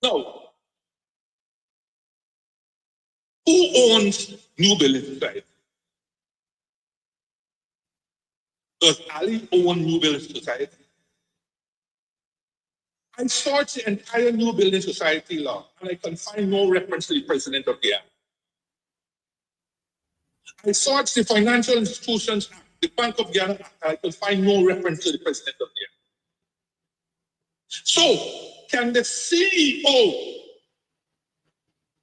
Now, who owns New Building Society? Does Ali own New Building Society? I searched the entire New Building Society law, and I can find no reference to the president of Guyana. I searched the Financial Institutions Act, the Bank of Guyana Act, and I can find no reference to the president of Guyana. So, can the CEO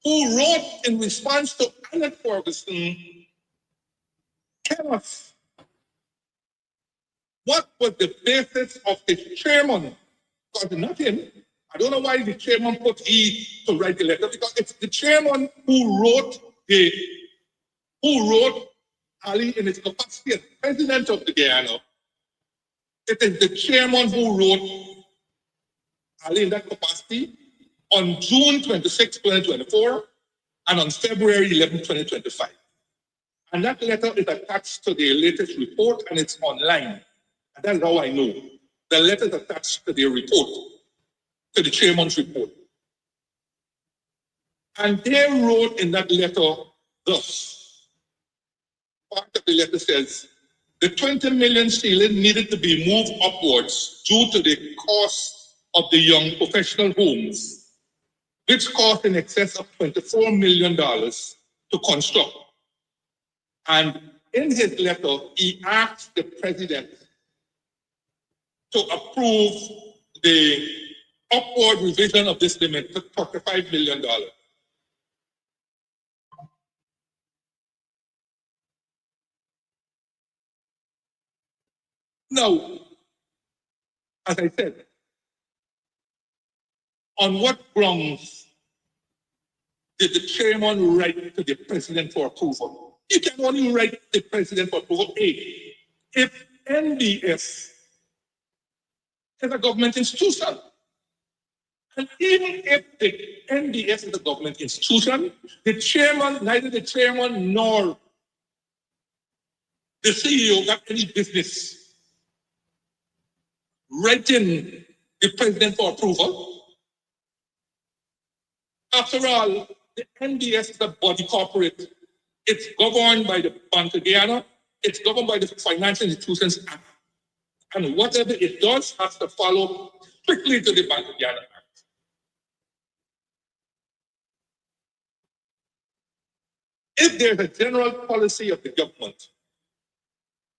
who wrote in response to Annette Ferguson tell us what was the basis of the chairman? Because not him. I don't know why the chairman put he to write the letter, because it's the chairman who wrote Ali in his capacity as president of the Guyana. It is the chairman who wrote Ali in that capacity on June 26, 2024, and on February 11, 2025. And that letter is attached to the latest report, and it's online. And that's how I know. The letter is attached to the report, to the chairman's report. And they wrote in that letter thus. Part of the letter says, the 20 million ceiling needed to be moved upwards due to the cost of the young professional homes, which cost in excess of $24 million to construct. And in his letter, he asked the president to approve the upward revision of this limit to $35 million. Now, as I said, on what grounds did the chairman write to the president for approval? You can only write to the president for approval, A, if NBS is a government institution. And even if the NBS is a government institution, the chairman, neither the chairman nor the CEO got any business writing the president for approval. After all, the NBS is a body corporate. It's governed by the Bank of Guyana. It's governed by the Financial Institutions Act. And whatever it does has to follow strictly to the Bank of Guyana Act. If there's a general policy of the government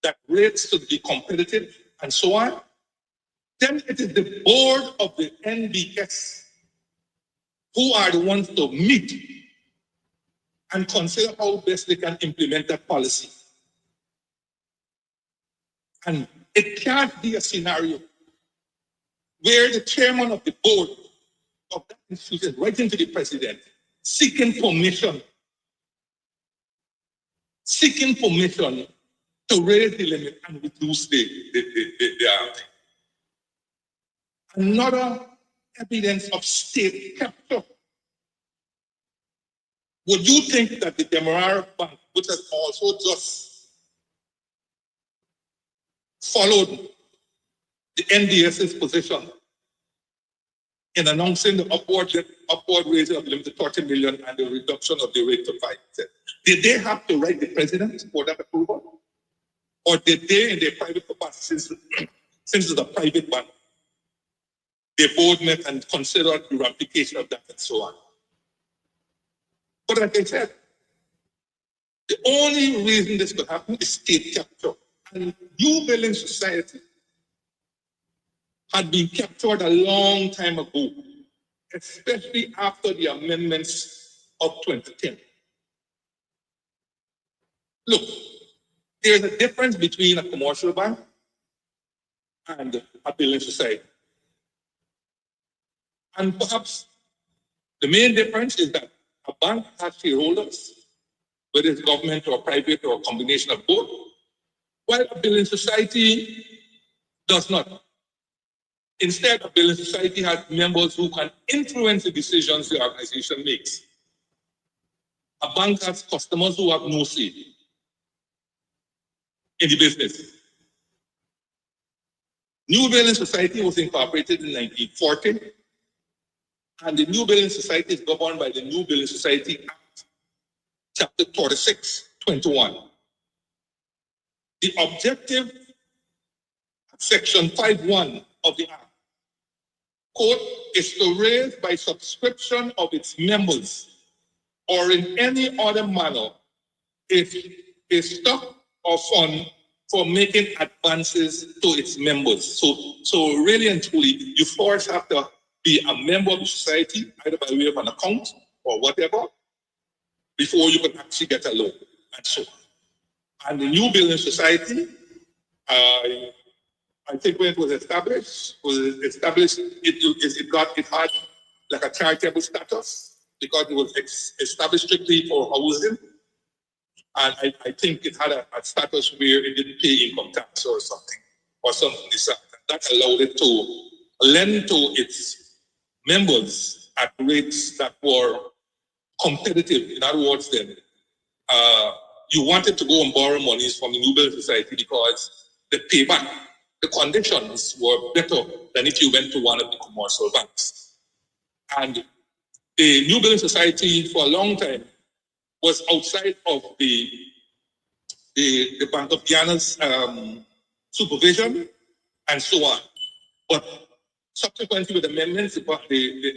that rates to be competitive and so on, then it is the board of the NBS who are the ones to meet and consider how best they can implement that policy. And it can't be a scenario where the chairman of the board of that institution writing to the president, seeking permission to raise the limit and reduce the Another evidence of state capture. Would you think that the Demerara Bank, which has also just followed the NDS's position in announcing the upward raising of the limit to 30 million and the reduction of the rate to 5%, did they have to write the president for that approval? Or did they, in their private capacity, since it's a private bank, they both met and considered the ramification of that and so on? But like I said, the only reason this could happen is state capture. And New Building Society had been captured a long time ago, especially after the amendments of 2010. Look, there's a difference between a commercial bank and a building society. And perhaps the main difference is that a bank has shareholders, whether it's government or private or a combination of both, while a building society does not. Instead, a building society has members who can influence the decisions the organization makes. A bank has customers who have no say in the business. New Building Society was incorporated in 1940, and the New Building Society is governed by the New Building Society Act, Chapter 36, 21. The objective, Section 5.1 of the Act, quote, is to raise by subscription of its members or in any other manner if a stock or fund for making advances to its members. So really and truly, you first have to be a member of the society, either by way of an account or whatever, before you can actually get a loan and so on. And the New Building Society, I think when it was established, it had like a charitable status because it was established strictly for housing. And I think it had a status where it didn't pay income tax or something that allowed it to lend to its members at rates that were competitive. In other words, then, you wanted to go and borrow monies from the New Building Society because the payback, the conditions were better than if you went to one of the commercial banks. And the New Building Society for a long time was outside of the Bank of Guyane's supervision and so on. But subsequently with amendments, the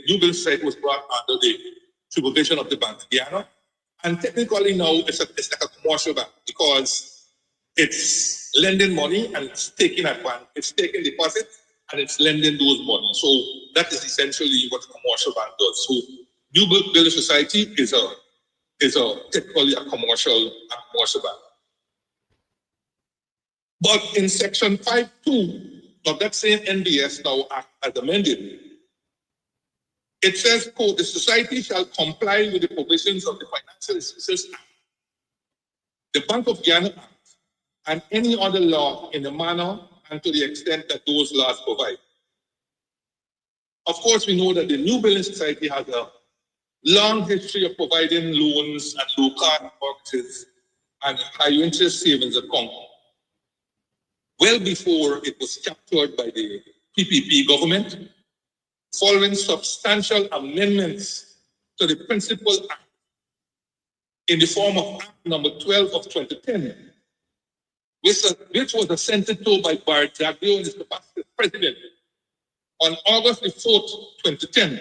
New Building Society was brought under the supervision of the Bank of Guyana. And technically now it's like a commercial bank because it's lending money and it's taking advance, it's taking deposit and it's lending those money. So that is essentially what a commercial bank does. So New Building Society is technically a commercial bank. But in Section 5.2 of that same NBS now Act as amended, it says, quote, the society shall comply with the provisions of the Financial Institutions Act, the Bank of Guyana Act, and any other law in the manner and to the extent that those laws provide. Of course, we know that the New Building Society has a long history of providing loans and low-cost mortgages and high-interest savings account, well before it was captured by the PPP government, following substantial amendments to the Principal Act in the form of Act number 12 of 2010, which was assented to by Bar Jagdeo and his capacity as president on August the 4th, 2010.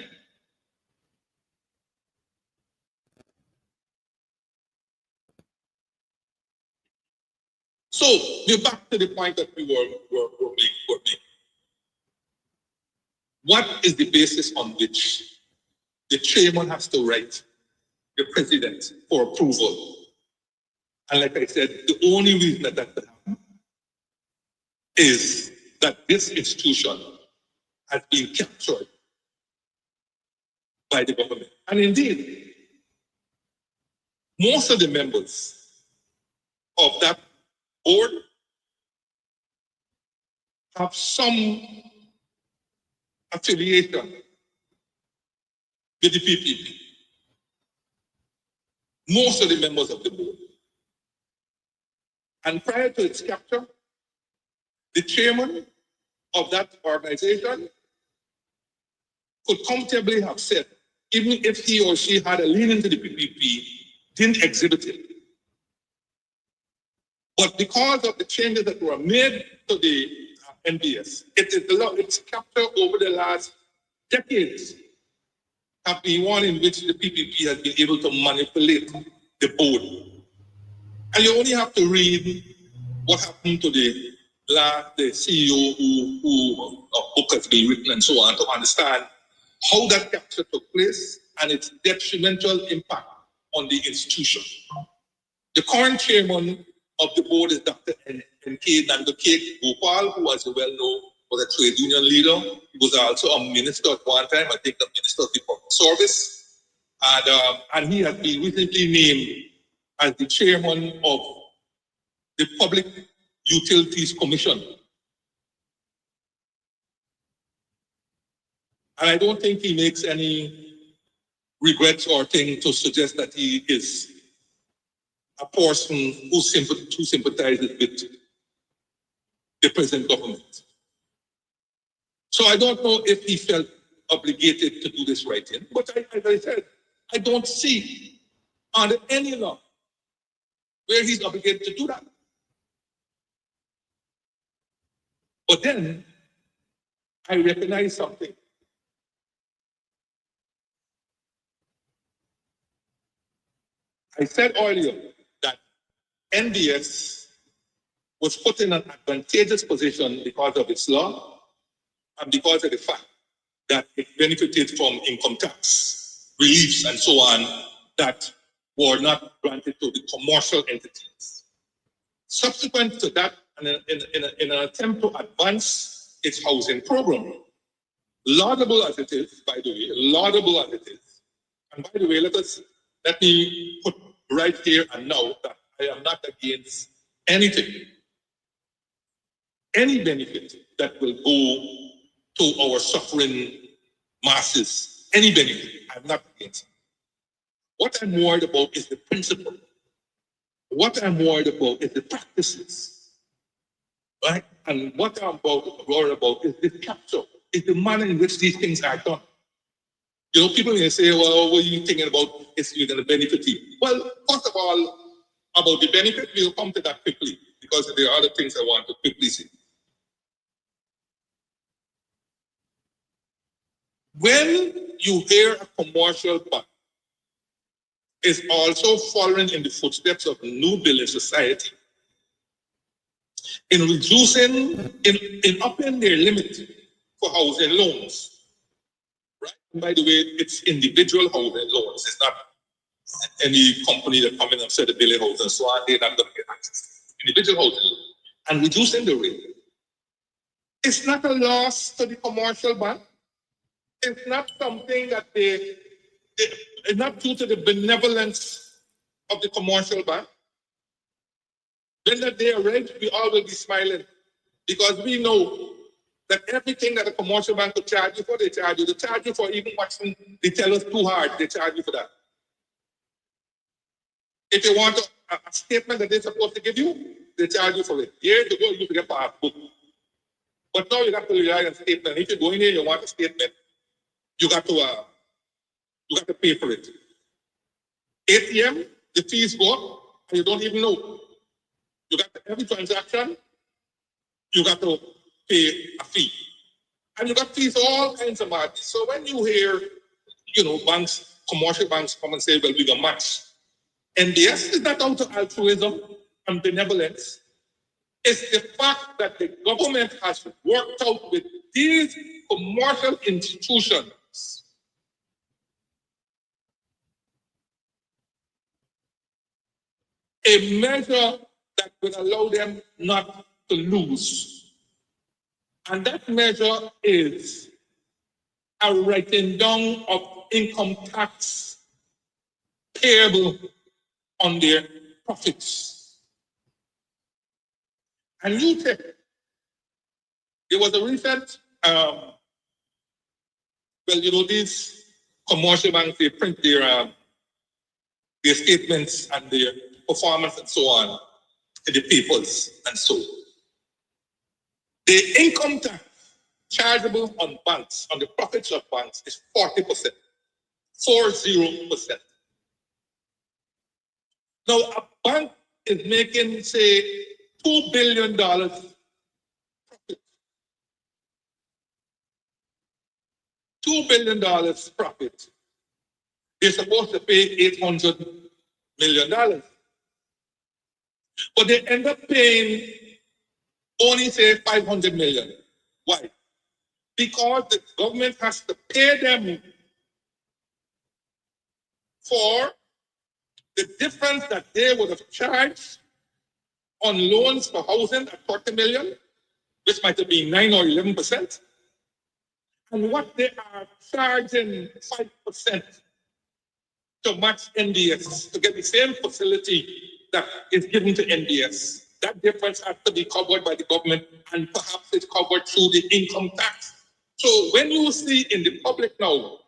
So we're back to the point that we were making. What is the basis on which the chairman has to write the president for approval? And like I said, the only reason that could happen is that this institution has been captured by the government. And indeed, most of the members of that board have some affiliation with the PPP. Most of the members of the board. And prior to its capture, the chairman of that organization could comfortably have said, even if he or she had a leaning to the PPP, didn't exhibit it. But because of the changes that were made to the NBS, its capture over the last decades have been one in which the PPP has been able to manipulate the board. And you only have to read what happened to the CEO who a book has been written and so on to understand how that capture took place and its detrimental impact on the institution. The current chairman of the board is Dr. N.K. Nandokek Gopal, who, as you well know, was a trade union leader. He was also a minister at one time, I think the Minister of the Public Service. And he has been recently named as the chairman of the Public Utilities Commission. And I don't think he makes any regrets or thing to suggest that he is a person who sympathizes with the present government. So I don't know if he felt obligated to do this writing, but as I said, I don't see under any law where he's obligated to do that. But then I recognize something. I said earlier that NBS was put in an advantageous position because of its law and because of the fact that it benefited from income tax reliefs and so on that were not granted to the commercial entities. Subsequent to that, and in an attempt to advance its housing program, laudable as it is, by the way, laudable as it is, and by the way, let me put right here and now that I am not against anything, any benefit that will go to our suffering masses, any benefit, I'm not against it. What I'm worried about is the principle. What I'm worried about is the practices, right? And what I'm worried about is the capture, is the manner in which these things are done. You know, people may say, well, what are you thinking about? Is you're going to benefit you? Well, first of all, about the benefit, we'll come to that quickly because there are other things I want to quickly see. When you hear a commercial bank is also following in the footsteps of the new building society in reducing, in upping their limit for housing loans. Right? And by the way, it's individual housing loans. It's not any company that come in and said the building house and so on, they're not going to get access. Individual housing loans. And reducing the rate. It's not a loss to the commercial bank. It's not something that it's not due to the benevolence of the commercial bank. When that day arrives, we all will be smiling because we know that everything that a commercial bank could charge you for, they charge you. They charge you for even watching the tellers too hard, they charge you for that. If you want a statement that they're supposed to give you, they charge you for it. Years ago, you used to get a book. But now you have to rely on statement. If you go in here, you want a statement, you got to pay for it. ATM, the fees go up, and you don't even know. You got every transaction, you got to pay a fee. And you got fees all kinds of money. So when you hear, banks, commercial banks come and say, well, we got match. NBS is not out of altruism and benevolence. It's the fact that the government has worked out with these commercial institutions a measure that will allow them not to lose. And that measure is a writing down of income tax payable on their profits. And you take, there was a recent Well, you know, these commercial banks, they print their statements and their performance and so on in the papers and so. The income tax chargeable on banks, on the profits of banks, is 40%. 40%. Now, a bank is making, say, $2 billion profit. $2 billion profit. They're supposed to pay $800 million. But they end up paying only, say, 500 million. Why? Because the government has to pay them for the difference that they would have charged on loans for housing at 40 million, which might have been 9 or 11%, and what they are charging 5% to match NDS, to get the same facility that is given to NDS. That difference has to be covered by the government, and perhaps it's covered through the income tax. So when you see in the public now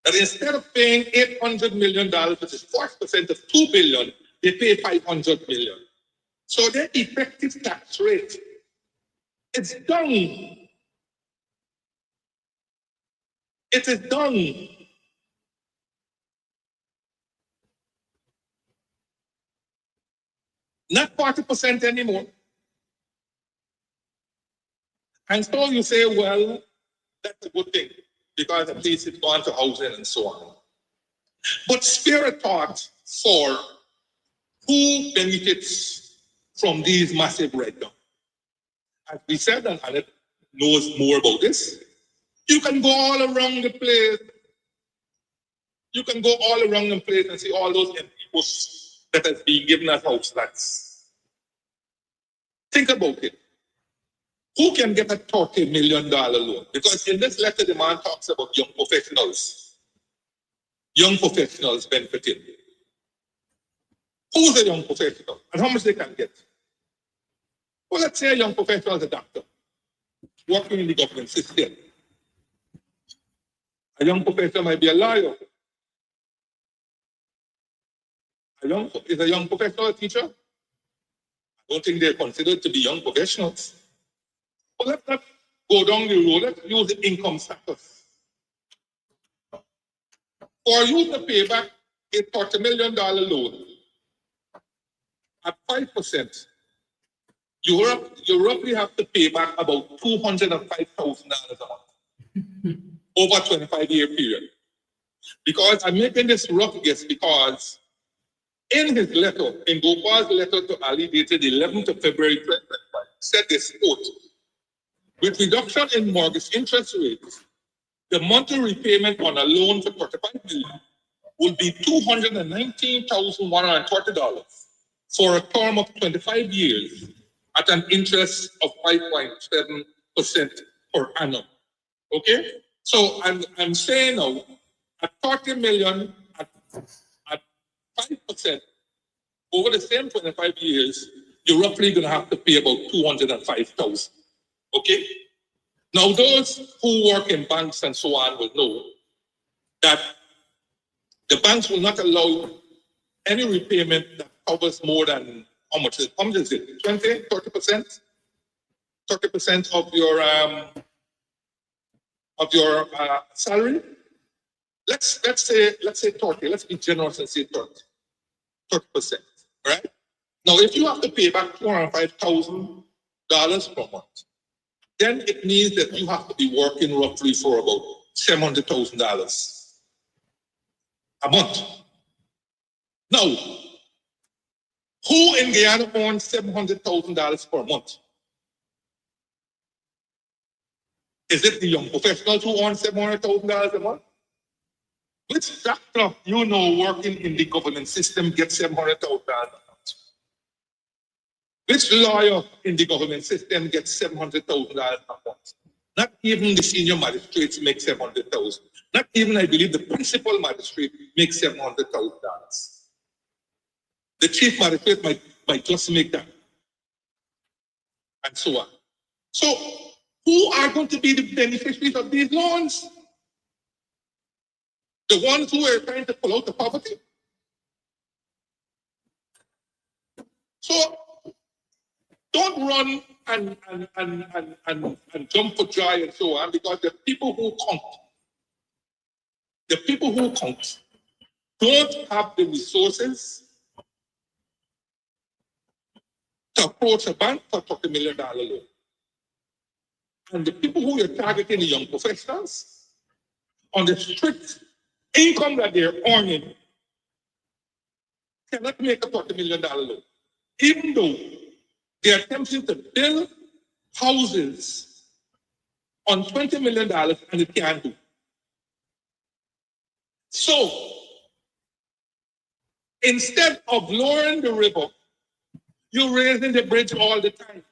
that instead of paying $800 million, which is 40% of $2 billion, they pay $500 million. So their effective tax rate is done. It is done. Not 40% anymore. And so you say, well, that's a good thing, because at least it's gone to housing and so on. But spare a thought for who benefits from these massive write-downs. As we said, and Annette knows more about this, you can go all around the place. You can go all around the place and see all those empty posts that has been given as house flats. Think about it. Who can get a $30 million loan? Because in this letter, the man talks about young professionals. Young professionals benefiting. Who's a young professional and how much they can get? Well, let's say a young professional is a doctor working in the government system. A young professional might be a lawyer. Is a young professional a teacher? I don't think they're considered to be young professionals. But let's not go down the road. Let's use the income status. For you to pay back a $30 million loan at 5%, you roughly have to pay back about $205,000 a month over a 25-year period. Because I'm making this rough guess because in his letter, in Gopal's letter to Ali dated 11th of February 2025, said this, quote, with reduction in mortgage interest rates, the monthly repayment on a loan for $35 million will be $219,130 for a term of 25 years at an interest of 5.7% per annum. Okay? So I'm saying now, at $30 million at 5% over the same 25 years, you're roughly going to have to pay about $205,000. Okay? Now, those who work in banks and so on will know that the banks will not allow any repayment that covers more than how much is it? 20, 30%? 30% of your salary? Let's say 30. Let's be generous and say 30%. Right? Now, if you have to pay back $205,000 per month, then it means that you have to be working roughly for about $700,000 a month. Now, who in Guyana earns $700,000 per month? Is it the young professionals who earn $700,000 a month? Which doctor you know working in the government system gets $700,000 a month? Which lawyer in the government system gets $700,000 a month? Not even the senior magistrates make $700,000. Not even, I believe, the principal magistrate makes $700,000. The chief magistrate might just make that. And so on. So, Who are going to be the beneficiaries of these loans? The ones who are trying to pull out the poverty? So don't run and jump for joy and so on, because the people who count don't have the resources to approach a bank for $30 million loan. And the people who are targeting the young professionals on the strict income that they're earning cannot make a $30 million loan, even though they're attempting to build houses on $20 million and it can't do. So instead of lowering the river, you're raising the bridge all the time.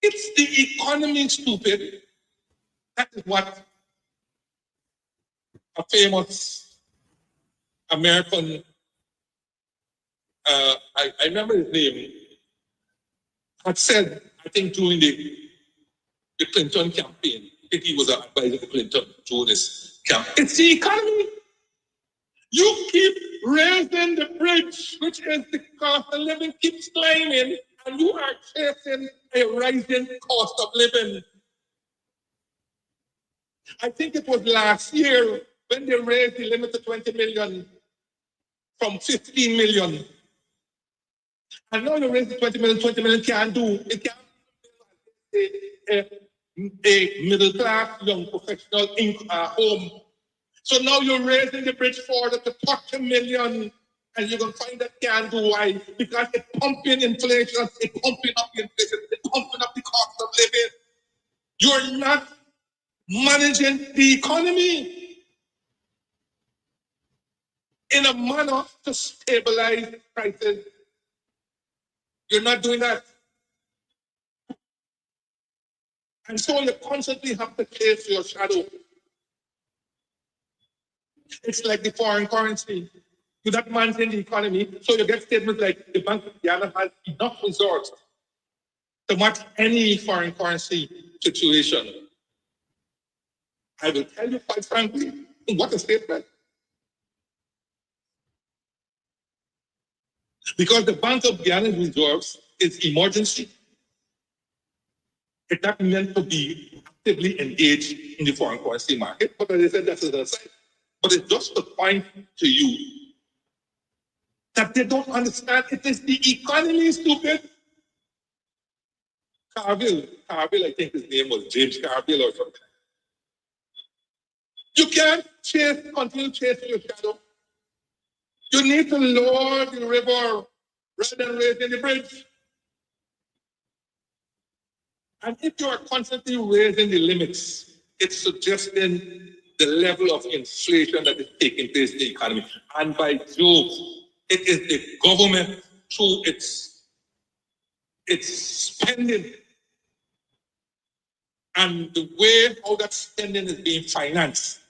It's the economy, stupid. That is what a famous American, I remember his name, had said, I think during the Clinton campaign. I think he was an advisor to Clinton during this campaign. It's the economy. You keep raising the bridge, which is the cost of living keeps climbing, and you are chasing a rising cost of living. I think it was last year when they raised the limit to 20 million from 15 million. And now you raise the 20 million can't do, it can't a middle class young professional home. So now you're raising the bridge forward to 40 million, and you're going to find that can't do why? Because it's pumping inflation, it's pumping up the inflation, it's pumping up the cost of living. You're not managing the economy in a manner to stabilize prices. You're not doing that. And so you constantly have to chase your shadow. It's like the foreign currency. You not managing the economy, so you get statements like the Bank of Ghana has enough resources to match any foreign currency situation. I will tell you quite frankly, what a statement. Because the Bank of Ghana's reserves is emergency. It's not meant to be actively engaged in the foreign currency market, but as I said, that's the other side. But it's just to point to you that they don't understand it is the economy, stupid. Carville, I think his name was James Carville or something. You can't continue chasing your shadow. You need to lower the river rather than raising the bridge. And if you are constantly raising the limits, it's suggesting the level of inflation that is taking place in the economy. And by Jove, it is the government through its spending and the way how that spending is being financed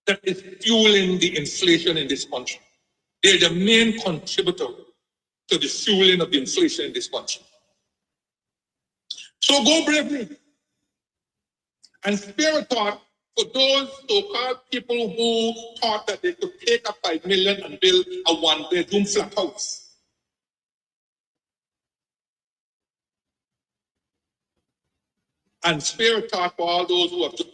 that is fueling the inflation in this country. They're the main contributor to the fueling of the inflation in this country. So go bravely and spare a thought for those so-called people who thought that they could take up 5 million and build a one-bedroom flat house. And spare a thought for all those who have to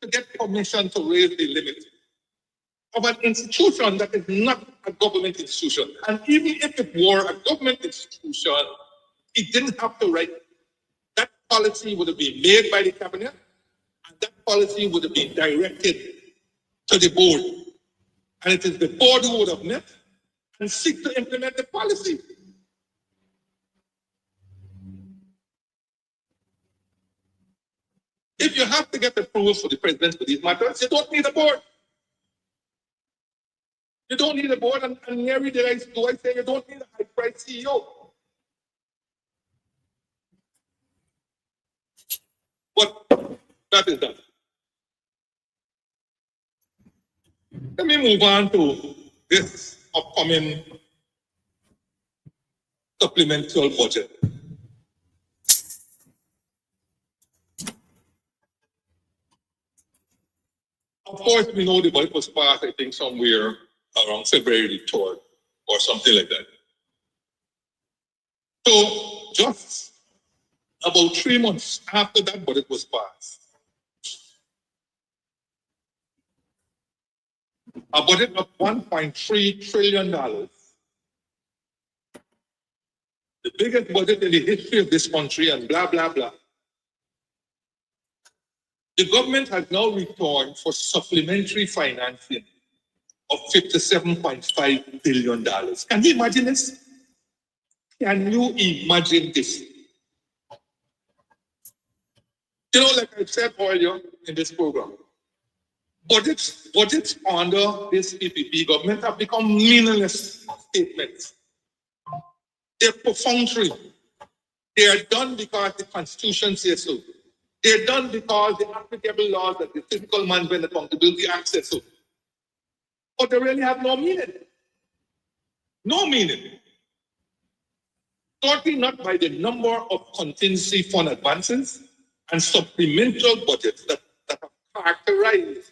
To get permission to raise the limit of an institution that is not a government institution. And even if it were a government institution, it didn't have to write. That policy would have been made by the cabinet, and that policy would have been directed to the board. And it is the board who would have met and seek to implement the policy. If you have to get approval for the president for these matters, you don't need a board. You don't need a board, and every day I say you don't need a high-priced CEO. But that is that. Let me move on to this upcoming supplemental budget. Of course, we know the budget was passed, I think, somewhere around February the 3rd or something like that. So just about 3 months after that budget was passed, a budget of $1.3 trillion, the biggest budget in the history of this country, and blah, blah, blah. The government has now returned for supplementary financing of $57.5 billion. Can you imagine this? Can you imagine this? You know, like I said earlier in this program, budgets under this PPP government have become meaningless statements. They're perfunctory. They are done because the Constitution says so. They're done because the applicable laws that the Fiscal Management Accountability Act says so. But they really have no meaning. No meaning. Certainly not by the number of contingency fund advances and supplemental budgets that have characterized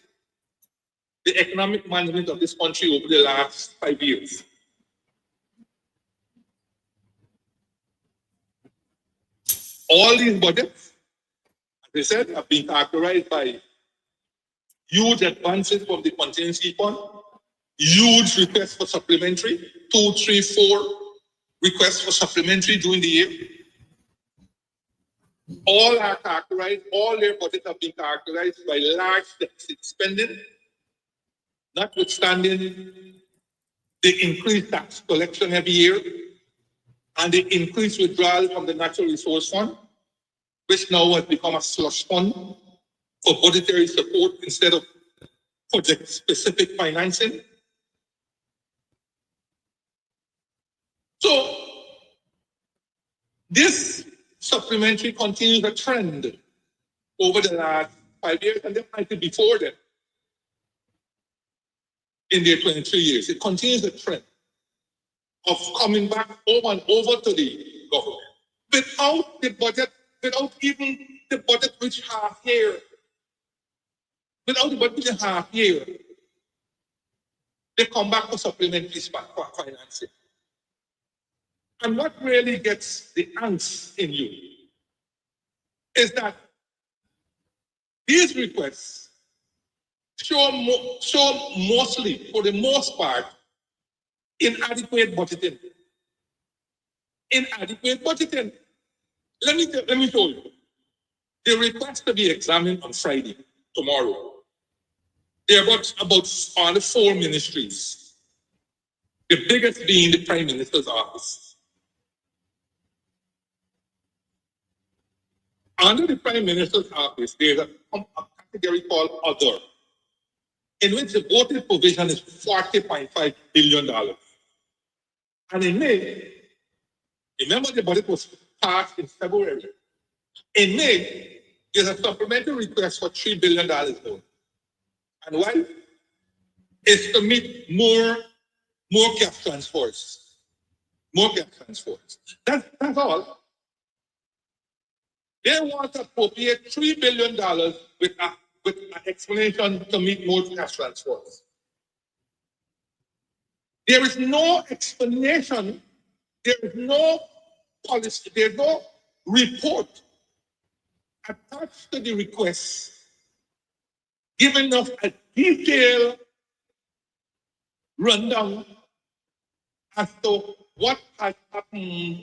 the economic management of this country over the last 5 years. All these budgets, as I said, have been characterized by huge advances from the contingency fund, huge requests for supplementary, 2, 3, 4 requests for supplementary during the year. All are characterized, all their budgets have been characterized by large deficit spending, notwithstanding the increased tax collection every year and the increased withdrawal from the Natural Resource Fund, which now has become a slush fund for budgetary support instead of project-specific financing. So this supplementary continues a trend over the last 5 years, and that might be before that, in their 23 years. It continues the trend of coming back over and over to the government without the budget, without even the budget which half year, without the budget half year, they come back for supplementary financing. And what really gets the angst in you is that these requests show mostly, for the most part, inadequate budgeting. Inadequate budgeting. Let me show you. The request to be examined on Friday, tomorrow. There are about all the 4 ministries. The biggest being the Prime Minister's office. Under the Prime Minister's office, there's a category called Other, in which the voted provision is $40.5 billion. And in May, remember the budget was passed in February. In May, there's a supplementary request for $3 billion more. And why? It's to meet more cash transfers. More cash transfers. That's all. They want to appropriate $3 billion with an explanation to meet more cash transfers. There is no explanation, there is no policy, there's no report attached to the request giving us a detailed rundown as to what has happened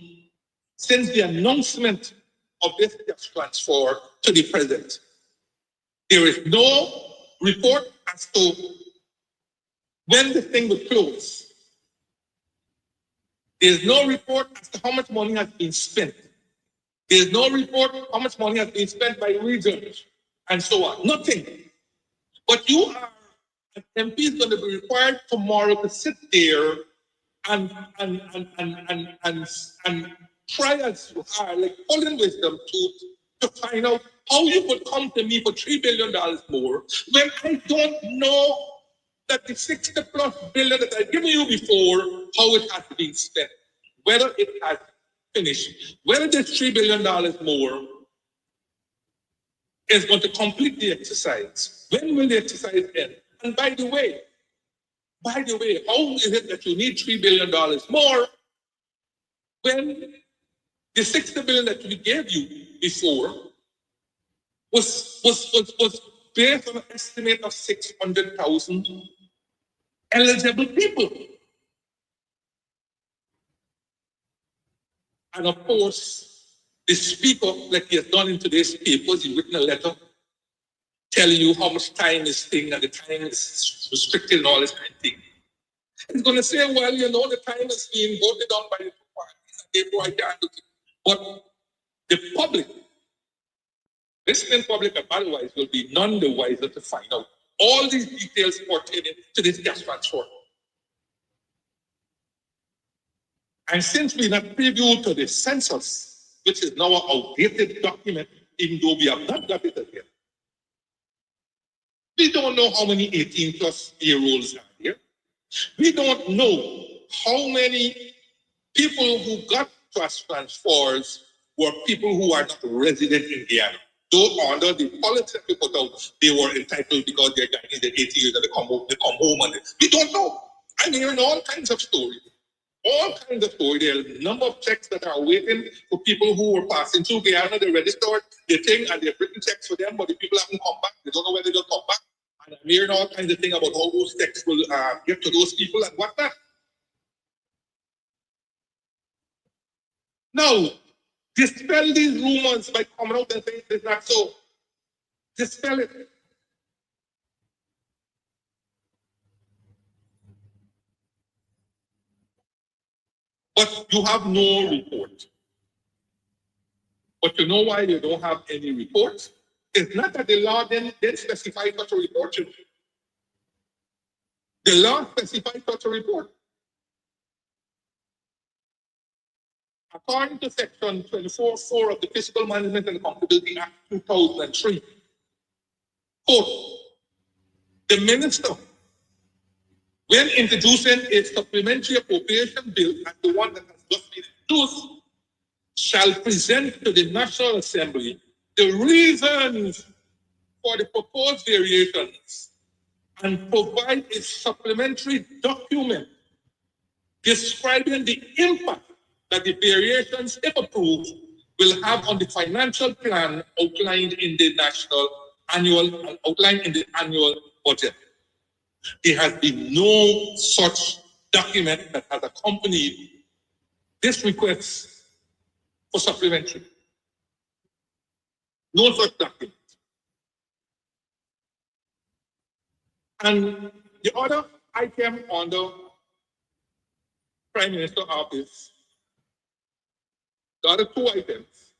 since the announcement of this cash transfer to the president. There is no report as to when the thing will close. There is no report as to how much money has been spent. There is no report how much money has been spent by regions and so on. Nothing. But you are, an MP is going to be required tomorrow to sit there and try as you are, like pulling wisdom to find out how you could come to me for $3 billion more when I don't know that the 60 plus billion that I've given you before, how it has been spent, whether it has finished, whether this $3 billion more is going to complete the exercise. When will the exercise end? And by the way, how is it that you need $3 billion more when the 60 billion that we gave you before was based on an estimate of 600,000 eligible people? And of course, the speaker, like he has done in today's papers, he written a letter telling you how much time is thing and the time is restricted and all this kind of thing. He's going to say, well, you know, the time is being voted on by the two parties, and therefore I can't do it. But the public, listening public and otherwise, will be none the wiser to find out all these details pertaining to this cash transfer. And since we're not privy to the census, which is now an outdated document, even though we have not got it again, we don't know how many 18 plus year-olds are here. We don't know how many people who got cash transfers were people who are not resident in Guyana. Though under the policy that we put out, they were entitled because they're Guyanese, they're 80 years and they come home and we don't know. I'm hearing all kinds of stories. All kinds of stories. There are a number of checks that are waiting for people who were passing through Guyana. They registered their thing and they're written checks for them, but the people haven't come back. They don't know whether they'll come back. And I'm hearing all kinds of things about how those checks will get to those people and whatnot. Now, Dispel these rumors by coming out and saying it's not so. Dispel it. But you have no report. But you know why you don't have any report? It's not that the law didn't specify such a report. The law specifies such a report. According to Section 24(4) of the Fiscal Management and Accountability Act 2003, quote, the minister, when introducing a supplementary appropriation bill as the one that has just been introduced, shall present to the National Assembly the reasons for the proposed variations and provide a supplementary document describing the impact that the variations, if approved, will have on the financial plan outlined in the annual budget. There has been no such document that has accompanied this request for supplementary. No such document. And the other item on the Prime Minister's office, the other two items,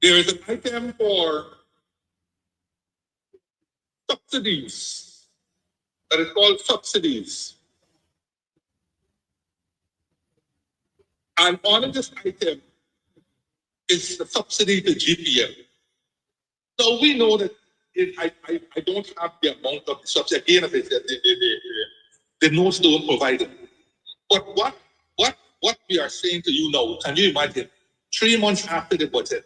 there is an item for subsidies that is called subsidies. And on this item is the subsidy to GPL. So we know that I don't have the amount of the subsidy. Again, as I said, the notes don't provide it. But what we are saying to you now, can you imagine, 3 months after the budget,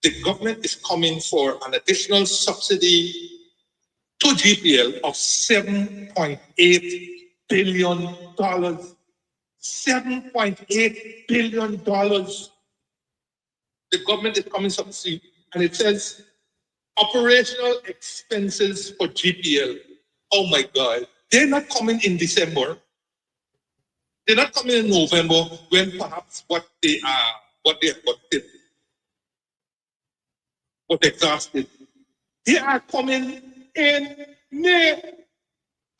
the government is coming for an additional subsidy to GPL of $7.8 billion. $7.8 billion. The government is coming subsidy, and it says operational expenses for GPL. Oh my God. They're not coming in December. They're not coming in November when perhaps what they have budgeted was exhausted. They are coming in May.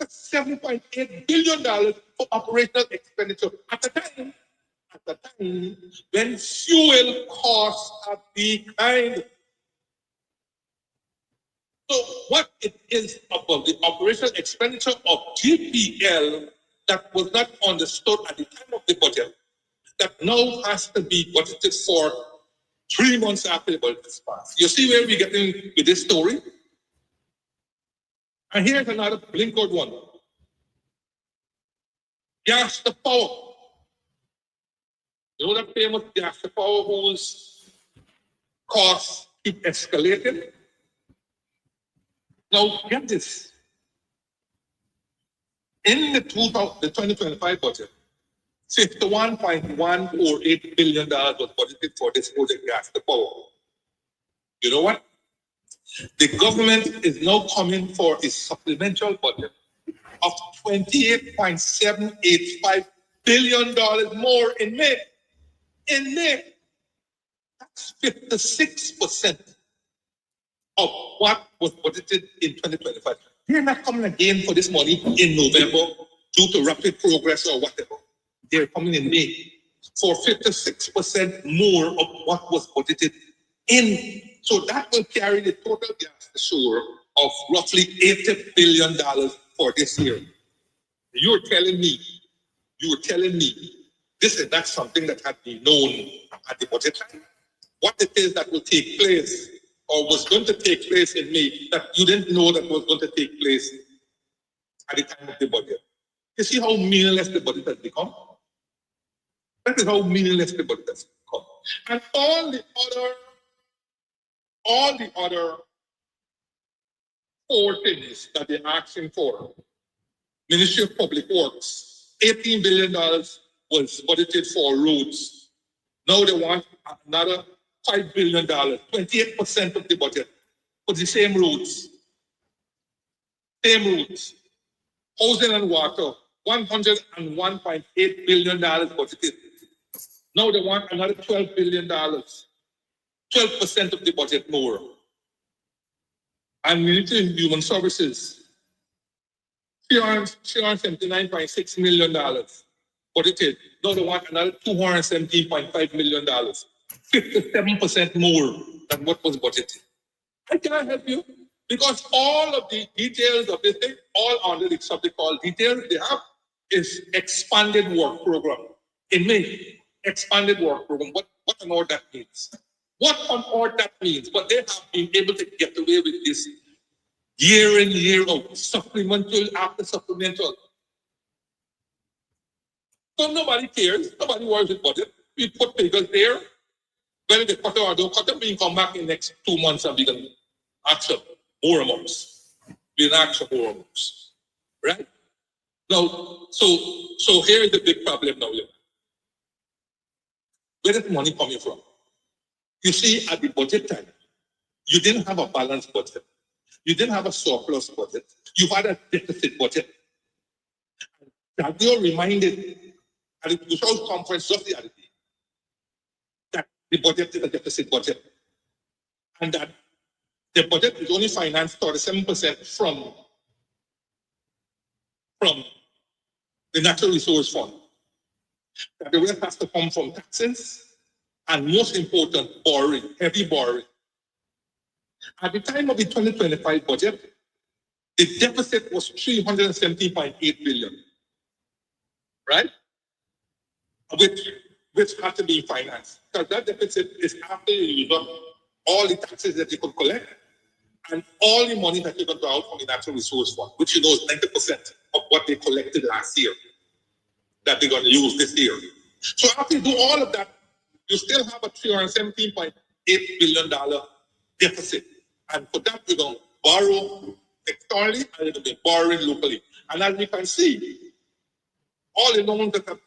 That's $7.8 billion for operational expenditure at the time when fuel costs have declined. So what it is about the operational expenditure of GPL that was not understood at the time of the budget, that now has to be budgeted for 3 months after the budget is passed. You see where we're getting with this story? And here's another blinkered one. Gas to power. You know that famous gas to power whose costs keep escalating? Now, get this. In the 2025 budget, $51.148 billion was budgeted for this project gas to power. You know what? The government is now coming for a supplemental budget of $28.785 billion more in May. In May, that's 56% of what was budgeted in 2025. They're not coming again for this money in November due to rapid progress or whatever. They're coming in May for 56% more of what was budgeted in. So that will carry the total gas ashore of roughly $80 billion for this year. You're telling me this is not something that had been known at the budget time? What it is that will take place or was going to take place in May that you didn't know that was going to take place at the time of the budget? You see how meaningless the budget has become? That is how meaningless the budget has become. And all the other 4 things that they're asking for, Ministry of Public Works, $18 billion was budgeted for roads. Now they want another $5 billion, 28% of the budget for the same roads. Same roads. Housing and water, $101.8 billion budgeted. Now they want another $12 billion, 12% of the budget more. And military and human services, $379.6 million budgeted. Now they want another $217.5 million, 57% more than what was budgeted. I cannot help you because all of the details of this thing, all under the subject called details, they have is expanded work program. In May, expanded work program. What on earth that means? What on earth that means? But they have been able to get away with this year in, year out, supplemental after supplemental. So nobody cares, nobody worries with budget. We put figures there. Whether they cut or don't cut them, we can come back in the next 2 months and we can ask for more amounts. We can ask for more amounts. Right? Now, so here is the big problem now. Where is the money coming from? You see, at the budget time, you didn't have a balanced budget. You didn't have a surplus budget. You had a deficit budget. That you reminded at the Bushhouse conference just the other day that the budget is a deficit budget. And that the budget is only financed 37% from the Natural Resource Fund. That the rest has to come from taxes and, most important, borrowing, heavy borrowing. At the time of the 2025 budget, the deficit was $370.8 billion, right? Which had to be financed. Because that deficit is after you use up all the taxes that you could collect and all the money that you could draw out from the Natural Resource Fund, which you know is 90% of what they collected last year that they're going to use this year. So after you do all of that, you still have a $317.8 billion deficit. And for that, you're going to borrow externally and you're going to be borrowing locally. And as you can see, all the loans that have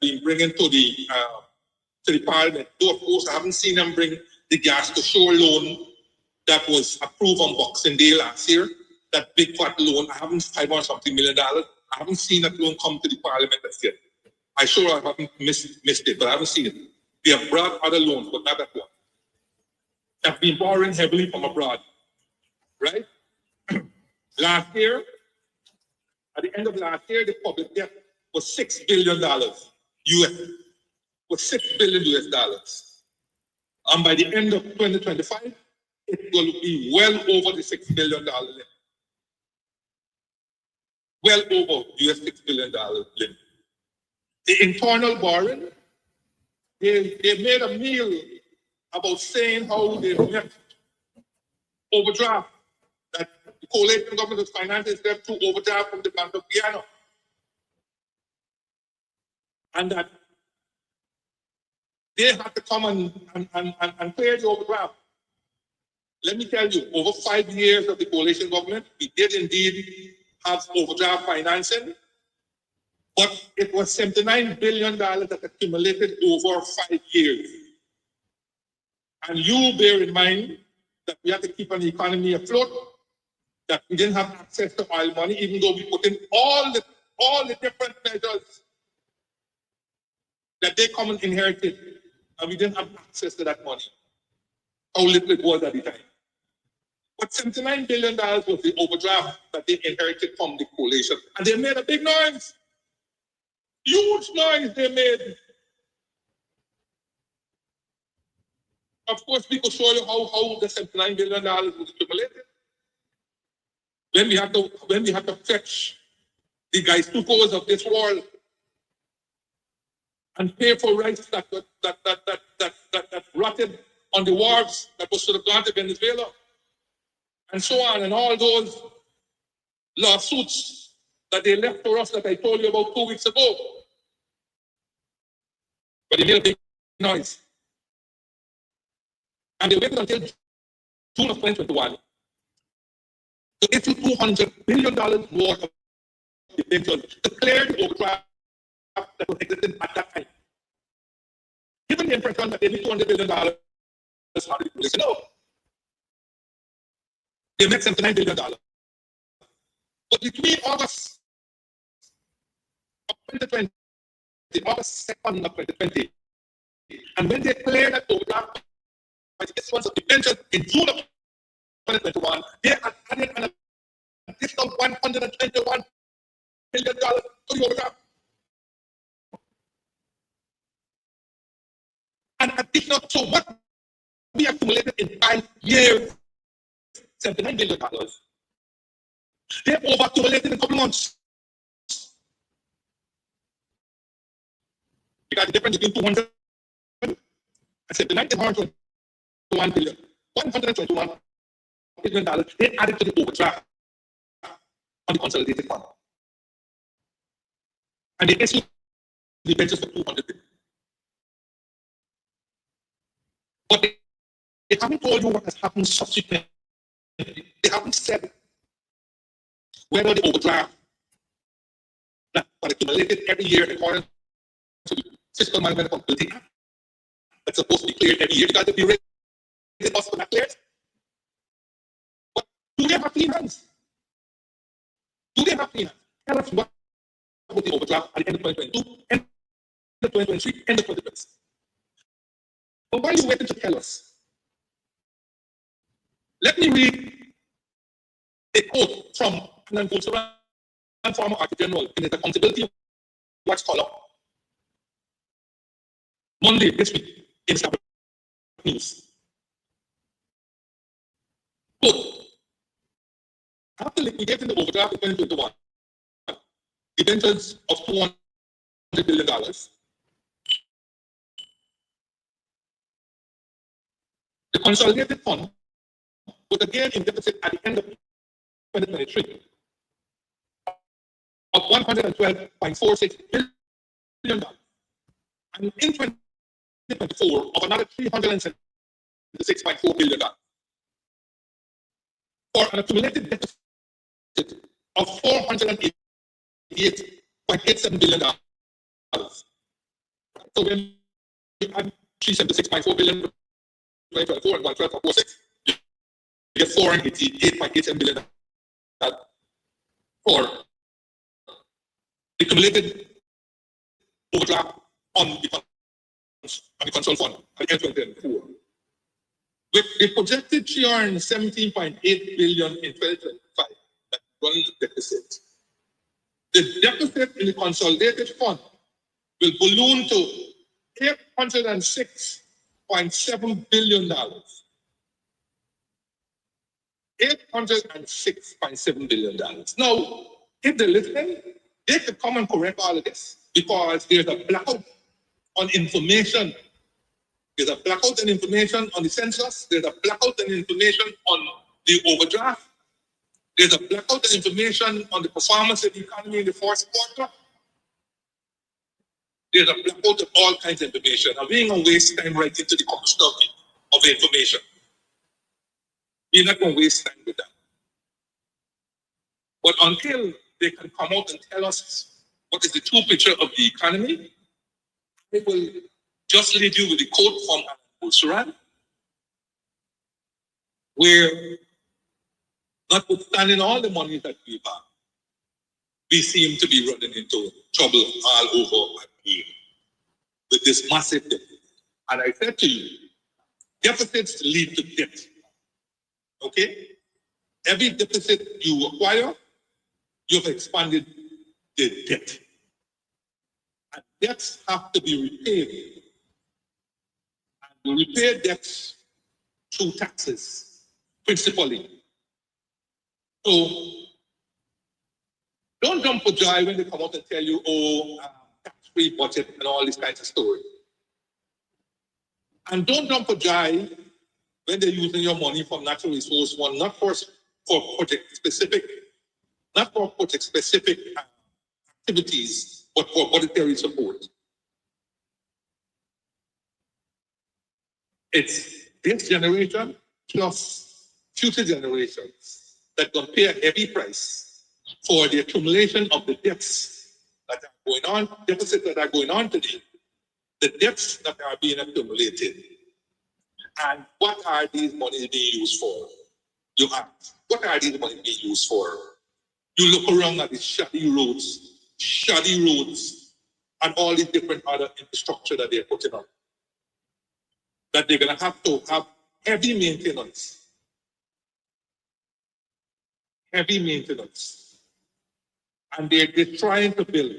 been bringing to the parliament, though of course I haven't seen them bring the gas to shore loan that was approved on Boxing Day last year, that big fat loan. I haven't $500-something million. I haven't seen that loan come to the parliament yet. I sure I haven't missed it, but I haven't seen it. They have brought other loans, but not that one. Have been borrowing heavily from abroad, right? Last year, at the end of last year, the public debt was $6 billion US, was $6 billion US. And by the end of 2025, it will be well over the $6 billion limit. Well over US $6 billion limit. The internal borrowing, they made a meal about saying how they left overdraft, that the coalition government was financing left to overdraft from the Bank of Guyana. And that they had to come and clear the overdraft. Let me tell you, over 5 years of the coalition government, we did indeed have overdraft financing, but it was $79 billion that accumulated over 5 years. And you bear in mind that we have to keep an economy afloat, that we didn't have access to oil money, even though we put in all the different measures that they come and inherited, and we didn't have access to that money. How little it was at the time. But $79 billion was the overdraft that they inherited from the coalition. And they made a big noise. Huge noise they made. Of course, we could show you how the $79 billion was accumulated. When we had to fetch the guys 2 quarters of this world and pay for rights that rotted on the wharves that was should have gone to Venezuela, and so on, and all those lawsuits that they left for us that I told you about 2 weeks ago. But they made a big noise. And they waited until June of 2021 to issue $200 billion worth of debentures to clear the overdraft that was existing at that time. Given the impression that they need $200 billion, no. They make $79 billion. But between August 2020, August 2nd of 2020, and when they cleared that overdraft by the issuance of debentures in June of 2021, they had added an additional $121 million to the overdraft. An additional to what we accumulated in 5 years, $79 billion. They over-accumulated in a couple months. Because the difference between 200 and 79 is $121 billion. $121 billion they added to the overdraft on the consolidated fund. And they issued the benches for 200 billion. But they haven't told you what has happened subsequently. They haven't said whether the overdraft that was accumulated every year according to the Fiscal Management Accountability Act that's supposed to be cleared every year. Because if you raise costs for that cleared, but do they have clean hands? Do they have clean hands? Tell us what about the overdraft at the end of 2022, end of 2023, end of 2020. But why are you waiting to tell us? Let me read a quote from an agricultural and former Architect General in his Accountability Watch column Monday this week in Stabber News. Quote, after liquidating the overdraft in 2021, debentures of $200 billion, the consolidated fund was again in deficit at the end of 2023 of $112.46 billion. And in 2024 of another $376.4 billion. For an accumulated deficit of $488.87 billion. So when you add $376.4 billion to 2024 and 112.46, you get $488.87 billion for the accumulated overdraft on the console fund at the end of 2024. With the projected $317.8 billion in 2025 that going to deficit, the deficit in the consolidated fund will balloon to $806.7 billion. $806.7 billion. Now, if they're listening, they could come and correct all of this because there's a blackout on information. There's a blackout in information on the census. There's a blackout in information on the overdraft. There's a blackout in information on the performance of the economy in the fourth quarter. There's a blackout of all kinds of information. And we're going to waste time right into the commercial of the information. We're not going to waste time with that. But until they can come out and tell us what is the true picture of the economy, they will just leave you with the quote from Buxtonian, where notwithstanding all the money that we have, we seem to be running into trouble all over again with this massive deficit. And I said to you, deficits lead to debt. Okay? Every deficit you acquire, you've expanded the debt. And debts have to be repaid. We repay debts through taxes, principally. So don't jump for joy when they come out and tell you, tax-free budget and all these kinds of stories. And don't jump for joy when they're using your money from natural resource fund, not for project specific, not for project specific activities, but for monetary support. It's this generation plus future generations that can pay a heavy price for the accumulation of the debts that are going on, deficits that are going on today, the debts that are being accumulated. And what are these monies being used for? You ask, what are these monies being used for? You look around at the shoddy roads and all these different other infrastructure that they're putting on, that they're going to have heavy maintenance. Heavy maintenance. And they're destroying to build.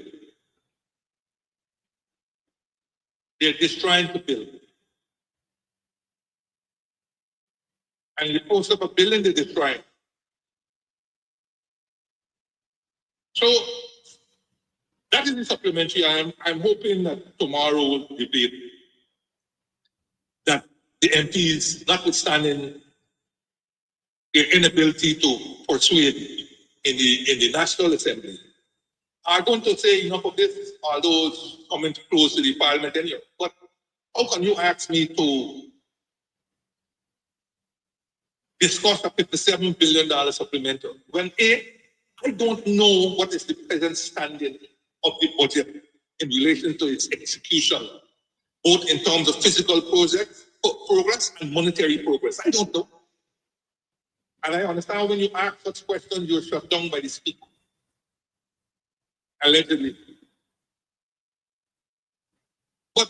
They're destroying to build. And in the process of building, they're destroying. So that is the supplementary. I'm hoping that tomorrow debate that the MPs, notwithstanding their inability to persuade in the National Assembly, are going to say enough of this, although it's coming close to the Parliament anyway. But how can you ask me to discuss a $57 billion supplemental when I don't know what is the present standing of the budget in relation to its execution, both in terms of physical progress and monetary progress. I don't know. And I understand when you ask such questions, you're shut down by the speaker. Allegedly. But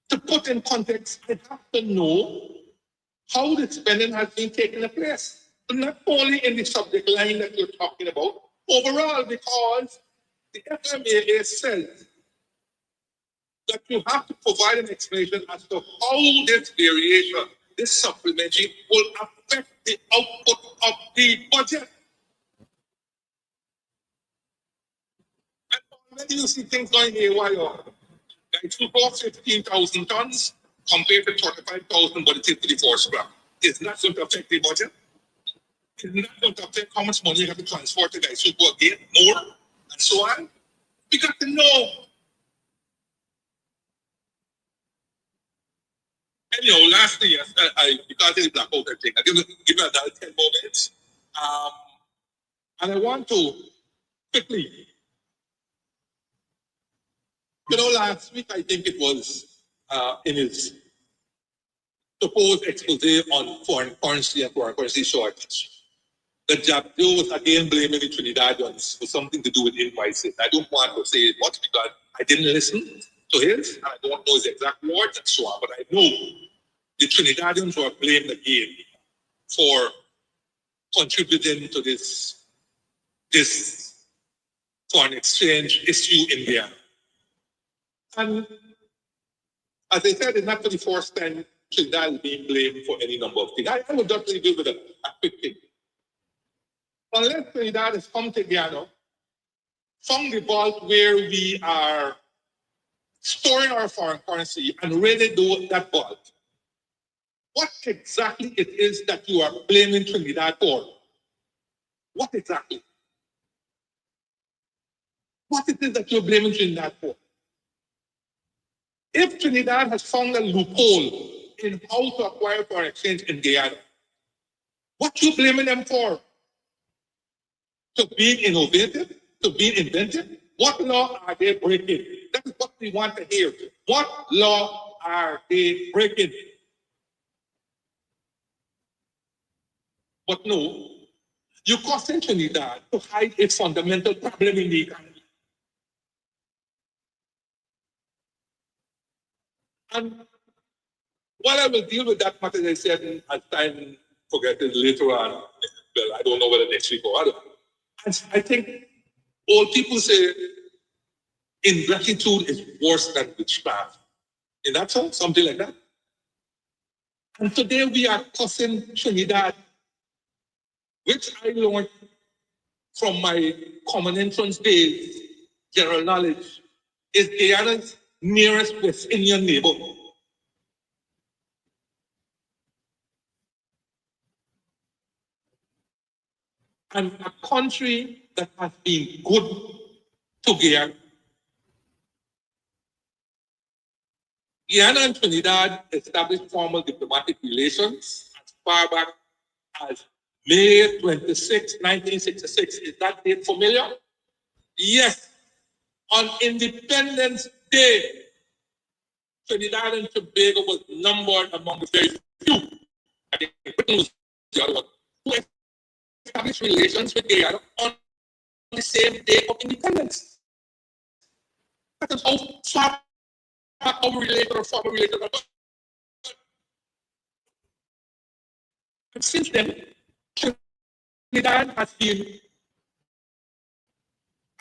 to put in context, I have to know how the spending has been taking place. Not only in the subject line that you're talking about, overall, because the FMAA says that you have to provide an explanation as to how this variation, this supplementary, will affect the output of the budget. And when you see things going haywire, like to cost 15,000 tons compared to 35,000 budgeted for the forest scrap, is not going to affect the budget. It's not going to affect how much money you have to transfer to guys who go again, more, and so on. We got to know. Anyhow, lastly, yes, because of the blackout thing, I'll give me another 10 more minutes. And I want to quickly, last week I think it was in his supposed expose on foreign currency and foreign currency shortage, that Jabdo was again blaming the Trinidadians for something to do with invoicing. I don't want to say much because I didn't listen to his, and I don't know his exact words and so on, but I know the Trinidadians were blamed again for contributing to this foreign exchange issue in there. And as I said, it's not for the first time Trinidad is being blamed for any number of things. I would just leave you with a quick thing. Unless Trinidad has come together from the vault where we are storing our foreign currency and really do that vault, what exactly it is that you are blaming Trinidad for? What exactly? What it is that you're blaming Trinidad for? If Trinidad has found a loophole in how to acquire foreign exchange in Guyana, what you blaming them for? To being innovative? To being inventive? What law are they breaking? That is what we want to hear. What law are they breaking? But no, you causing Trinidad to hide a fundamental problem in the economy. And while I will deal with that matter, as I said, as time progresses later on, well, I don't know whether next week or other. I think old people say ingratitude is worse than witchcraft. In that sense, something like that. And today we are cussing Trinidad, which I learned from my common entrance days, general knowledge, is Guyana's nearest West Indian neighbor. And a country that has been good to Guyana. Guyana and Trinidad established formal diplomatic relations as far back as May 26, 1966. Is that date familiar? Yes. On Independence Day, Trinidad and Tobago was numbered among the very few, I think Britain was the other one, who established relations with Guyana on the same day of independence. That is how far our related or former related are. And since then, Trinidad has been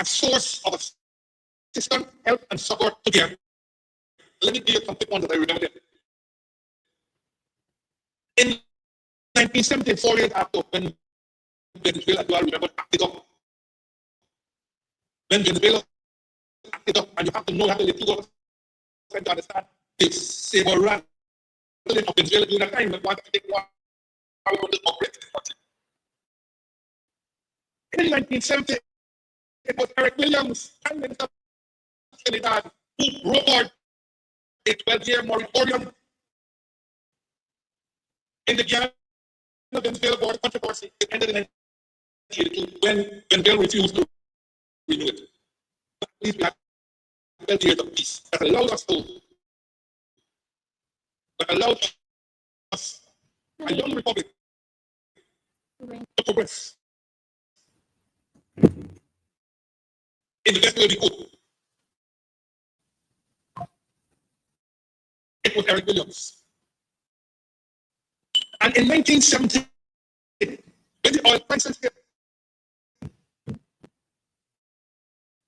a source of assistance, help, and support to them. Let me give you some quick ones that I remember. In 1974, years after, when Venezuela, do I remember, acted up. When Venezuela acted up, and you have to know how to let two of us to understand the civil rights of Venezuela during that time, and want to take one out of the operate. In 1970, it was Eric Williams, Prime Minister of Trinidad, who wrote a 12-year moratorium in the Guyana-Venezuela border controversy. It ended in 1982 when Venezuela refused to renew it. But at least we have 12 years of peace that allowed us a young republic, to progress in the best way we could. It was Eric Williams. And in 1970, when the oil prices hit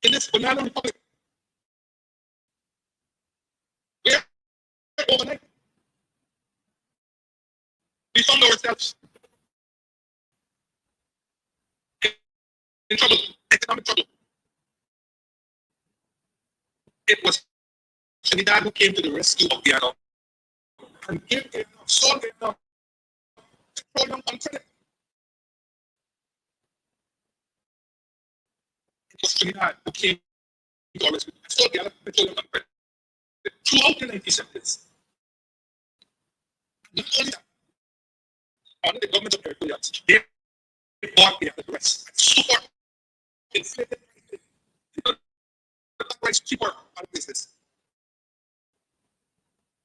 in this banana republic, where overnight we found ourselves in trouble, economic trouble. It was Trinidad who came to the rescue of Guyana and gave Guyana, sold Guyana petroleum on credit. It was Trinidad who came to our rescue and sold Guyana petroleum on credit throughout the 1970s. Not only that, under the government of Eric Williams, they bought Guyana the rest and super inflated the price cheaper out of business.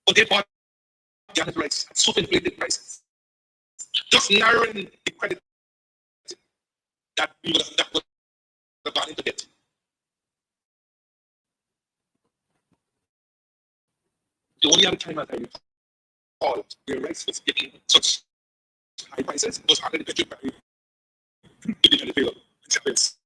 But they bought Guyana's rights at super inflated prices, just narrowing the credit that would have gone into debt. The only other time that I recall where rice was getting such high prices was under the Petrol Barrier with the Venezuela and Chavez.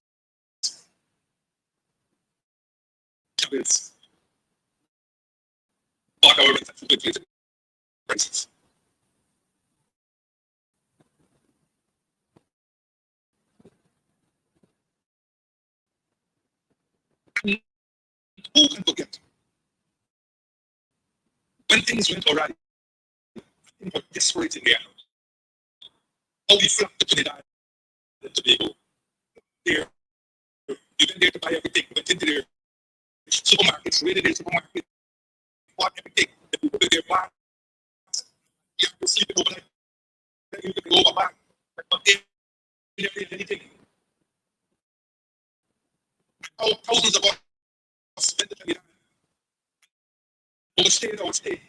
Bought our rights at super inflated prices. And who can forget when things went awry? Things were desperate in there. How we flocked to Trinidad and Tobago. There, you went there to buy everything. Went into their supermarkets, raided their supermarket, bought everything. The people with their bags, you have to sleep overnight. Then you can go back. But they never did anything. How thousands of us spent the Trinidad, overstayed our stay,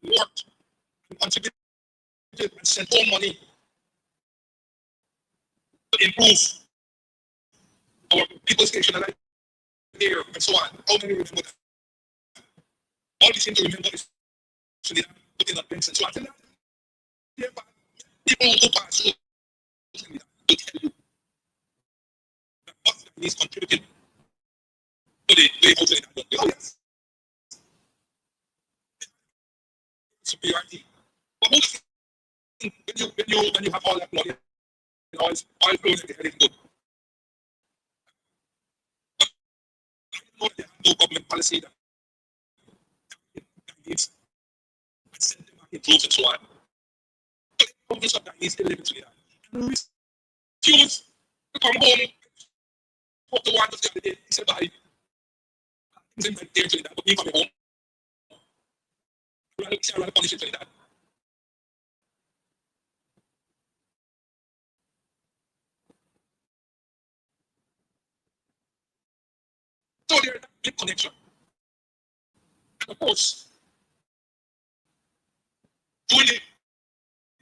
and worked, and contributed, and sent home money to improve our people's station alive there, and so on. How many remember that? All we seem to remember is Trinidad putting up rents and so on. People who pass through Trinidad will tell you that what Japanese contributed to the way how Trinidad done. Oh, yes. Superiority. But who does think when you have all that money, oil flowing in the head is good? But I know they have no government policy that needs and send them back in droves and so on. But the province of Guyanese still live in Trinidad. And refuse to come home. What the one the other day, he said, "Bye. Things in my dear Trinidad, but me coming home. I'm rather punish in Trinidad." So there's a big connection. And of course, during the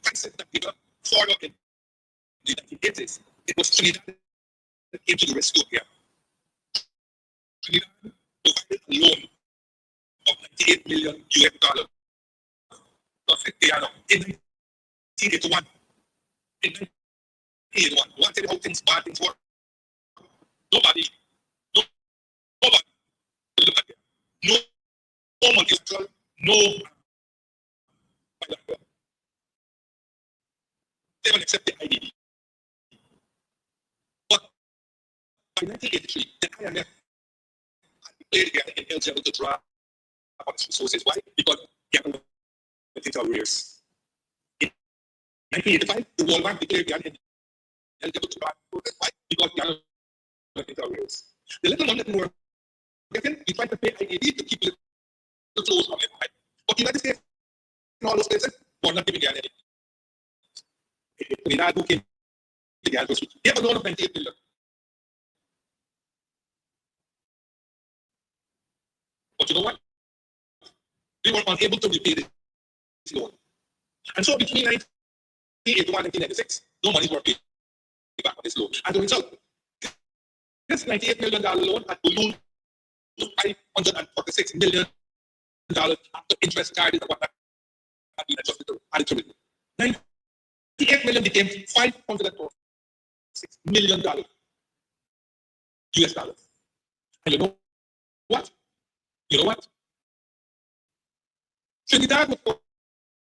concept that people forward in the 1980s, it was Trinidad that came to the rescue here. Trinidad provided a loan of $98 million US. In 1981. In 1981, you want to tell you how things, bad things work? Nobody, nobody, look at it. No multilateral, no bilateral. They will accept the IDB. But by 1983, the IMF had declared they are eligible to draw upon its resources. Why? Because they are into arrears. In 1985, the World Bank declared they are eligible to draw upon its resources. Why? Because they are into arrears. The little one that more getting, we try to pay IDB to keep the flows on it. But the United States, in all those places, were not giving Guyana any. Trinidad who came to Guyana, they have a loan of $98 million. But you know what? We were unable to repay this loan. And so between 1981 and 1996, no money were paid back on this loan. As a result, this $98 million loan had ballooned to $546 million after interest charges and whatnot had been adjusted to added to it. $98 million became $546 million US dollars. And you know what? You know what? Trinidad was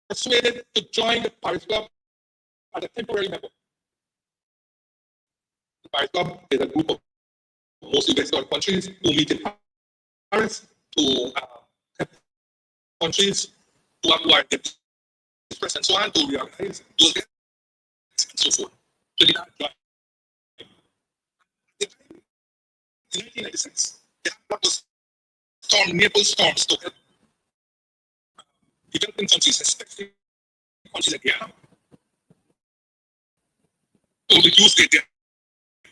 persuaded to join the Paris Club as a temporary member. The Paris Club is a group of mostly Western countries who meet in Paris to countries who are depressed and so on to reorganize those events and so forth. Trinidad joined. In 1996, they had what was maple storms to help developing countries, especially countries like Guyana, to reduce their debt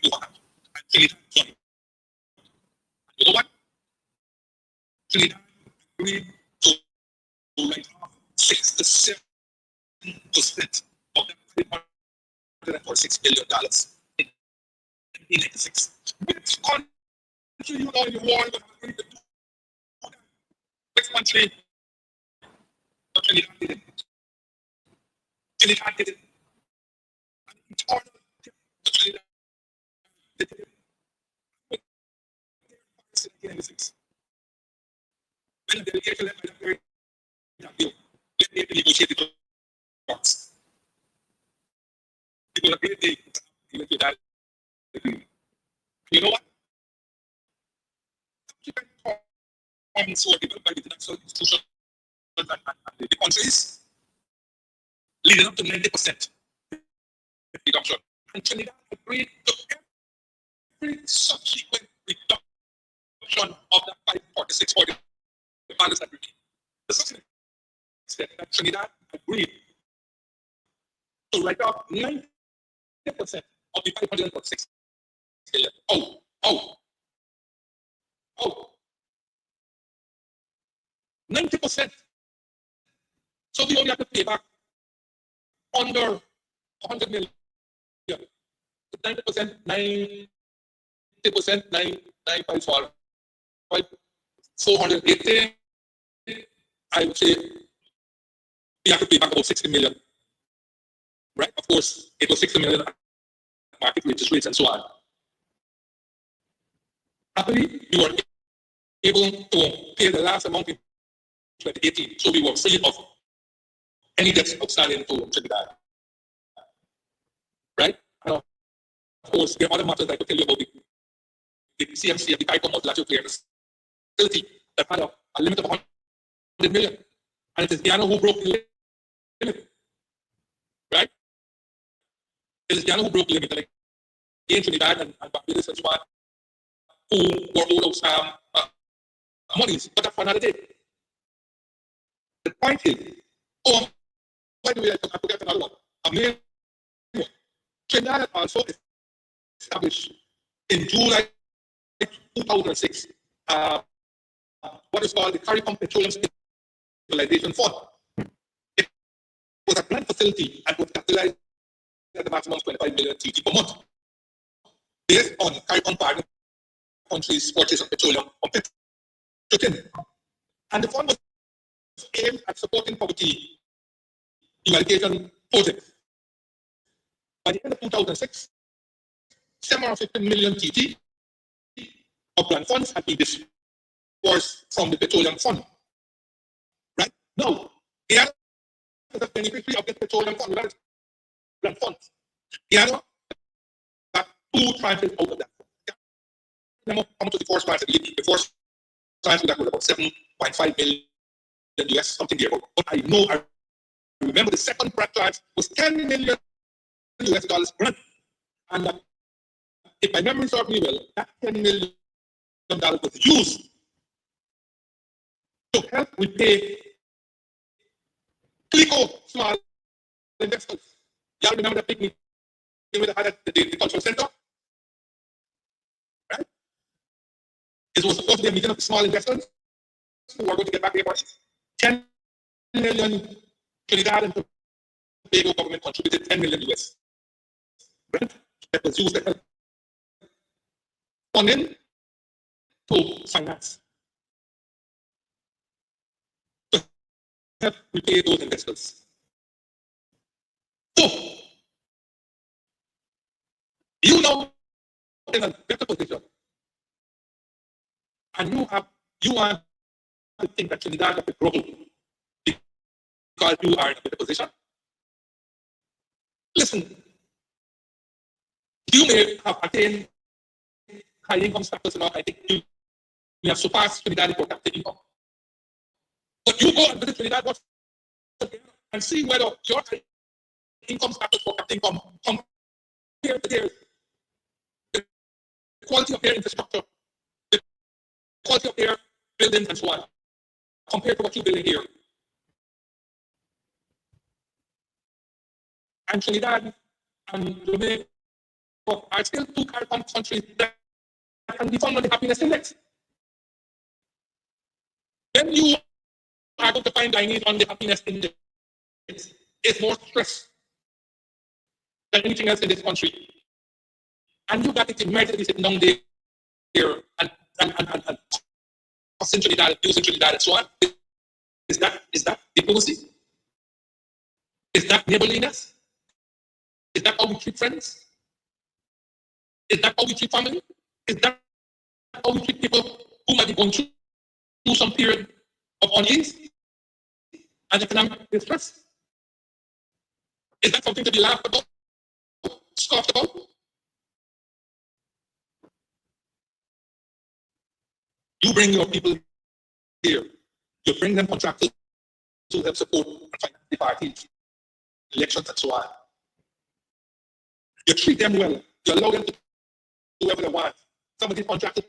to one. And Trinidad joined. You know what? Trinidad agreed to write off 6 to 7% of that $546 million in 1996. Which country you know in the world that agreed to do that? Which country? But Trinidad did it. Trinidad did it. And each order to Trinidad did it. In 1996. When the delegation led by the very when they negotiated the talks. People agreed they went to that agreement. You know what? African so developed by the international institutions and the countries leading up to 90% reduction. And Trinidad agreed to every subsequent reduction of that 546 for the balance agreement. The subsequent step that Trinidad agreed to write off 90% of the 546 million. Oh. 90%. So we only have to pay back under 100 million. 90%, 90%, 954, 480. I would say we have to pay back about 60 million. Right? Of course, it was 60 million at market rates and so on. Happily, we were able to pay the last amount in 2018, so we were free of any debts outstanding to Trinidad. Right? And of course, there are other matters I could tell you about the CMC, the CARICOM multilateral clearance facility that had a limit of 100 million. And it is Guyana who broke the limit. Right? It is Guyana who broke the limit. Like again, Trinidad and Barbados and so on, who were owed out monies, but that's for another day. The point is, by the way, I forgot another one. Amazing. Trinidad also established in July 2006 what is called the CARICOM Petroleum Stabilization Fund. It was a grant facility and was capitalized at the maximum 25 million TT per month, based on CARICOM partner country's purchase of petroleum from Petrotin. And the fund was aimed at supporting poverty eradication projects. By the end of 2006, 750 million TT of grant funds had been disbursed from the petroleum fund. Right? Now, the other the beneficiary of the petroleum fund, that is grant funds. The other got 2 tranches out of that. Come to the first tranche, the first tranche that was about 7.5 million US, something there. But I remember the second tranche was 10 million US dollars grant. And if my memory serves me well, that $10 million was used to help repay Clico small investors. Y'all remember that picnic we had at the cultural center? Right? It was supposed to be a meeting of the small investors who are going to get back their money. 10 million Trinidad and Tobago government contributed 10 million US. Grant that was used to help funding to finance. To help repay those investors. So, you know in a better position. And you want to think that Trinidad has to grow because you are in a better position. Listen, you may have attained high income status and all. I think you have surpassed Trinidad for captive income. But you go and visit Trinidad and see whether your income status for captive income compared to theirs. The quality of their infrastructure, the quality of their buildings and so on, compared to what you're building here. And Trinidad and Jamaica are still 2 carbon countries that can be found on the happiness index. When you are going to find Guyanese on the happiness index, it's more stress than anything else in this country. And you got it immediately sitting down there and crossing Trinidad, using Trinidad and so on. Is that diplomacy? Is that neighborliness? Is that how we treat friends? Is that how we treat family? Is that how we treat people who might be going through some period of unease and economic distress? Is that something to be laughed about, scoffed about? You bring your people here. You bring them contractors to help support and finance the parties, elections and so on. You treat them well. You allow them to do whatever they want. Some of these contractors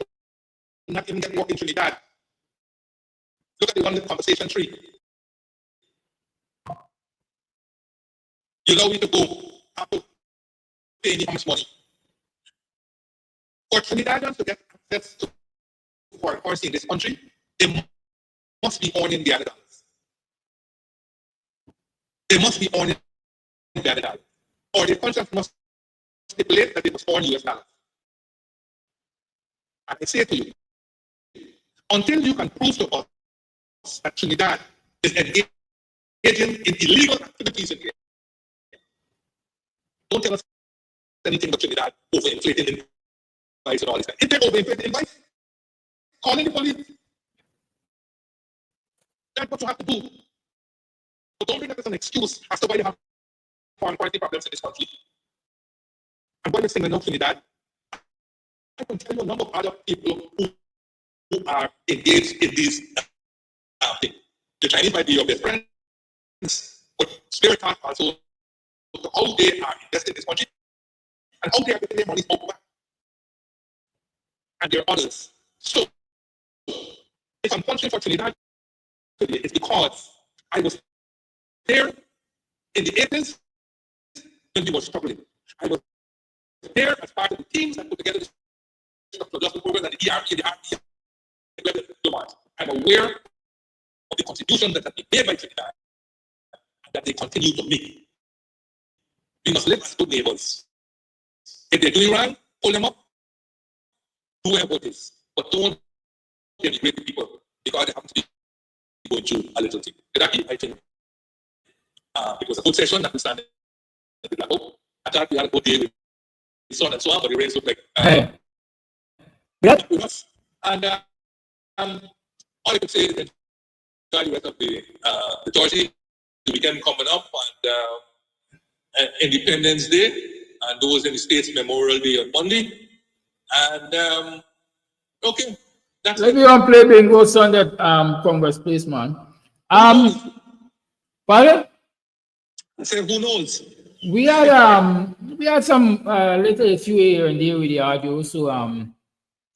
not even get work in Trinidad. Look at the one with conversation tree. You allow me to go after paying how much money. For Trinidadians to get access to foreign currency in this country, they must be earning the other dollars. They must be earning the other dollars. Or the contract must stipulate that they must earn US dollars. And I say to you, until you can prove to us that Trinidad is engaging in illegal activities in here, don't tell us anything but Trinidad overinflating in price and all this. If they're overinflating in price, calling the police. That's what you have to do. But don't bring that as an excuse as to why you have foreign currency problems in this country. And while you're saying enough Trinidad, I can tell you a number of other people who are engaged in these things. The Chinese might be your best friends, but spirit talk also how they are invested in this country and how they are getting their money over. And there are others. So, if I'm punching for Trinidad today, it's because I was there in the 80s when we were struggling. I was there as part of the teams that put together the structural adjustment program and the ERP, the RP. I'm aware of the contribution that has been made by Trinidad and that they continue to make. We must live as good neighbors. If they're doing right, pull them up. aware about this, but don't denigrate the people because they happen to be going through a little thing. I think it was a good session that we started. I thought we had a good day with the sun and so on, but the rains look like with us. And all I could say is enjoy the rest of the Georgie, the weekend coming up, and Independence Day, and those in the States, Memorial Day on Monday. And okay, that's Let it. me play bingo on that Congress Place, man. Pardon? I said, who knows? We had some little issue here and there with the audio, so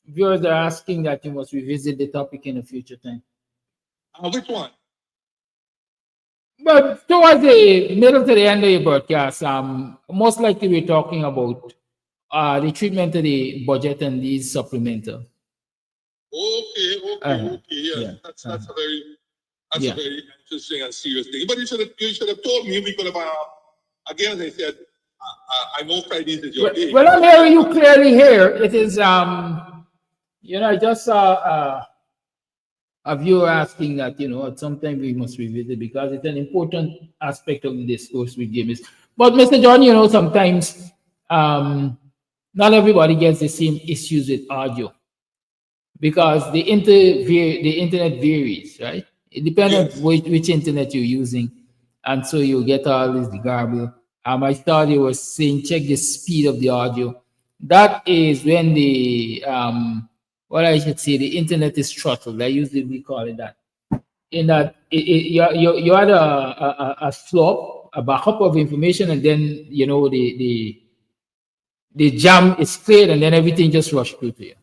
viewers are asking that you must revisit the topic in a future time. Which one? But towards the middle to the end of your broadcast, most likely we're talking about the treatment of the budget and these supplemental. Okay, yeah. That's a very a very interesting and serious thing. But you should have told me. We could have again, as I said, I know Fridays is your day. Well, I'm hearing you clearly here. It is I just saw a viewer asking that, at some time we must revisit because it's an important aspect of the discourse with GUYANESE. But Mr. John, sometimes not everybody gets the same issues with audio because the internet varies, right? It depends on which internet you're using, and so you get all this garble. I thought you were saying check the speed of the audio. That is when the what I should say, the internet is throttled. I usually we call it that. In that you had a flop, a backup of information, and then the jam is cleared, and then everything just rushed through to you.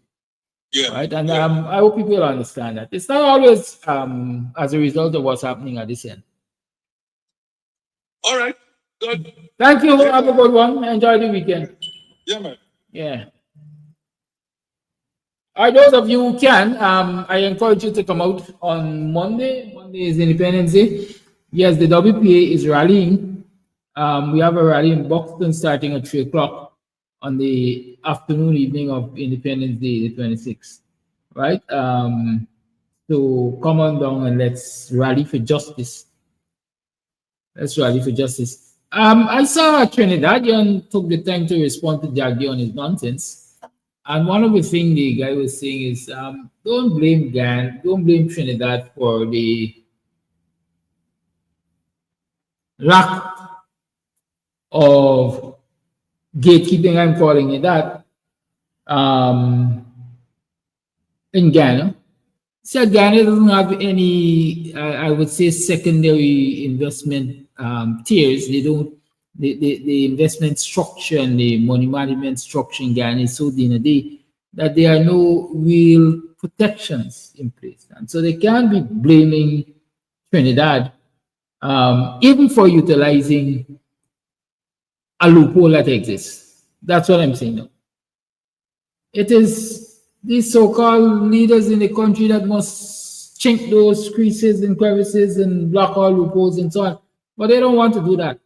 Yeah. Right. And I hope people understand that it's not always as a result of what's happening at this end. All right. Good. Thank you. Have a good one. Enjoy the weekend. Yeah, man. Yeah. All right, those of you who can, I encourage you to come out on Monday. Monday is Independence Day. Yes, the WPA is rallying. We have a rally in Buxton starting at 3 o'clock on the afternoon, evening of Independence Day, the 26th. Right? So come on down and let's rally for justice. Let's rally for justice. I saw Trinidadian took the time to respond to Jaggi on his nonsense. And one of the things the guy was saying is, don't blame Trinidad for the lack of gatekeeping, I'm calling it that, in Ghana. So Ghana doesn't have any, I would say, secondary investment tiers. They don't. The investment structure and the money management structure in Ghana is so day that there are no real protections in place. And so they can't be blaming Trinidad even for utilizing a loophole that exists. That's what I'm saying now. It is these so-called leaders in the country that must chink those creases and crevices and block all loopholes and so on. But they don't want to do that.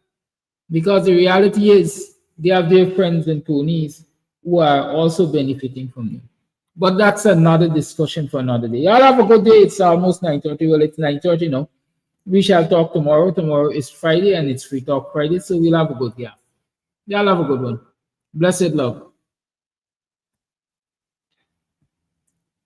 Because the reality is they have their friends and cronies who are also benefiting from them. But that's another discussion for another day. Y'all have a good day. It's almost 9:30. Well, it's 9:30 now. We shall talk tomorrow. Tomorrow is Friday and it's Free Talk Friday. So we'll have a good day. Y'all have a good one. Blessed love.